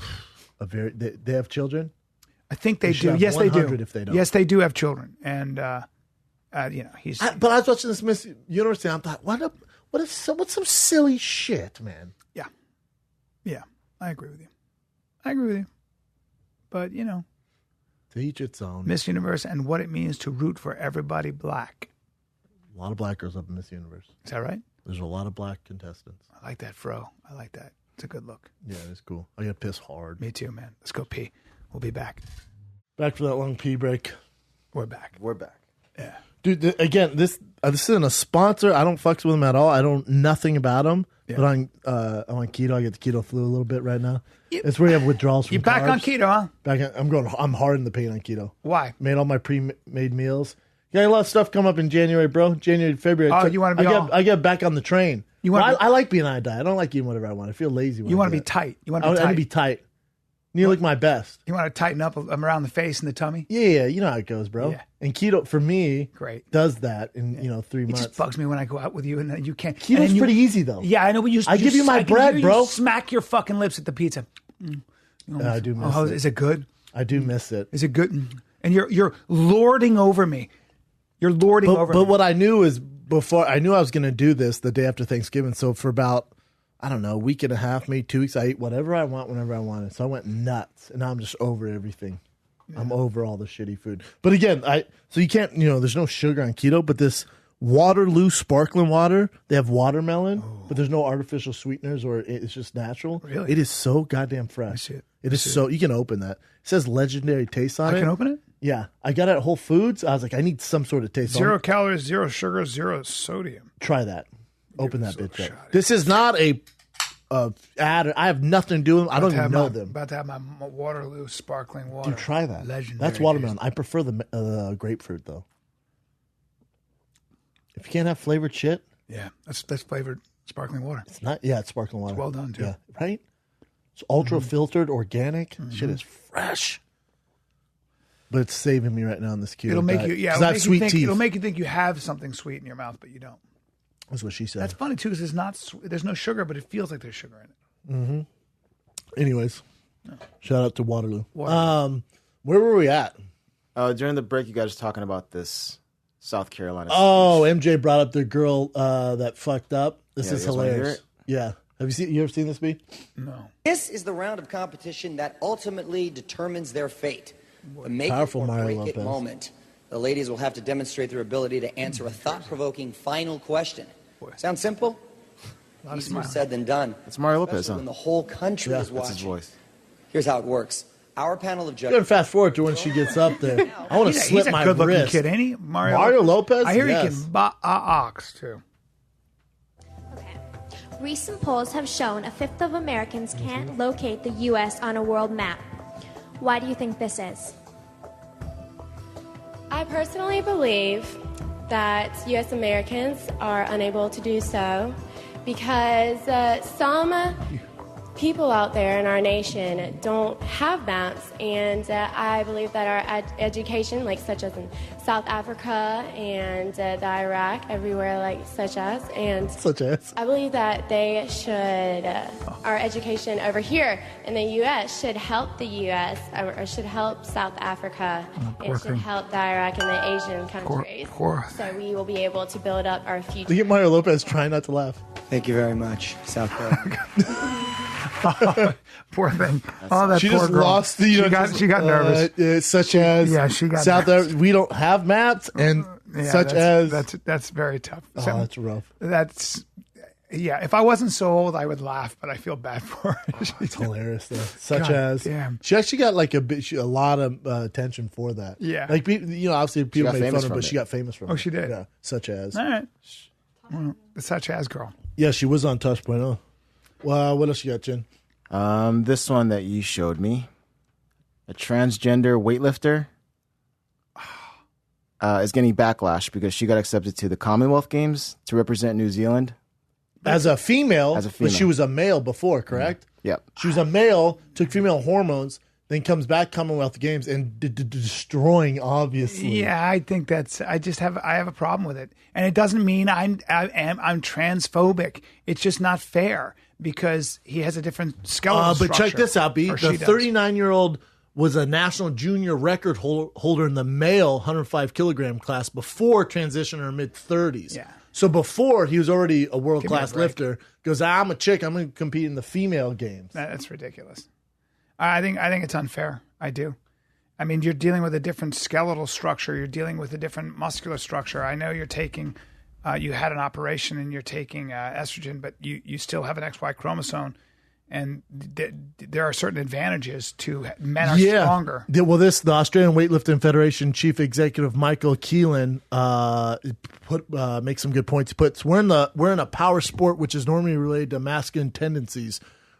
They have children. I think they should do. have Yes, they do. 100 if they don't. Yes, they do have children. And, he's. But I was watching this Miss Universe and I thought, what's some silly shit, man? Yeah, I agree with you. But, To each its own. Miss Universe and what it means to root for everybody black. A lot of black girls up in Miss Universe. Is that right? There's a lot of black contestants. I like that, fro. I like that. It's a good look. Yeah, it's cool. I got piss hard. Me too, man. Let's go pee. We'll be back. Back for that long pee break. We're back. We're back. Yeah. Dude, again, this isn't a sponsor. I don't fucks with them at all. I don't nothing about them. Yeah. But I'm on keto. I get the keto flu a little bit right now. It's where you have withdrawals from You back on carbs. keto, huh? I'm hard in the paint on keto. Why? Made all my pre-made meals. Got a lot of stuff come up in January, bro. January, February. Oh, you wanna be I get back on the train. You wanna I like being on a diet. I don't like eating whatever I want. I feel lazy when You I want to do be it. tight. You want I to be want to tight. be tight. You look my best. You want to tighten up around the face and the tummy? Yeah, you know how it goes, bro. Yeah. And keto for me, Great. does that in 3 It months. just bugs me when I go out with you and you can't. Keto's pretty easy though. Yeah, I know. But I give you my bread, hear bro. You smack your fucking lips at the pizza. I do miss it. Is it good? I do miss it. Is it good? And you're lording over me. You're lording over me. But what I knew is before I knew I was going to do this the day after Thanksgiving. So for about, I don't know, a week and a half, maybe 2 weeks, I ate whatever I want whenever I wanted. So I went nuts, and now I'm just over everything. Yeah. I'm over all the shitty food. But again, so you can't, there's no sugar on keto, but this Waterloo sparkling water, they have watermelon, but there's no artificial sweeteners or it's just natural. Really? It is so goddamn fresh. I see it. It is so, you can open that. It says legendary taste on it. I can open it? Yeah. I got it at Whole Foods. I was like, I need some sort of taste. 0 calories, 0 sugar, 0 sodium. Try that. Open that bitch up. shot. This is not a ad. I have nothing to do with them. I don't even know them. About to have my Waterloo sparkling water. Dude, try that. Legendary. That's watermelon. I prefer the grapefruit, though. If you can't have flavored shit. Yeah, that's flavored sparkling water. It's not. Yeah, it's sparkling water. It's well done, too. Yeah, right? It's ultra filtered, organic. Shit is fresh. But it's saving me right now in this keto It'll make diet. you, yeah. Because I have sweet teeth. It'll make you think you have something sweet in your mouth, but you don't. That's what she said. That's funny too, because it's not. There's no sugar, but it feels like there's sugar in it. Anyways, shout out to Waterloo. Waterloo. Where were we at? During the break, you guys were talking about this South Carolina. Oh, MJ brought up the girl that fucked up. This is you guys wanna hear hilarious. it? Yeah. You ever seen this, B? No. This is the round of competition that ultimately determines their fate. The make Powerful it or Mario break it Lopez. moment. The ladies will have to demonstrate their ability to answer a thought-provoking final question. Sound simple? Easier said than done. It's Mario Lopez, Especially huh? when the whole country is That's watching. his voice. Here's how it works. Our panel of Go ahead and judges. fast forward to when she gets up there. I want to slip He's a my good-looking wrist. kid, ain't he? Mario Lopez? I hear Yes. he can ox too. Okay. Recent polls have shown a fifth of Americans can't locate the U.S. on a world map. Why do you think this is? I personally believe that U.S. Americans are unable to do so because some people out there in our nation don't have maps, and I believe that our education, like such as in South Africa and the Iraq, everywhere like such as, I believe that they should, our education over here in the U.S. should help the U.S. or should help South Africa. It should help the Iraq and the Asian countries. So we will be able to build up our future. Look at Mario Lopez trying not to laugh. Thank you very much, South Carolina. Poor thing. Oh, that She poor just girl. lost the. She got nervous. Such as She got South nervous. Africa. We don't have maps, and Yeah, such as that's very tough. Oh, So that's rough. That's if I wasn't so old, I would laugh, but I feel bad for her. It's hilarious though. Such God as damn. she actually got like a lot of attention for that. Yeah. like obviously people got made famous fun of her, from but it. she got famous from it. Oh, she did? Yeah, such as. All right. Well, the such as girl. Yeah, she was on Touch.0. Well, what else you got, Chin? This one that you showed me, a transgender weightlifter, is getting backlash because she got accepted to the Commonwealth Games to represent New Zealand. As a female, As a but female. she was a male before, correct? Yep. She was a male, took female hormones, then comes back Commonwealth Games and destroying, obviously. Yeah, I think I have a problem with it, and it doesn't mean I'm transphobic. It's just not fair because he has a different skeletal But structure. check this out, B. Or The she does. 39-year-old was a national junior record holder in the male 105 kilogram class before transition in her mid-30s. Yeah. So before, he was already a world-class Give me a break. lifter. Goes, I'm a chick. I'm going to compete in the female games. That's ridiculous. I think it's unfair. I do. I mean, you're dealing with a different skeletal structure. You're dealing with a different muscular structure. I know you're taking, you had an operation and you're taking estrogen, but you still have an XY chromosome, and there are certain advantages to men are stronger. Well, the Australian Weightlifting Federation chief executive Michael Keelan makes some good points. He puts, we're in a power sport which is normally related to masculine tendencies,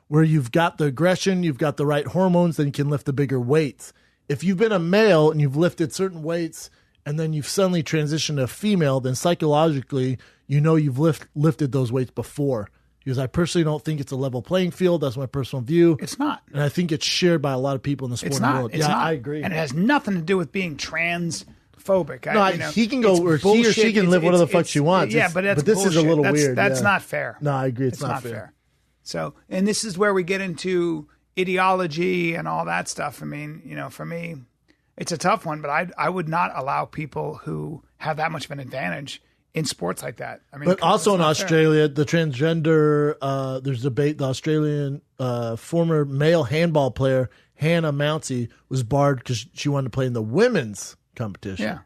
where you've got the aggression, you've got the right hormones, then you can lift the bigger weights. If you've been a male and you've lifted certain weights and then you've suddenly transitioned to a female, then psychologically, you've lifted those weights before. He goes, I personally don't think it's a level playing field. That's my personal view. It's not. And I think it's shared by a lot of people in the sporting world. It's not. I agree. And it has nothing to do with being transphobic. He can go, or he or she can live whatever the fuck she wants. Yeah, but this bullshit. is a little weird. That's not fair. No, I agree. It's not fair. So, and this is where we get into ideology and all that stuff. I mean, for me, it's a tough one, but I would not allow people who have that much of an advantage in sports like that. I mean, but also in Australia, the transgender, there's debate. The Australian former male handball player Hannah Mounsey was barred because she wanted to play in the women's competition. Yeah,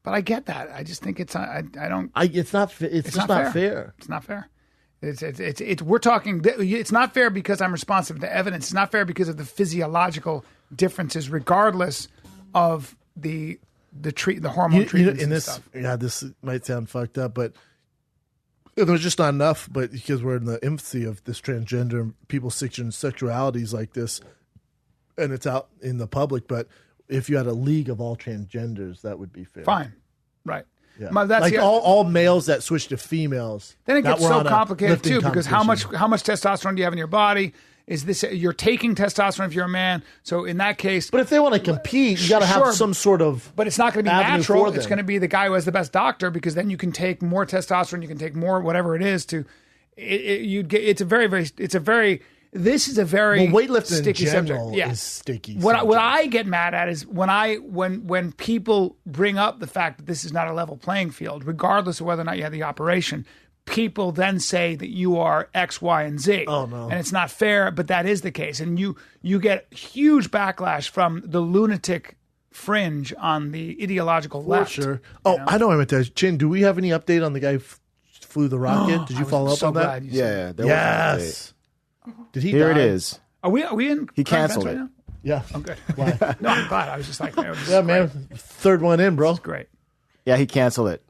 but I get that. I just think it's I don't. It's not. It's just not fair. It's not fair. We're talking. It's not fair because I'm responsive to evidence. It's not fair because of the physiological differences, regardless of the hormone treatments and stuff. Yeah, this might sound fucked up, but there's just not enough. But because we're in the infancy of this transgender, people's sexualities like this, and it's out in the public. But if you had a league of all transgenders, that would be fair. Fine, right? Yeah. That's all males that switch to females. Then it gets so complicated too, because how much testosterone do you have in your body? Is this you're taking testosterone if you're a man? So in that case, but if they want to compete, you got to have some sort of. But it's not going to be natural. It's going to be the guy who has the best doctor, because then you can take more testosterone. You can take more whatever it is to. It's a very This is a very weightlifting sticky in general subject. is sticky. What I get mad at is when people bring up the fact that this is not a level playing field, regardless of whether or not you had the operation. People then say that you are X, Y, and Z. Oh, no. And it's not fair, but that is the case. And you get huge backlash from the lunatic fringe on the ideological left. Sure. Oh, I know what I meant to ask. Chin, do we have any update on the guy who flew the rocket? Did you follow up on that? Yeah. There yes. Did he Here die? it is. Are we in? He canceled it. Right now? Yeah. Oh, good. Why? No, I'm glad. I was just like, yeah, man. Third one in, bro. It's great. Yeah, he canceled it.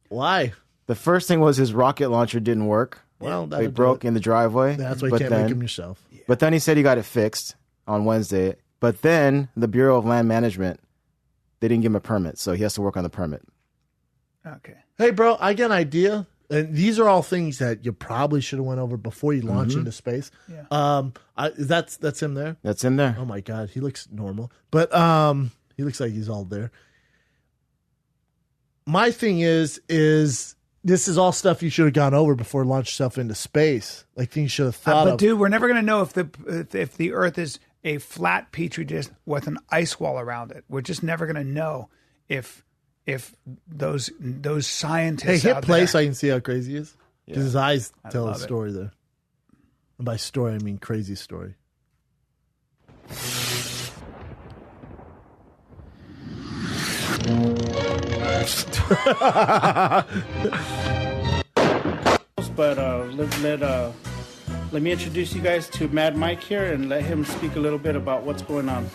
Why? The first thing was his rocket launcher didn't work. Well, it broke in the driveway. That's why you can't make them yourself. But then he said he got it fixed on Wednesday. But then the Bureau of Land Management, they didn't give him a permit, so he has to work on the permit. Okay. Hey, bro, I get an idea. And these are all things that you probably should have went over before you launch into space. Yeah. That's him there? That's in there. Oh, my God. He looks normal. But he looks like he's all there. My thing is this is all stuff you should have gone over before you launched yourself into space. Like things you should have thought of. But, dude, we're never going to know if the Earth is a flat petri dish with an ice wall around it. We're just never going to know if those scientists. Hey, hit out play there, so I can see how crazy he is. Because his eyes tell a love it. story there. And by story, I mean crazy story. But let me introduce you guys to Mad Mike here and let him speak a little bit about what's going on.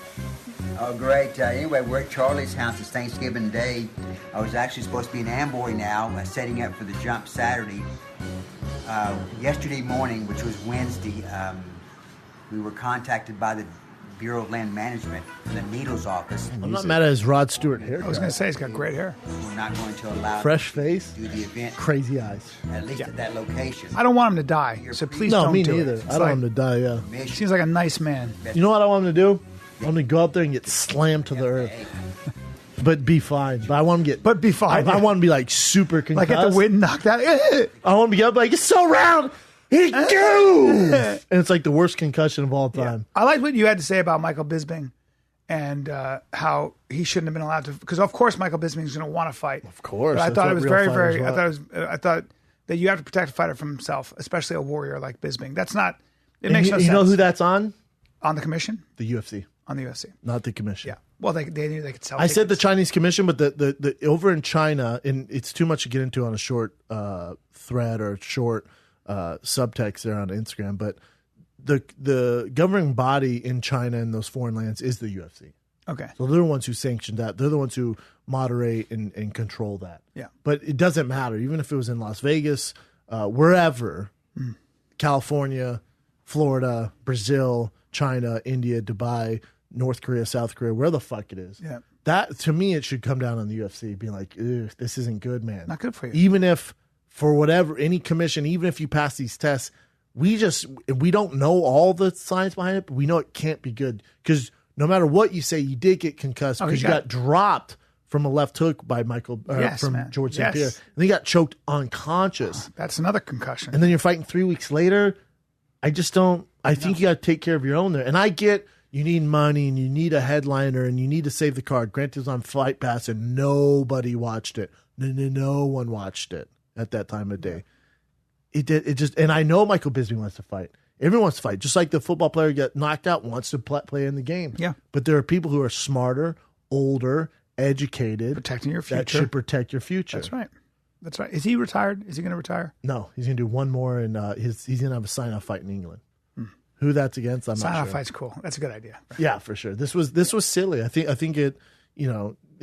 Oh, great. Anyway, we're at Charlie's house. It's Thanksgiving Day. I was actually supposed to be in Amboy now, setting up for the jump Saturday. Yesterday morning, which was Wednesday, we were contacted by the Bureau of Land Management from the Needles office. I'm not mad at his Rod Stewart hair. I was going to say he's got great hair. We're not going to allow fresh face, to do the event, crazy eyes. at least at that location. I don't want him to die, so please don't me do neither. it. I don't want him to die, yeah. Mission. Seems like a nice man. You know what I want him to do? I want him to go out there and get slammed to the earth. But be fine. But I want him to get. But be fine. I want him to be like super concussed. Like at the wind knocked out. I want him to get up like, it's so round. He goes. And it's like the worst concussion of all time. I like what you had to say about Michael Bisping and how he shouldn't have been allowed to. Because of course Michael Bisping is going to want to fight. Of course. But I thought it was very. I thought that you have to protect a fighter from himself, especially a warrior like Bisping. That's not. It makes no sense. You know who that's on? On the commission. The UFC. On the UFC. Not the commission. Yeah. Well, they knew they could sell. I said the Chinese commission, but the over in China, and it's too much to get into on a short thread or short subtext there on Instagram. But the governing body in China and those foreign lands is the UFC. Okay. So they're the ones who sanction that. They're the ones who moderate and control that. Yeah. But it doesn't matter. Even if it was in Las Vegas, wherever, California, Florida, Brazil, China, India, Dubai, North Korea, South Korea, where the fuck it is. Yeah. That, to me, it should come down on the UFC, being like, this isn't good, man. Not good for you. Even if, for whatever, any commission, even if you pass these tests, we don't know all the science behind it, but we know it can't be good because no matter what you say, you did get concussed because you got dropped from a left hook by George St. Pierre. And then he got choked unconscious. That's another concussion. And then you're fighting 3 weeks later. I think you got to take care of your own there. And I get you need money and you need a headliner and you need to save the card. Granted, it was on Fight Pass and nobody watched it. No one watched it at that time of day. And I know Michael Bisping wants to fight. Everyone wants to fight. Just like the football player get knocked out wants to play in the game. Yeah. But there are people who are smarter, older, educated. Protecting your future. That should protect your future. That's right. That's right. Is he retired? Is he going to retire? No. He's going to do one more, and he's going to have a sign-off fight in England. Who that's against, I'm not sure. Sign-off fight's cool. That's a good idea. Yeah, for sure. This was silly. I think it,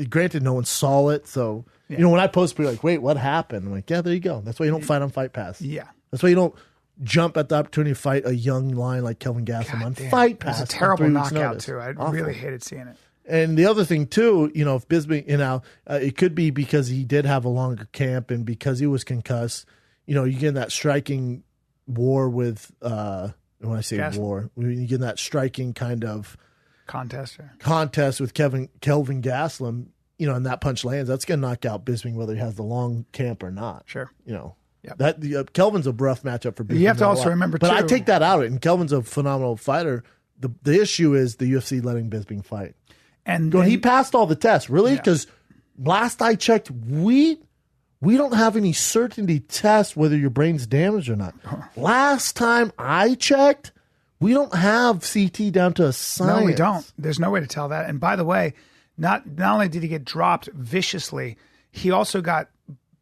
granted, no one saw it. So, when I post, people are like, wait, what happened? I'm like, yeah, there you go. That's why you don't fight on Fight Pass. Yeah. That's why you don't jump at the opportunity to fight a young lion like Kelvin Gastelum on Fight Pass. It was a terrible knockout, too. I really hated seeing it. And the other thing, too, if Bisping, it could be because he did have a longer camp and because he was concussed. You get in that striking war with, when I say war, you get in that striking kind of contest with Kelvin Gastelum, and that punch lands, that's going to knock out Bisping whether he has the long camp or not. Sure. Yep. That Kelvin's a rough matchup for Bisping. You have to also remember, but too. I take that out, and Kelvin's a phenomenal fighter. The issue is the UFC letting Bisping fight. And he passed all the tests, really? Because last I checked, we don't have any certainty test whether your brain's damaged or not. Last time I checked, we don't have CT down to a science. No, we don't. There's no way to tell that. And by the way, not only did he get dropped viciously, he also got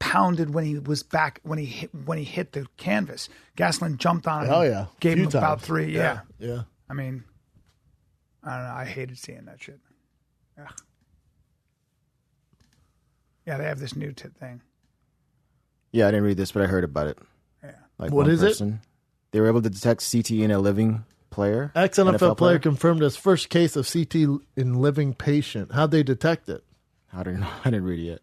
pounded when he was back when he hit the canvas. Gastelum jumped on him. Oh yeah, gave him times. About 3. Yeah. I mean, I don't know. I hated seeing that shit. Ugh. Yeah, they have this new thing. Yeah, I didn't read this, but I heard about it. Yeah. Like what is it? They were able to detect CT in a living player. Ex-NFL player confirmed his first case of CT in living patient. How'd they detect it? I don't know. I didn't read it yet.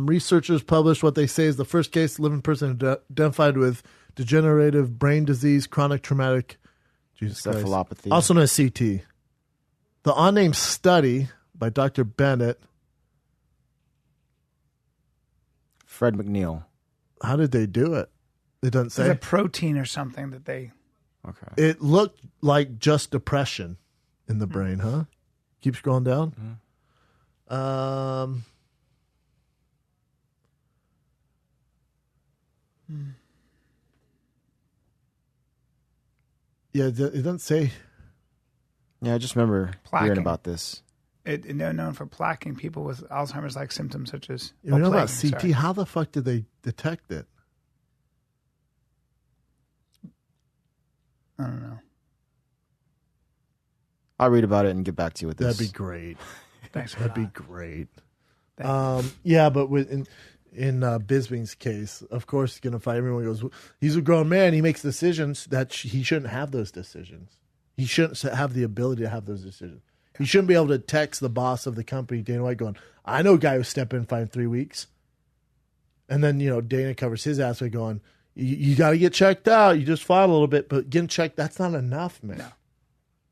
Researchers published what they say is the first case of living person identified with degenerative brain disease, chronic traumatic encephalopathy, also known as CT. The unnamed study by Dr. Bennett. Fred McNeil. How did they do it? It doesn't say. It's a protein or something that they. Okay. It looked like just depression in the brain, huh? Keep scrolling down. Yeah, it doesn't say. Yeah, I just remember hearing about this. It known for plaquing people with Alzheimer's like symptoms such as. You know about CT? Sorry. How the fuck did they detect it? I don't know. I'll read about it and get back to you with this. That'd be great. Thanks. That'd be great. Yeah, but in Bisping's case, of course, he's gonna fight. Everyone goes, he's a grown man. He makes decisions that he shouldn't have those decisions. He shouldn't have the ability to have those decisions. He shouldn't be able to text the boss of the company, Dana White, going, I know a guy who step in and fight in 3 weeks. And then, Dana covers his ass by going, you got to get checked out. You just fought a little bit, but getting checked, that's not enough, man.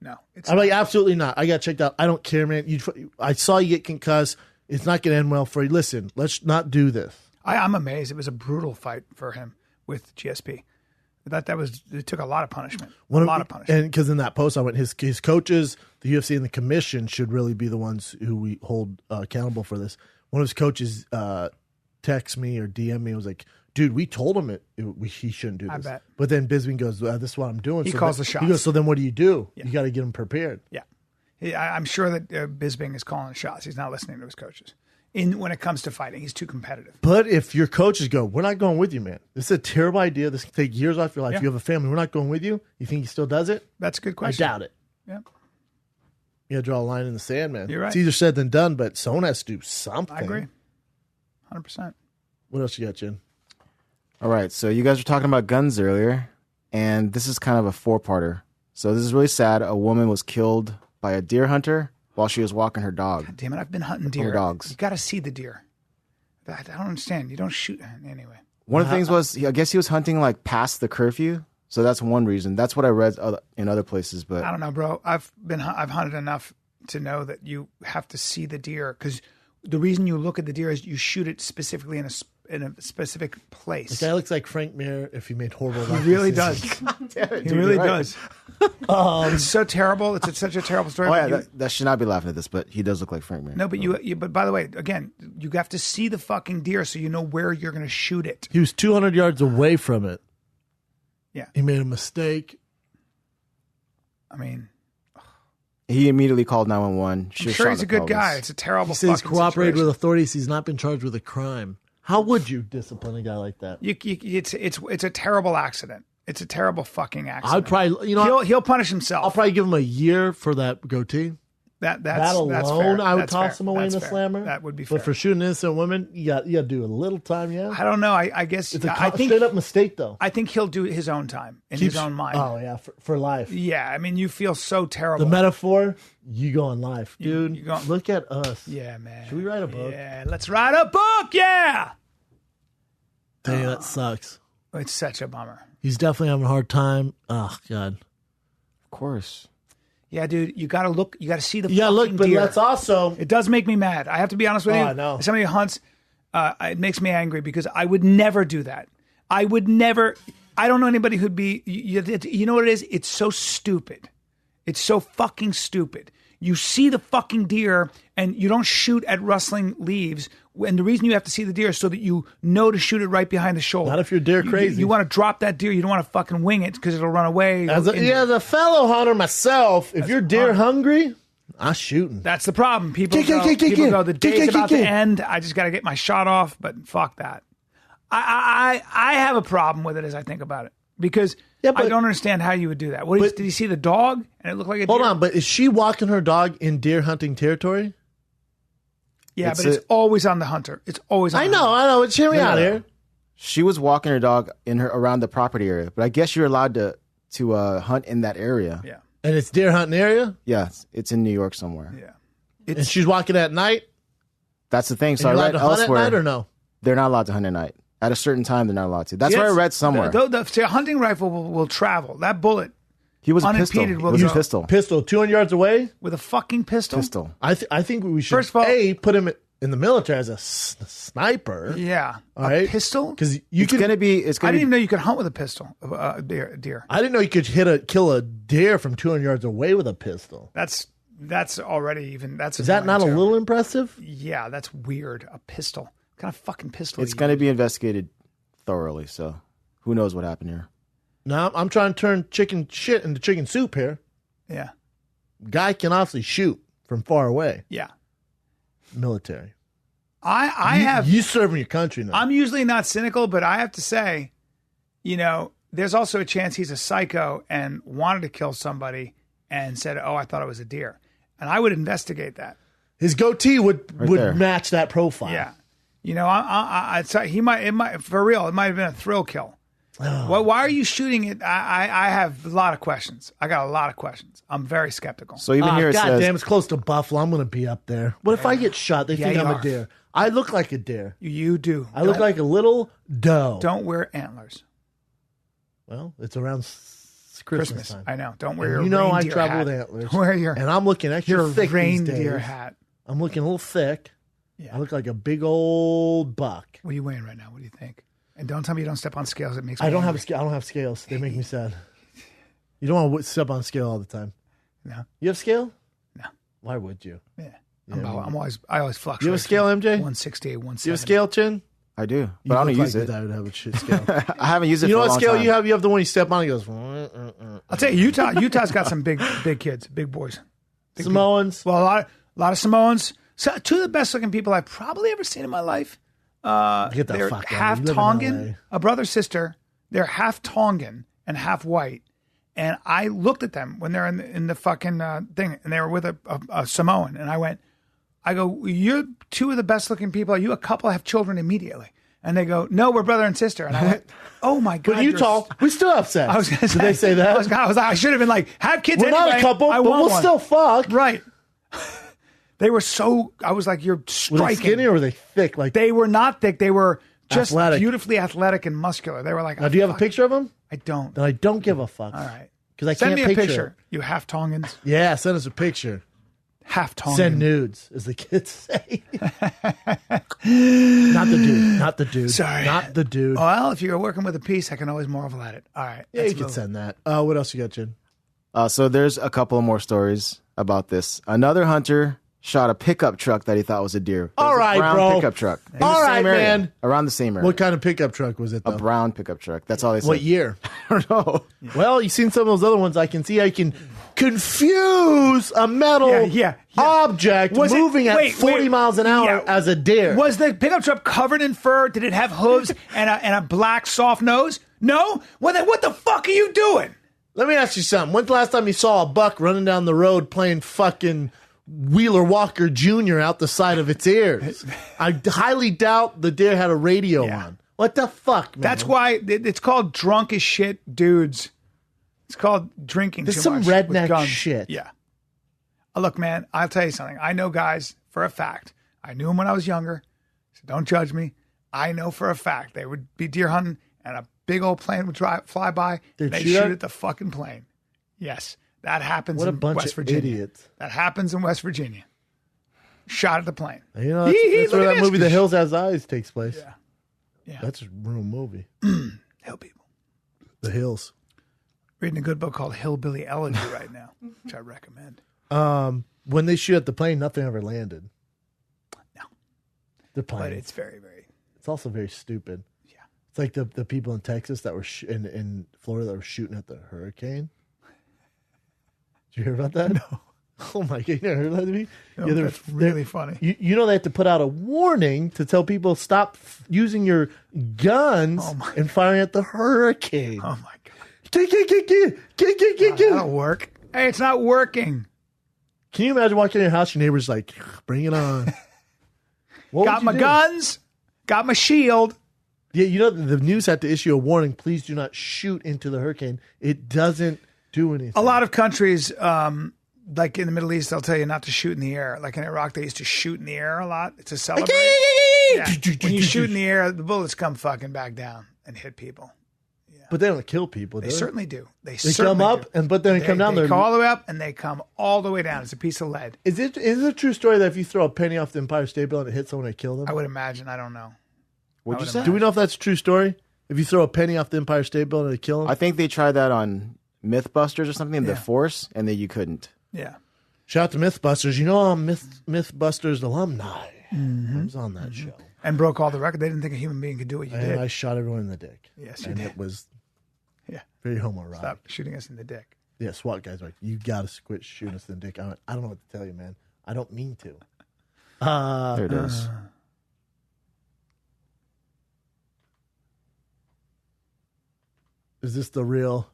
No. I'm like, absolutely not. I got checked out. I don't care, man. I saw you get concussed. It's not going to end well for you. Listen, let's not do this. I'm amazed. It was a brutal fight for him with GSP. It took a lot of punishment. And because in that post I went, his coaches, the UFC and the commission should really be the ones who we hold accountable for this. One of his coaches text me or DM me and was like, dude, we told him he shouldn't do this. I bet. But then Bisping goes, this is what I'm doing. He calls the shots. He goes, so then what do? Yeah. You got to get him prepared. Yeah. I'm sure that Bisping is calling the shots. He's not listening to his coaches. When it comes to fighting, he's too competitive. But if your coaches go, we're not going with you, man. This is a terrible idea. This can take years off your life. You have a family. We're not going with you. You think he still does it? That's a good question. I doubt it. Yeah. You got to draw a line in the sand, man. You're right. It's easier said than done, but someone has to do something. I agree. 100%. What else you got, Jen? All right. So you guys were talking about guns earlier, and this is kind of a 4-parter. So this is really sad. A woman was killed by a deer hunter while she was walking her dog. God damn it. I've been hunting deer. Dogs. You got to see the deer. I don't understand. You don't shoot anyway. One of the things was, I guess he was hunting like past the curfew. So that's one reason. That's what I read in other places. But I don't know, bro. I've hunted enough to know that you have to see the deer, because the reason you look at the deer is you shoot it specifically in a specific place. The guy looks like Frank Mir if he made horrible. He really does. He really does. It's so terrible. It's such a terrible story. Oh yeah, that should not be laughing at this, but he does look like Frank Mir. No, but but by the way, again, you have to see the fucking deer so you know where you're going to shoot it. He was 200 yards away from it. Yeah, he made a mistake. I mean, he immediately called 911. I'm sure he's a good guy. It's a terrible. He says he's cooperated situation. with authorities. He's not been charged with a crime. How would you discipline a guy like that? It's a terrible accident. It's a terrible fucking accident. I'd probably, he'll punish himself. I'll probably give him a year for that goatee. That alone, I would that's toss fair. him away That's in the fair. slammer. That would be fair. But for shooting innocent women, you got to do a little time. Yeah, I don't know. I guess it's a I think straight up mistake, though. I think he'll do his own time in his own mind. Oh yeah, for life. Yeah, I mean, you feel so terrible. The metaphor, you go on life, dude. You go, look at us. Yeah, man. Should we write a book? Yeah, let's write a book. Yeah. Dang, that sucks. It's such a bummer. He's definitely having a hard time. Oh God. Of course. Yeah, dude, you got to look. You got to see the. Yeah, look, but deer. that's also. It does make me mad. I have to be honest with you. I know. As somebody who hunts, it makes me angry because I would never do that. I would never. I don't know anybody who'd be. You know what it is? It's so stupid. It's so fucking stupid. You see the fucking deer and you don't shoot at rustling leaves. And the reason you have to see the deer is so that you know to shoot it right behind the shoulder. Not if you're deer crazy. You want to drop that deer. You don't want to fucking wing it because it'll run away. As a fellow hunter myself, if you're deer hungry, I'm shooting. That's the problem. People go, the day's about to end. I just got to get my shot off. But fuck that. I have a problem with it as I think about it. Because I don't understand how you would do that. Did you see the dog and it looked like a deer? Hold on, but is she walking her dog in deer hunting territory? Yeah, it's always on the hunter. It's always on I know. It's hearing out here. She was walking her dog around the property area, but I guess you're allowed to hunt in that area. Yeah. And it's deer hunting area? Yeah, it's in New York somewhere. Yeah. And she's walking at night? That's the thing. So I read elsewhere. Hunt at night or no? They're not allowed to hunt at night. At a certain time, they're not allowed to. That's what I read somewhere. The hunting rifle will travel. That bullet. He was unimpeded. He was a pistol. Pistol, 200 yards away? With a fucking pistol? Pistol. I think we should, first of all, put him in the military as a sniper. Yeah. All right? Pistol? Because I didn't even know you could hunt with a pistol. Deer. I didn't know you could kill a deer from 200 yards away with a pistol. That's already even. Is that not a little impressive? Yeah, that's weird. A pistol. What kind of fucking pistol? It's going to be investigated thoroughly. So who knows what happened here? Now I'm trying to turn chicken shit into chicken soup here. Yeah. Guy can obviously shoot from far away. Yeah. Military. You serving your country now. I'm usually not cynical, but I have to say, there's also a chance he's a psycho and wanted to kill somebody and said, "Oh, I thought it was a deer," and I would investigate that. His goatee would match that profile. Yeah, he might for real. It might have been a thrill kill. Oh. Well, why are you shooting it? I have a lot of questions. I got a lot of questions. I'm very skeptical. So even here it God says, damn, it's close to Buffalo. I'm going to be up there. What if I get shot? They think I'm a deer. I look like a deer. You do. I look like a little doe. Don't wear antlers. Well, it's around Christmas time. I know. Don't wear your I reindeer travel hat. with antlers. Wear your and I'm looking extra thick reindeer these days. hat. I'm looking a little thick. Yeah. I look like a big old buck. What are you weighing right now? What do you think? And don't tell me you don't step on scales. It makes me I don't angry. have scales. They make me sad. You don't want to step on scale all the time. No. You have scale? No. Why would you? Yeah. I always fluctuate. You have a scale, MJ? 168, 170. You have a scale, Chin? I do, but I don't use it. I would have a shit scale. I haven't used it. You for know a what long scale time. you have? You have the one you step on. He goes. I'll tell you, Utah's got some big kids, big boys, big Samoans. People. Well, a lot of Samoans. So, two of the best looking people I've probably ever seen in my life. Get the they're fuck out. half You live in Tongan, LA. a brother sister. They're half Tongan and half white. And I looked at them when they're in the fucking thing, and they were with a Samoan. And I go, you're two of the best looking people. You a couple have children immediately. And they go, no, we're brother and sister. And I went, oh my God. But Utah, we still have sex. I was gonna Did they say that? I should have been like, have kids We're anyway. not a couple, I but want we'll one. still fuck. Right. They were so, I was like, you're striking. Were they skinny or were they thick? Like They were not thick. They were just Athletic. beautifully athletic and muscular. They were like, now, do you have a picture of them? I don't. then I don't give a fuck. All right. Because I Send can't me a picture. picture. You half Tongans. Yeah, send us a picture. Half Tongan. Send nudes, as the kids say. Not the dude. Not the dude. Sorry. Not the dude. Well, if you're working with a piece, I can always marvel at it. All right. Yeah, let's you can move. send that. What else you got, Jen? So there's a couple more stories about this. Another hunter shot a pickup truck that he thought was a deer. It was All right, a brown bro. pickup truck. In All the right, same area, man. Around the same area. What kind of pickup truck was it, though? A brown pickup truck. That's all they said. What year? I don't know. Well, you've seen some of those other ones. I can see how you can confuse a metal object Was it- moving at wait, 40 wait. miles an hour Yeah. as a deer. Was the pickup truck covered in fur? Did it have hooves and a black soft nose? No? Well, then what the fuck are you doing? Let me ask you something. When's the last time you saw a buck running down the road playing fucking Wheeler Walker Jr. out the side of its ears? I highly doubt the deer had a radio on. What the fuck, man? That's why it's called drunk as shit dudes. It's called drinking There's too some much with redneck guns. shit. Yeah. Look, man, I'll tell you something. I know guys for a fact. I knew them when I was younger, so don't judge me. I know for a fact they would be deer hunting and a big old plane would fly by. They'd They shoot shoot at- at the fucking plane. Yes, that happens What a in bunch West of Virginia. idiots. That happens in West Virginia. Shot at the plane. You know, that's, Hee, that's look where at that this. movie The Hills Has Eyes takes place. Yeah. Yeah. That's a real movie. Help people. The Hills. Reading a good book called Hillbilly Elegy right now, which I recommend. When they shoot at the plane, nothing ever landed. No. The plane. But it's very, very... It's also very stupid. Yeah. It's like the people in Texas that were in Florida that were shooting at the hurricane. Did you hear about that? No. Oh my God! You never heard that to me? No, that's really funny. You know they have to put out a warning to tell people stop using your guns and firing at the hurricane. Oh my God! That'll work. Hey, it's not working. Can you imagine walking in your house? Your neighbor's like, "Bring it on." What Got would you my do? guns. Got my shield. Yeah, you know the news had to issue a warning. Please do not shoot into the hurricane. It doesn't do anything. A lot of countries, like in the Middle East, they'll tell you not to shoot in the air. Like in Iraq, they used to shoot in the air a lot. It's a celebration. Yeah. When you shoot in the air, the bullets come fucking back down and hit people. But they don't kill people. They do certainly do. They come certainly up do. but then they come down. They They're come all the way up and they come all the way down. It's a piece of lead. Is it a true story that if you throw a penny off the Empire State Building and it hits someone, it kill them? I would imagine. I don't know. What'd you say? Do we know if that's a true story? If you throw a penny off the Empire State Building and it kill them? I think they tried that on Mythbusters or something, The Force, and then you couldn't. Yeah. Shout out to Mythbusters. You know I'm Mythbusters alumni. I was on that show. And broke all the record. They didn't think a human being could do what you And did. I shot everyone in the dick. Yes, you and did. it was Yeah. very homoerotic. Stop shooting us in the dick. Yeah, SWAT guys were like, you got to quit shooting us in the dick. I don't know what to tell you, man. I don't mean to. There it is. Is this the real?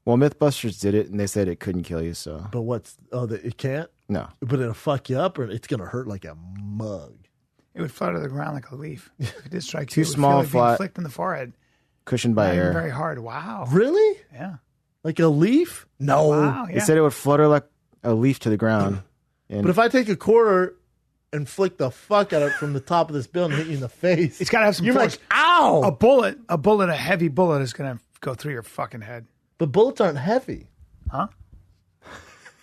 Well, Mythbusters did it, and they said it couldn't kill you, so... But what's... Oh, it can't? No. But it'll fuck you up, or it's going to hurt like a mug. It would flutter to the ground like a leaf. If it did strike Too you, it would small, feel like being flat. flicked in the forehead. Cushioned by Not even air. very hard. Wow. Really? Yeah. Like a leaf? No. Wow. They Yeah. said it would flutter like a leaf to the ground. And But if I take a quarter and flick the fuck out of it from the top of this building and hit you in the face, It's got to have some you're force. like, ow! A heavy bullet is going to go through your fucking head. But bullets aren't heavy. Huh?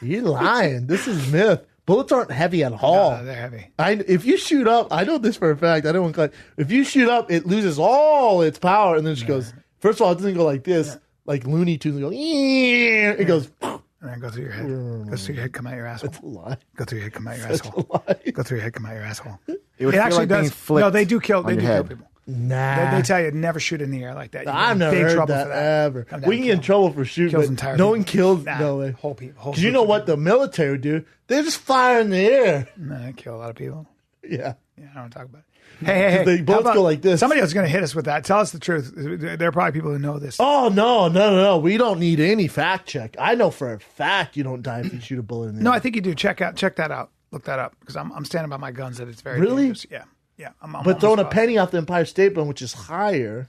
You're lying. This is myth. Bullets aren't heavy at all. No, they're heavy. If you shoot up, I know this for a fact. I don't want to. If you shoot up, it loses all its power, and then it just goes. First of all, it doesn't go like this, like Looney Tunes. Go. It goes. And then go through your head. Goes through your head, come out your asshole. That's a lie. Go through your head, come out your That's asshole. a lie. Go through your head, come out your asshole. it would It feel actually like being does. flicked No, they do kill. on They your do kill head. people. Nah. They tell you never shoot in the air like that. You're I've in never big heard trouble that for that. ever. Come down, We can get in kill. trouble for shooting. Kills but entire no people. one kills. Nah, No way. whole people. Because you know what the military would do? They just fire in the air. Nah, they kill a lot of people. Yeah. Yeah, I don't want to talk about it. Hey. The bullets how about- go like this. Somebody else is going to hit us with that. Tell us the truth. There are probably people who know this. Oh no! We don't need any fact check. I know for a fact you don't die if you shoot a bullet in the No, air. I think you do. Check that out. Look that up because I'm standing by my guns that it's very Really? dangerous. Yeah. I'm But throwing a almost penny off the Empire State Building, which is higher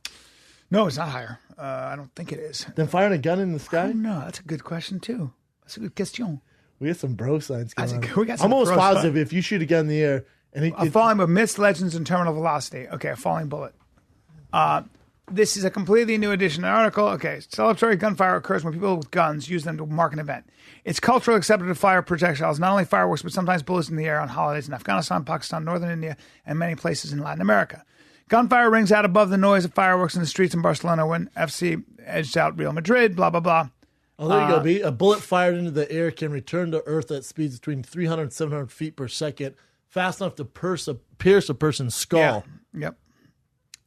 positive. No, it's not higher. I don't think it is. than firing a gun in the sky. No, that's a good question too. That's a good question. We got some bro science going on. We got some I'm almost bro positive if you shoot a gun in the air and A falling with myths, legends, and terminal velocity. Okay, a falling bullet. This is a completely new edition of the article. Okay, celebratory gunfire occurs when people with guns use them to mark an event. It's culturally accepted to fire projectiles, not only fireworks, but sometimes bullets in the air on holidays in Afghanistan, Pakistan, northern India, and many places in Latin America. Gunfire rings out above the noise of fireworks in the streets in Barcelona when FC edged out Real Madrid, blah, blah, blah. Oh, there you go, B. A bullet fired into the air can return to Earth at speeds between 300 and 700 feet per second, fast enough to pierce a person's skull. Yeah. Yep.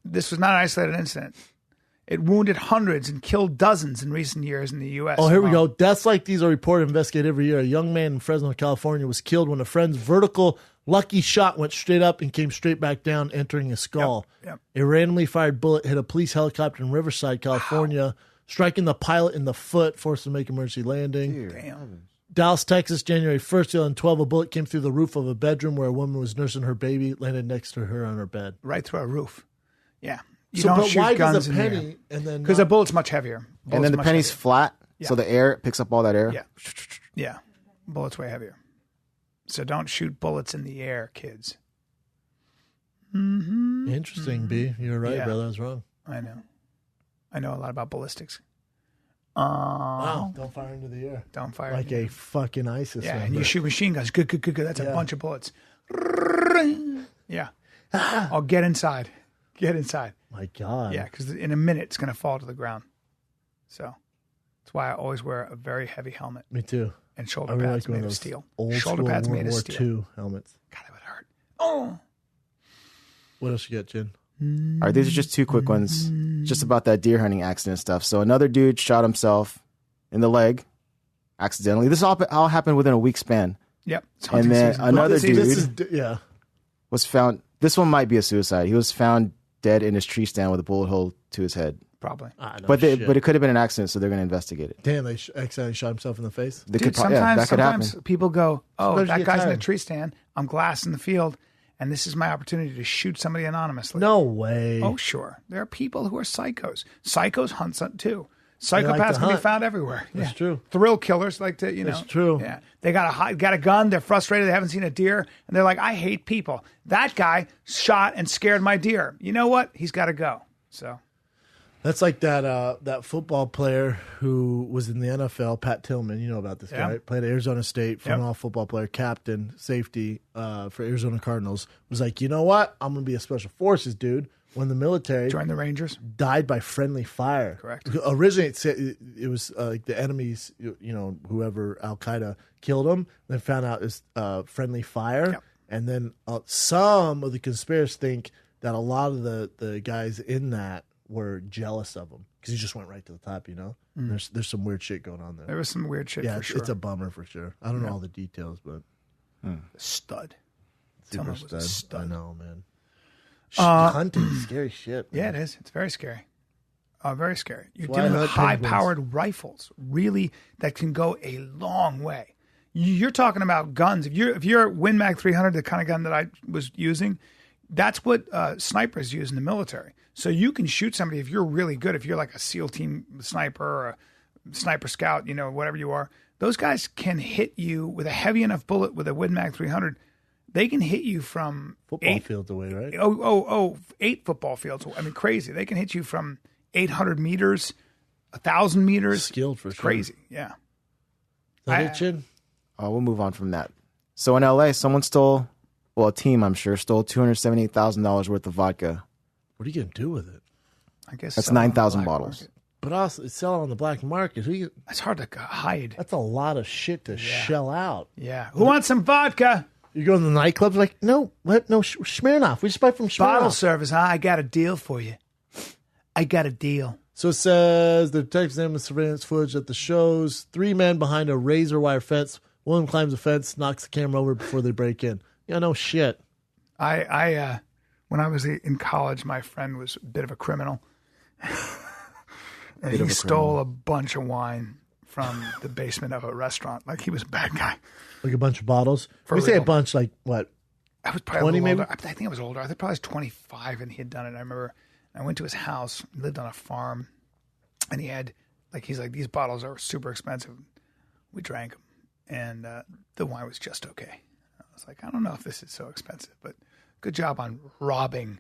This was not an isolated incident. It wounded hundreds and killed dozens in recent years in the U.S. Oh, here we go. Deaths like these are reported and investigated every year. A young man in Fresno, California was killed when a friend's vertical lucky shot went straight up and came straight back down, entering his skull. Yep. A randomly fired bullet hit a police helicopter in Riverside, California, striking the pilot in the foot, forced to make emergency landing. Damn. Dallas, Texas, January 1st, 2012, a bullet came through the roof of a bedroom where a woman was nursing her baby, landed next to her on her bed. Right through a roof. Yeah. You So, don't but shoot why guns does a in the air. penny and then Because a bullet's much heavier. And then the penny's flat, so the air picks up all that air. Yeah. Yeah. Bullets way heavier. So don't shoot bullets in the air, kids. Mm-hmm. Interesting, B. You're right, Yeah. brother. I was wrong. I know. I know a lot about ballistics. Wow. Don't fire into the air. Don't fire. Like a fucking ISIS Yeah, member. and you shoot machine guns. Good. That's a bunch of bullets. Yeah. Oh, get inside. Get inside. My God. Yeah, because in a minute it's going to fall to the ground. So that's why I always wear a very heavy helmet Me too. and shoulder I really pads like one made of of those steel. old Shoulder school pads World made of War steel. II helmets. God, it would hurt. Oh. What else you got, Jen? All right, these are just two quick ones, just about that deer hunting accident stuff. So another dude shot himself in the leg accidentally. This all happened within a week span. Yep. It's And hunting then season. another This is, dude yeah. was found. This one might be a suicide. He was found dead in his tree stand with a bullet hole to his head. Probably. But it could have been an accident, so they're going to investigate it. Damn, they accidentally shot himself in the face. They Dude, could, yeah, that could happen. sometimes people go, oh, Sometimes you that get guy's in a tired. tree stand. I'm glass in the field, and this is my opportunity to shoot somebody anonymously. No way. Oh, sure. There are people who are psychos. Psychos hunt too. like Psychopaths to can be hunt. found everywhere. That's Yeah. true. Thrill killers like to, That's true. Yeah. They got a gun. They're frustrated. They haven't seen a deer. And they're like, I hate people. That guy shot and scared my deer. You know what? He's got to go. So That's like that football player who was in the NFL, Pat Tillman. You know about this guy, right? Played at Arizona State, phenomenal football player, captain, safety for Arizona Cardinals. Was like, you know what? I'm going to be a special forces dude. When the military join the Rangers, died by friendly fire. Correct. Originally, it was like the enemies, whoever Al Qaeda killed him. Then found out it's friendly fire, Yep. and then some of the conspirators think that a lot of the guys in that were jealous of him because he just went right to the top. There's some weird shit going on there. there was some weird shit Yeah, for sure. it's a bummer for sure. I don't know all the details, but stud. super Tillman was a stud. I know, man. Hunting, scary shit. Man. Yeah, it is. It's very scary. Very scary. You're That's why I dealing with hunt penguins. high-powered rifles, really, that can go a long way. You're talking about guns. If you're Win Mag 300, the kind of gun that I was using, that's what snipers use in the military. So you can shoot somebody if you're really good. If you're like a SEAL team sniper or a sniper scout, whatever you are, those guys can hit you with a heavy enough bullet with a Win Mag 300. They can hit you from Football fields away, right? 8 football fields. I mean, crazy. They can hit you from 800 meters, 1,000 meters. Skilled for It's sure. crazy. Yeah. Is that it, Chin? We'll move on from that. So in LA, someone stole, a team, I'm sure, stole $278,000 worth of vodka. What are you gonna do with it? I guess That's sell on the 9,000 black bottles. market. But also, it's selling on the black market. It's hard to hide. That's a lot of shit to shell out. Yeah. Who wants some vodka? You go to the nightclubs, like, no, what? No, Smirnoff. We just buy from Smirnoff. Bottle service, huh? I got a deal for you. I got a deal. So it says the detectives named the surveillance footage at the shows 3 men behind a razor wire fence. One climbs the fence, knocks the camera over before they break in. Yeah, no shit. I when I was in college, my friend was a bit of a criminal. And he stole a bunch of wine from the basement of a restaurant. Like, he was a bad guy. Like a bunch of bottles. For We say a real. bunch, like what? I was probably 20 a little maybe? older. I think I was older. I think probably I was 25 and he had done it. I remember I went to his house. He lived on a farm and he had, he's like, these bottles are super expensive. We drank them and the wine was just okay. I was like, I don't know if this is so expensive, but good job on robbing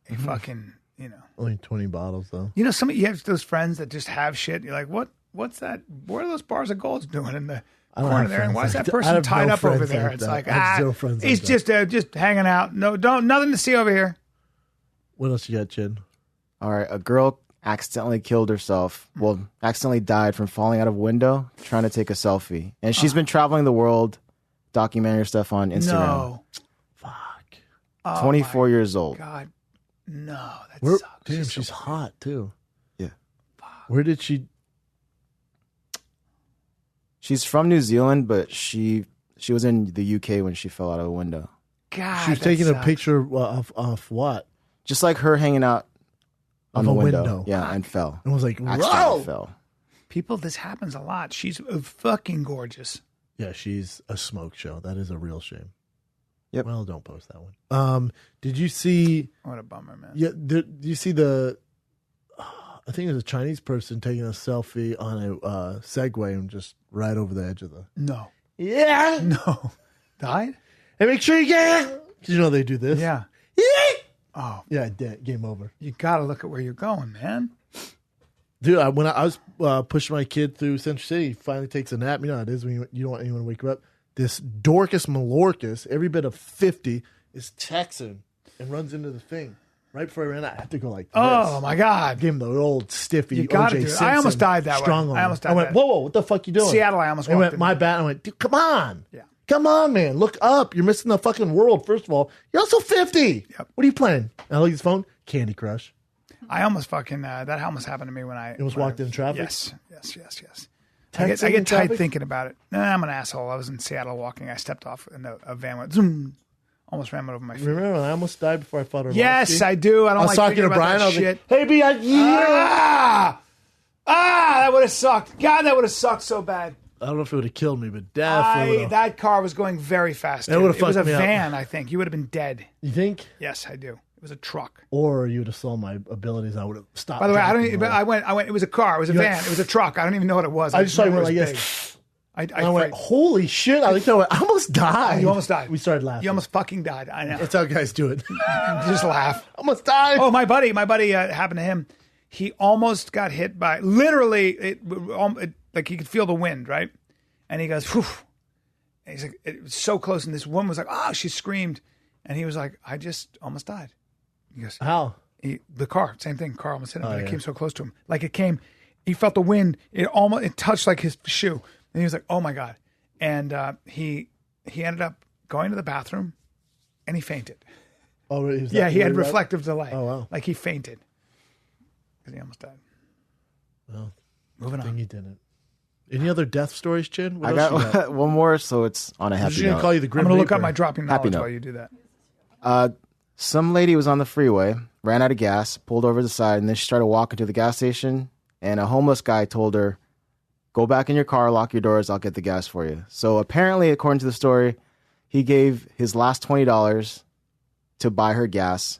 a fucking you know. Only 20 bottles, though. You know, you have those friends that just have shit. You're like, what's that? What are those bars of gold doing in the corner there? And why is that person tied up over there? It's like, he's just hanging out. Nothing to see over here. What else you got, Chin? All right, a girl accidentally killed herself. Well, accidentally died from falling out of a window trying to take a selfie. And she's been traveling the world, documenting her stuff on Instagram. No. Fuck. 24 years old. God. No, that sucks. Damn, she's hot, too. Yeah. Fuck. Where did she... She's from New Zealand, but she was in the UK when she fell out of a window. God, she was taking a picture of what? Just like her hanging out on the window. Yeah, Fuck. And fell. And was like, accidentally fell. People, this happens a lot. She's fucking gorgeous. Yeah, she's a smoke show. That is a real shame. Yep. Well, don't post that one. Did you see... What a bummer, man. Yeah, did you see the... I think it was a Chinese person taking a selfie on a Segway and just right over the edge of the... No. Yeah. No. Died? And make sure you get it. Because you know they do this. Yeah. Oh. Yeah, dead. Game over. You got to look at where you're going, man. Dude, when I was pushing my kid through Central City, he finally takes a nap. You know how it is when you don't want anyone to wake you up. This Dorcas Malorcas, every bit of 50, is texting and runs into the thing. Right before I ran out, I had to go like this. Oh, my God. Give him the old stiffy You got to do it. I almost died that way. I went, whoa, what the fuck you doing? Seattle, I almost I went, my bad. I went, dude, come on. Yeah. Come on, man. Look up. You're missing the fucking world, first of all. You're also 50. Yep. What are you playing? And I look at his phone. Candy Crush. I almost fucking, that almost happened to me when I... You almost walked in traffic? Yes. I get tight thinking about it. I'm an asshole. I was in Seattle walking. I stepped off and a van went zoom. Almost ran over my feet. Remember when I almost died before I fought her? Yes, I do. I was talking to Bryan. I was shit. like, hey, B, that would have sucked. God, that would have sucked so bad. I don't know if it would have killed me, but definitely that car was going very fast. It was a van, I think. You would have been dead. You think? Yes, I do. It was a truck. Or you would have saw my abilities. I would have stopped. By the way, I went. It was a car. It was a van. It was a truck. I don't even know what it was. I just saw it like this. I went, holy shit! I almost died. You almost died. We started laughing. You almost fucking died. I know. That's how guys do it. Just laugh. Almost died. Oh, my buddy happened to him. He almost got hit by literally. Like he could feel the wind, right? And he goes, whew. And he's like, it was so close. And this woman was like, oh, she screamed. And he was like, I just almost died. He goes, how? The car, same thing. Car almost hit him, but it came so close to him. Like it came, he felt the wind. It touched like his shoe. And he was like, oh my God. And he ended up going to the bathroom and he fainted. Oh, really? He had reflective delay. Oh, wow. Like he fainted. Because he almost died. Well, moving on. He didn't. Any other death stories, Chin? I got one more, so it's on a happy note. I'm going to call you the Grim I'm going to look Reaper. up my dropping knowledge while you do that. Some lady was on the freeway, ran out of gas, pulled over to the side, and then she started walking to the gas station. And a homeless guy told her, go back in your car, lock your doors, I'll get the gas for you. So apparently, according to the story, he gave his last $20 to buy her gas,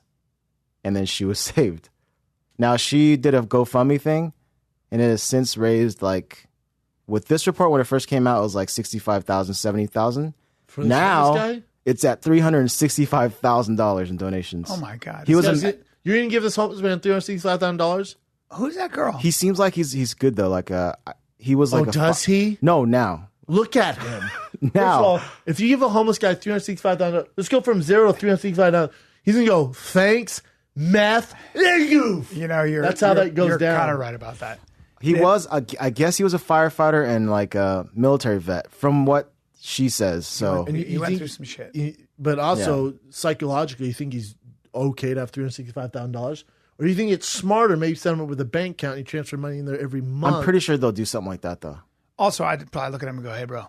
and then she was saved. Now, she did a GoFundMe thing, and it has since raised, like, with this report, when it first came out, it was like $65,000, $70,000. Now, it's at $365,000 in donations. Oh, my God. You're going to give this homeless man $365,000? Who's that girl? He seems like he's good, though. Like, he was like does he? No, now. Look at him. Now. First of all, if you give a homeless guy $365,000, let's go from $0 to $365,000. He's going to go, thanks, meth, you. You know, that's how that goes you're down. You're kind of right about that. He was, I guess he was a firefighter and like a military vet, from what she says. So he went through some shit. But also, psychologically, you think he's okay to have $365,000? Or do you think it's smarter maybe set him up with a bank account and you transfer money in there every month? I'm pretty sure they'll do something like that, though. Also, I'd probably look at him and go, hey, bro,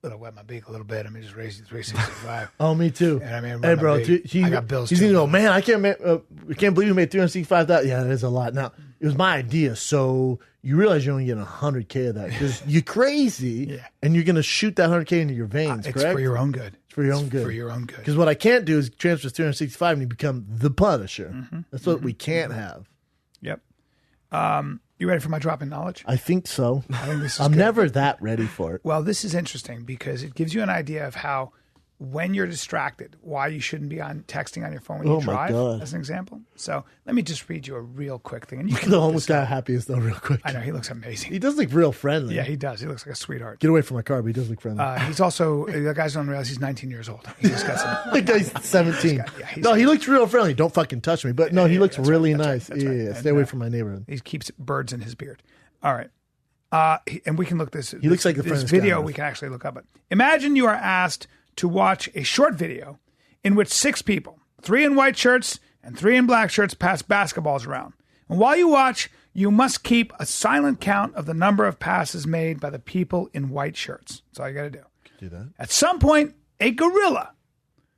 let wet my beak a little bit. I mean, just raise you 365. Oh, me too. And I mean, hey, bro, I got bills he's too. going to go, man, I can't believe you made $365,000. Yeah, that is a lot. Now, it was my idea, so you realize you're only getting $100K of that because you're crazy, and you're going to shoot that $100K into your veins, it's correct? for your own good. It's for your own good. For your own good. Because what I can't do is transfer $365 and you become the Punisher. Mm-hmm. That's what we can't have. Yep. You ready for my drop in knowledge? I think so. I think this is I'm good. never that ready for it. Well, this is interesting because it gives you an idea of how when you're distracted, why you shouldn't be texting on your phone when you Oh, my drive, God. as an example. So let me just read you a real quick thing. And you can The look homeless this guy up. happiest though, real quick. I know, he looks amazing. He does look real friendly. Yeah, he does. He looks like a sweetheart. Get away from my car, but he does look friendly. He's also, the guys don't realize he's 19 years old. He's just got some. The guy's 17. he's No, he looks real friendly. Don't fucking touch me. But no, he looks that's really right, that's nice. right, that's right. Yeah, And, stay away from my neighborhood. He keeps birds in his beard. All right. And we can look this. He looks like the this friendliest video. guy on We earth. can actually look up it. Imagine you are asked to watch a short video in which 6 people, 3 in white shirts and 3 in black shirts, pass basketballs around. And while you watch, you must keep a silent count of the number of passes made by the people in white shirts. That's all you got to do. Do that. At some point, a gorilla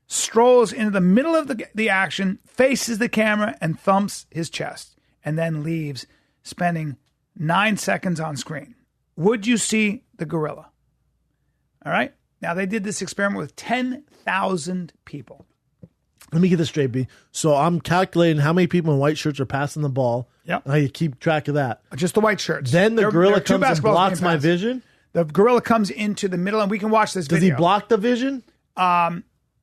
strolls into the middle of the action, faces the camera, and thumps his chest, and then leaves, spending 9 seconds on screen. Would you see the gorilla? All right. Now, they did this experiment with 10,000 people. Let me get this straight, B. So I'm calculating how many people in white shirts are passing the ball. Yep. And I keep track of that. Just the white shirts. Then the There gorilla are 2 comes and basketballs blocks being my passed. vision. The gorilla comes into the middle, and we can watch this Does video. he block the vision?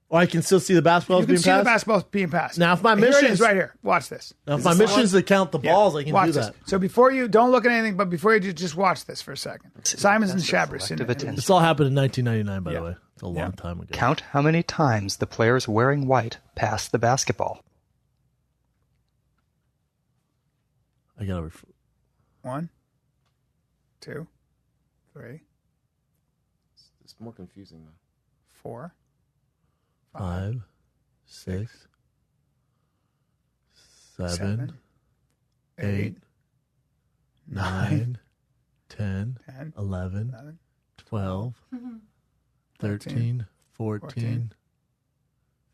Or I can still see the basketballs You can being see passed? the basketballs being passed. Now, if my Here mission it is right here. Watch this. Now, if my mission is to count the balls, I can watch do this. that. So before you, don't look at anything, but before you just watch this for a second. Simons and Shabris. This all happened in 1999, by Yeah. the way. It's a long time ago. Count how many times the players wearing white pass the basketball. I got to 1, 2, 3, It's more confusing though. 4, 5, 6, 7, 8, 9, 10, 11, 12, 13, 14,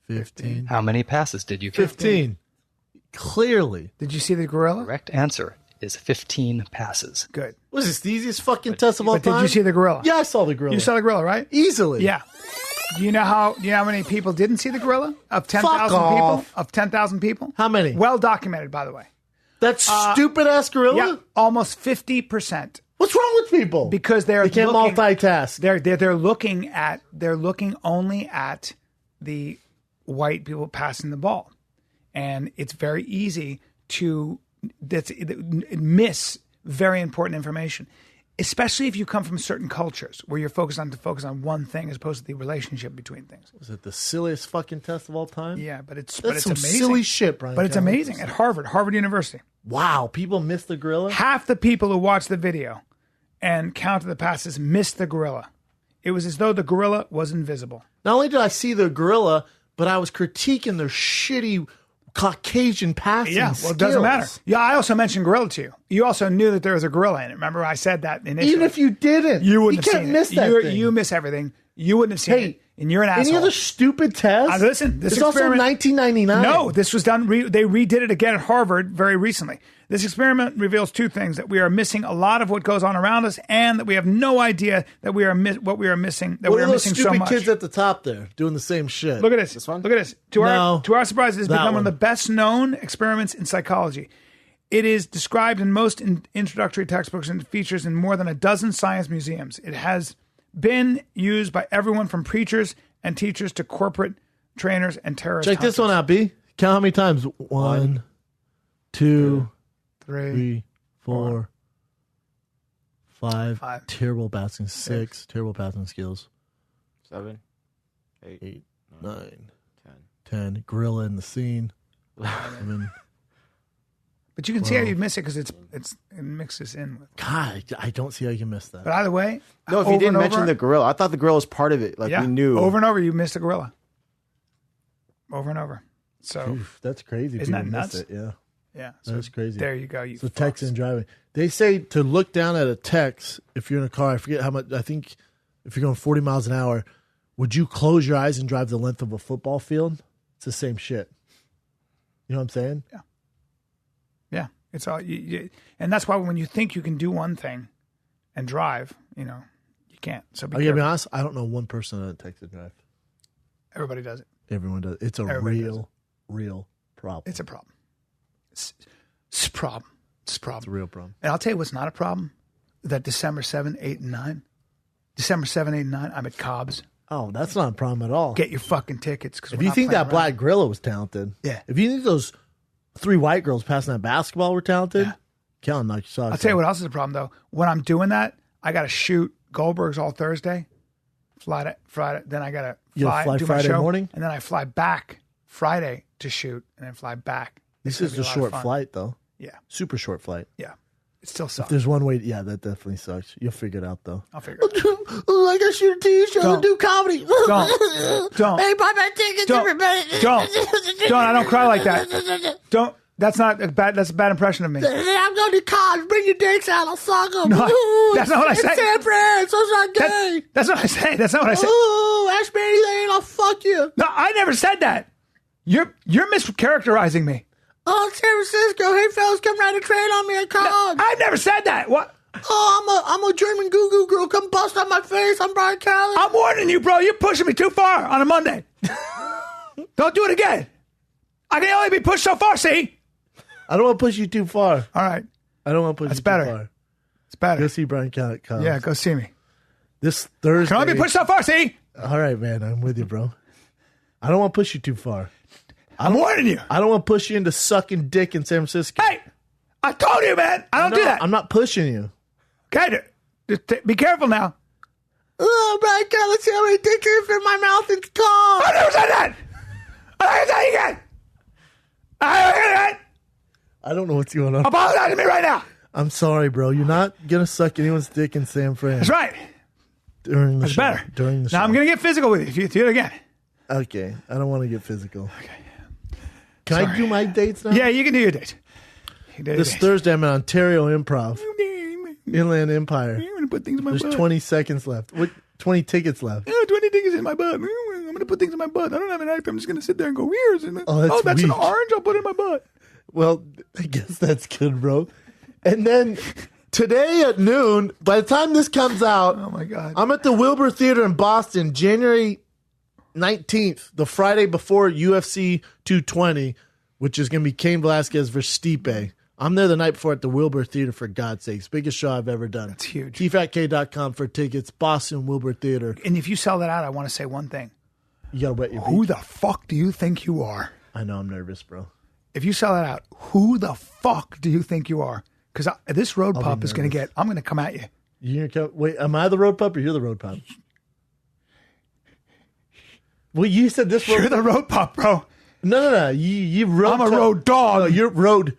15. How many passes did you get? 15. Clearly. Did you see the gorilla? Correct answer is 15 passes. Good. Was this the easiest fucking test of all But time? did you see the gorilla? Yeah, I saw the gorilla. You saw the gorilla, right? Easily. Yeah. Do you know how many people didn't see the gorilla? Of 10,000 people? off. Of 10,000 people? How many? Well documented, by the way. That stupid ass gorilla? Yeah, almost 50%. What's wrong with people? Because they can't looking, multitask. They're looking only at the white people passing the ball. And it's very easy to miss very important information, especially if you come from certain cultures where you're focused on one thing as opposed to the relationship between things. Was it the silliest fucking test of all time? Yeah, but it's That's some amazing. silly shit, Brian. But it's Kelly. amazing at Harvard University. Wow, people missed the gorilla? Half the people who watched the video and counted the passes missed the gorilla. It was as though the gorilla was invisible. Not only did I see the gorilla, but I was critiquing their shitty Caucasian passing Yeah, well, it doesn't matter. Yeah, I also mentioned gorilla to you. You also knew that there was a gorilla in it. Remember, I said that initially. Even if you didn't, you wouldn't you have can't seen miss it. that thing. You miss everything. You wouldn't have seen it. And you're an asshole. Any other stupid test? Listen, this it's also experiment. 1999. No, this was done. They redid it again at Harvard very recently. This experiment reveals 2 things: that we are missing a lot of what goes on around us, and that we have no idea that we are what we are missing. That What we are are those missing stupid so much. kids at the top there doing the same shit? Look at this. This one? Look at this. To our surprise, it has that become one of one. the best known experiments in psychology. It is described in most introductory textbooks and features in more than a dozen science museums. It has been used by everyone from preachers and teachers to corporate trainers and terrorist Check this one out, B. Count how many times. 1, 2, 3, 4, 5. Terrible passing. 6. Terrible passing skills. 7, 8, 9, 10. Gorilla in the scene. 11. But you can see how you miss it because it mixes in with. God, I don't see how you can miss that. But either way, No, if you didn't mention the gorilla, I thought the gorilla was part of it. Like we knew. over and over, you missed the gorilla. Over and over. So Oof, that's crazy. Isn't that People miss nuts? it, yeah. Yeah, That's crazy. There you go. You So fucks. texting and driving. They say to look down at a text if you're in a car. I forget how much. I think if you're going 40 miles an hour, would you close your eyes and drive the length of a football field? It's the same shit. You know what I'm saying? Yeah. Yeah, it's all, and that's why when you think you can do one thing and drive, you can't. So be I gotta be careful. honest. I don't know one person that text and drive. Everybody does it. Everyone does. It's a Everybody does real problem. It's a problem. It's a problem. It's a problem. It's a real problem. And I'll tell you what's not a problem. That December 7, 8, and 9. December 7, 8, and 9, I'm at Cobb's. Oh, that's not a problem at all. Get your fucking tickets. If you think that black gorilla was talented, if you think those 3 white girls passing that basketball were talented, Cal knock your socks. I'll tell you what else is a problem, though. When I'm doing that, I got to shoot Goldberg's all Thursday, fly to Friday, then I got to fly do Friday my show, morning? and then I fly back Friday to shoot, and then fly back. This is a short flight, though. Yeah. Super short flight. Yeah. It still sucks. If there's one way, that definitely sucks. You'll figure it out, though. I'll figure it out. I got to shoot a TV show and do comedy. Don't. Hey, buy my tickets, everybody. Don't. I don't cry like that. Don't. That's not a bad. That's a bad impression of me. I'm going to college. Bring your dicks out. I'll suck them. No, that's not what I say. It's San Fran, so it's not gay. That's what I say. That's not what I say. Oh, ask me anything. I'll fuck you. No, I never said that. You're mischaracterizing me. Oh, San Francisco. Hey, fellas, come ride a train on me at college. No, I've never said that. What? Oh, I'm a German goo-goo girl. Come bust on my face. I'm Bryan Callen. I'm warning you, bro. You're pushing me too far on a Monday. Don't do it again. I can only be pushed so far, see? I don't want to push you too far. All right. I don't want to push you too far. It's better. Go see Bryan Callen at college. Yeah, go see me. This Thursday. Can only be pushed so far, see? All right, man. I'm with you, bro. I don't want to push you too far. I'm warning you. I don't want to push you into sucking dick in San Francisco. Hey, I told you, man. I don't do that. I'm not pushing you. Okay, just be careful now. Oh, Bryan Callen, let's see how many dicks are in my mouth. It's gone. I never said that. I never said it again. I don't know what's going on. Apologize to me right now. I'm sorry, bro. You're not going to suck anyone's dick in San Fran. That's right. During the That's show. better. During the show. Now I'm going to get physical with you if you do it again. Okay. I don't want to get physical. Okay. Can I do my dates now? Yeah, you can do your date. This Thursday, I'm at Ontario Improv. Inland Empire. I'm going to put things in my There's butt. 20 seconds left. 20 tickets left. Yeah, 20 tickets in my butt. I'm going to put things in my butt. I don't have an actor. I'm just going to sit there and go, weird. Oh, that's an weak. orange. I'll put it in my butt. Well, I guess that's good, bro. And then today at noon, by the time this comes out, oh my God, I'm at the Wilbur Theater in Boston, January 19th, the Friday before UFC 220, which is going to be Cain Velasquez versus Stipe. I'm there the night before at the Wilbur Theater, for God's sakes. Biggest show I've ever done. That's huge. tfatk.com for tickets, Boston Wilbur Theater. And if you sell that out, I want to say one thing. You got to wet your Who beak. the fuck do you think you are? I know, I'm nervous, bro. If you sell that out, who the fuck do you think you are? Because this road pup is going to I'm going to come at you. You're gonna come, wait, am I the road pup or you're the road pup? Well, you said this road. You're the road pup, bro. No. You road. I'm a road dog. No, you're road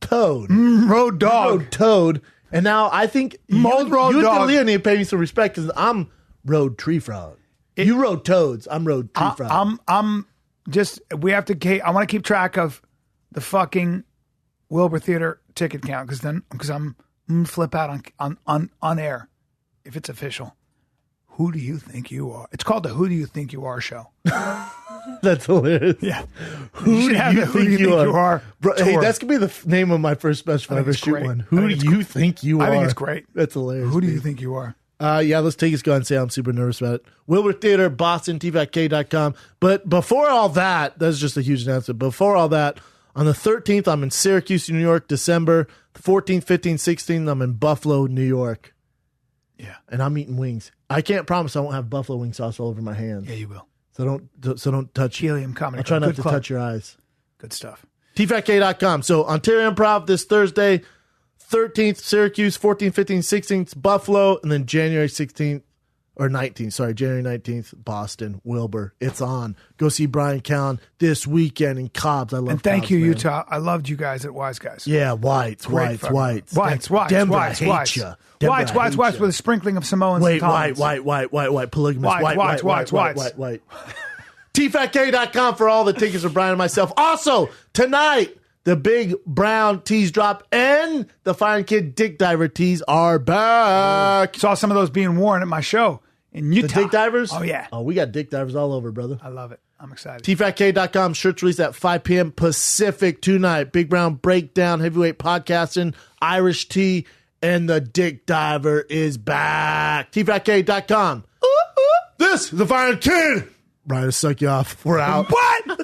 toad. Road dog. Road toad. And now I think Mold road you dog. and Leo need to pay me some respect because I'm road tree frog. You road toads. I'm road tree frog. I'm just. We have to. I want to keep track of the fucking Wilbur Theater ticket count because I'm flip out on air if it's official. Who do you think you are? It's called the Who Do You Think You Are show. That's hilarious. Yeah. Who do you think you are? Bro, hey, tour. that's going to be the name of my first special if I ever shoot great. one. Who do you think you are? I think it's great. That's hilarious. Who do you think you are? Yeah, let's take us go and say I'm super nervous about it. Wilbur Theater, Boston, tfatk.com. But before all that, that's just a huge announcement. Before all that, on the 13th, I'm in Syracuse, New York, December. The 14th, 15th, 16th, I'm in Buffalo, New York. Yeah. And I'm eating wings. I can't promise I won't have buffalo wing sauce all over my hands. Yeah, you will. So don't touch Helium Comedy I'll try Club. not Good to club. touch your eyes. Good stuff. tfatk.com. So Ontario Improv this Thursday, 13th, Syracuse, 14th, 15th, 16th, Buffalo, and then January 16th, or 19th, sorry, January 19th, Boston, Wilbur. It's on. Go see Bryan Callen this weekend in Cobbs. I love And thank Cobbs, you, man. Utah. I loved you guys at Wise Guys. Yeah, whites. Denver, Whites, with a sprinkling of Samoans. Wait, and Tomans. white, polygamous, white. tfatk.com for all the tickets for Bryan and myself. Also, tonight, the big brown tees drop and the Fire and Kid Dick Diver tees are back. Saw some of those being worn at my show in Utah. The Dick Divers? Oh, yeah. Oh, we got Dick Divers all over, brother. I love it. I'm excited. tfatk.com. Shirts released at 5 p.m. Pacific tonight. Big Brown Breakdown, Heavyweight Podcasting, Irish Tea, and the Dick Diver is back. tfatk.com. This is the Fire and Kid. Brian, to suck you off. We're out. What?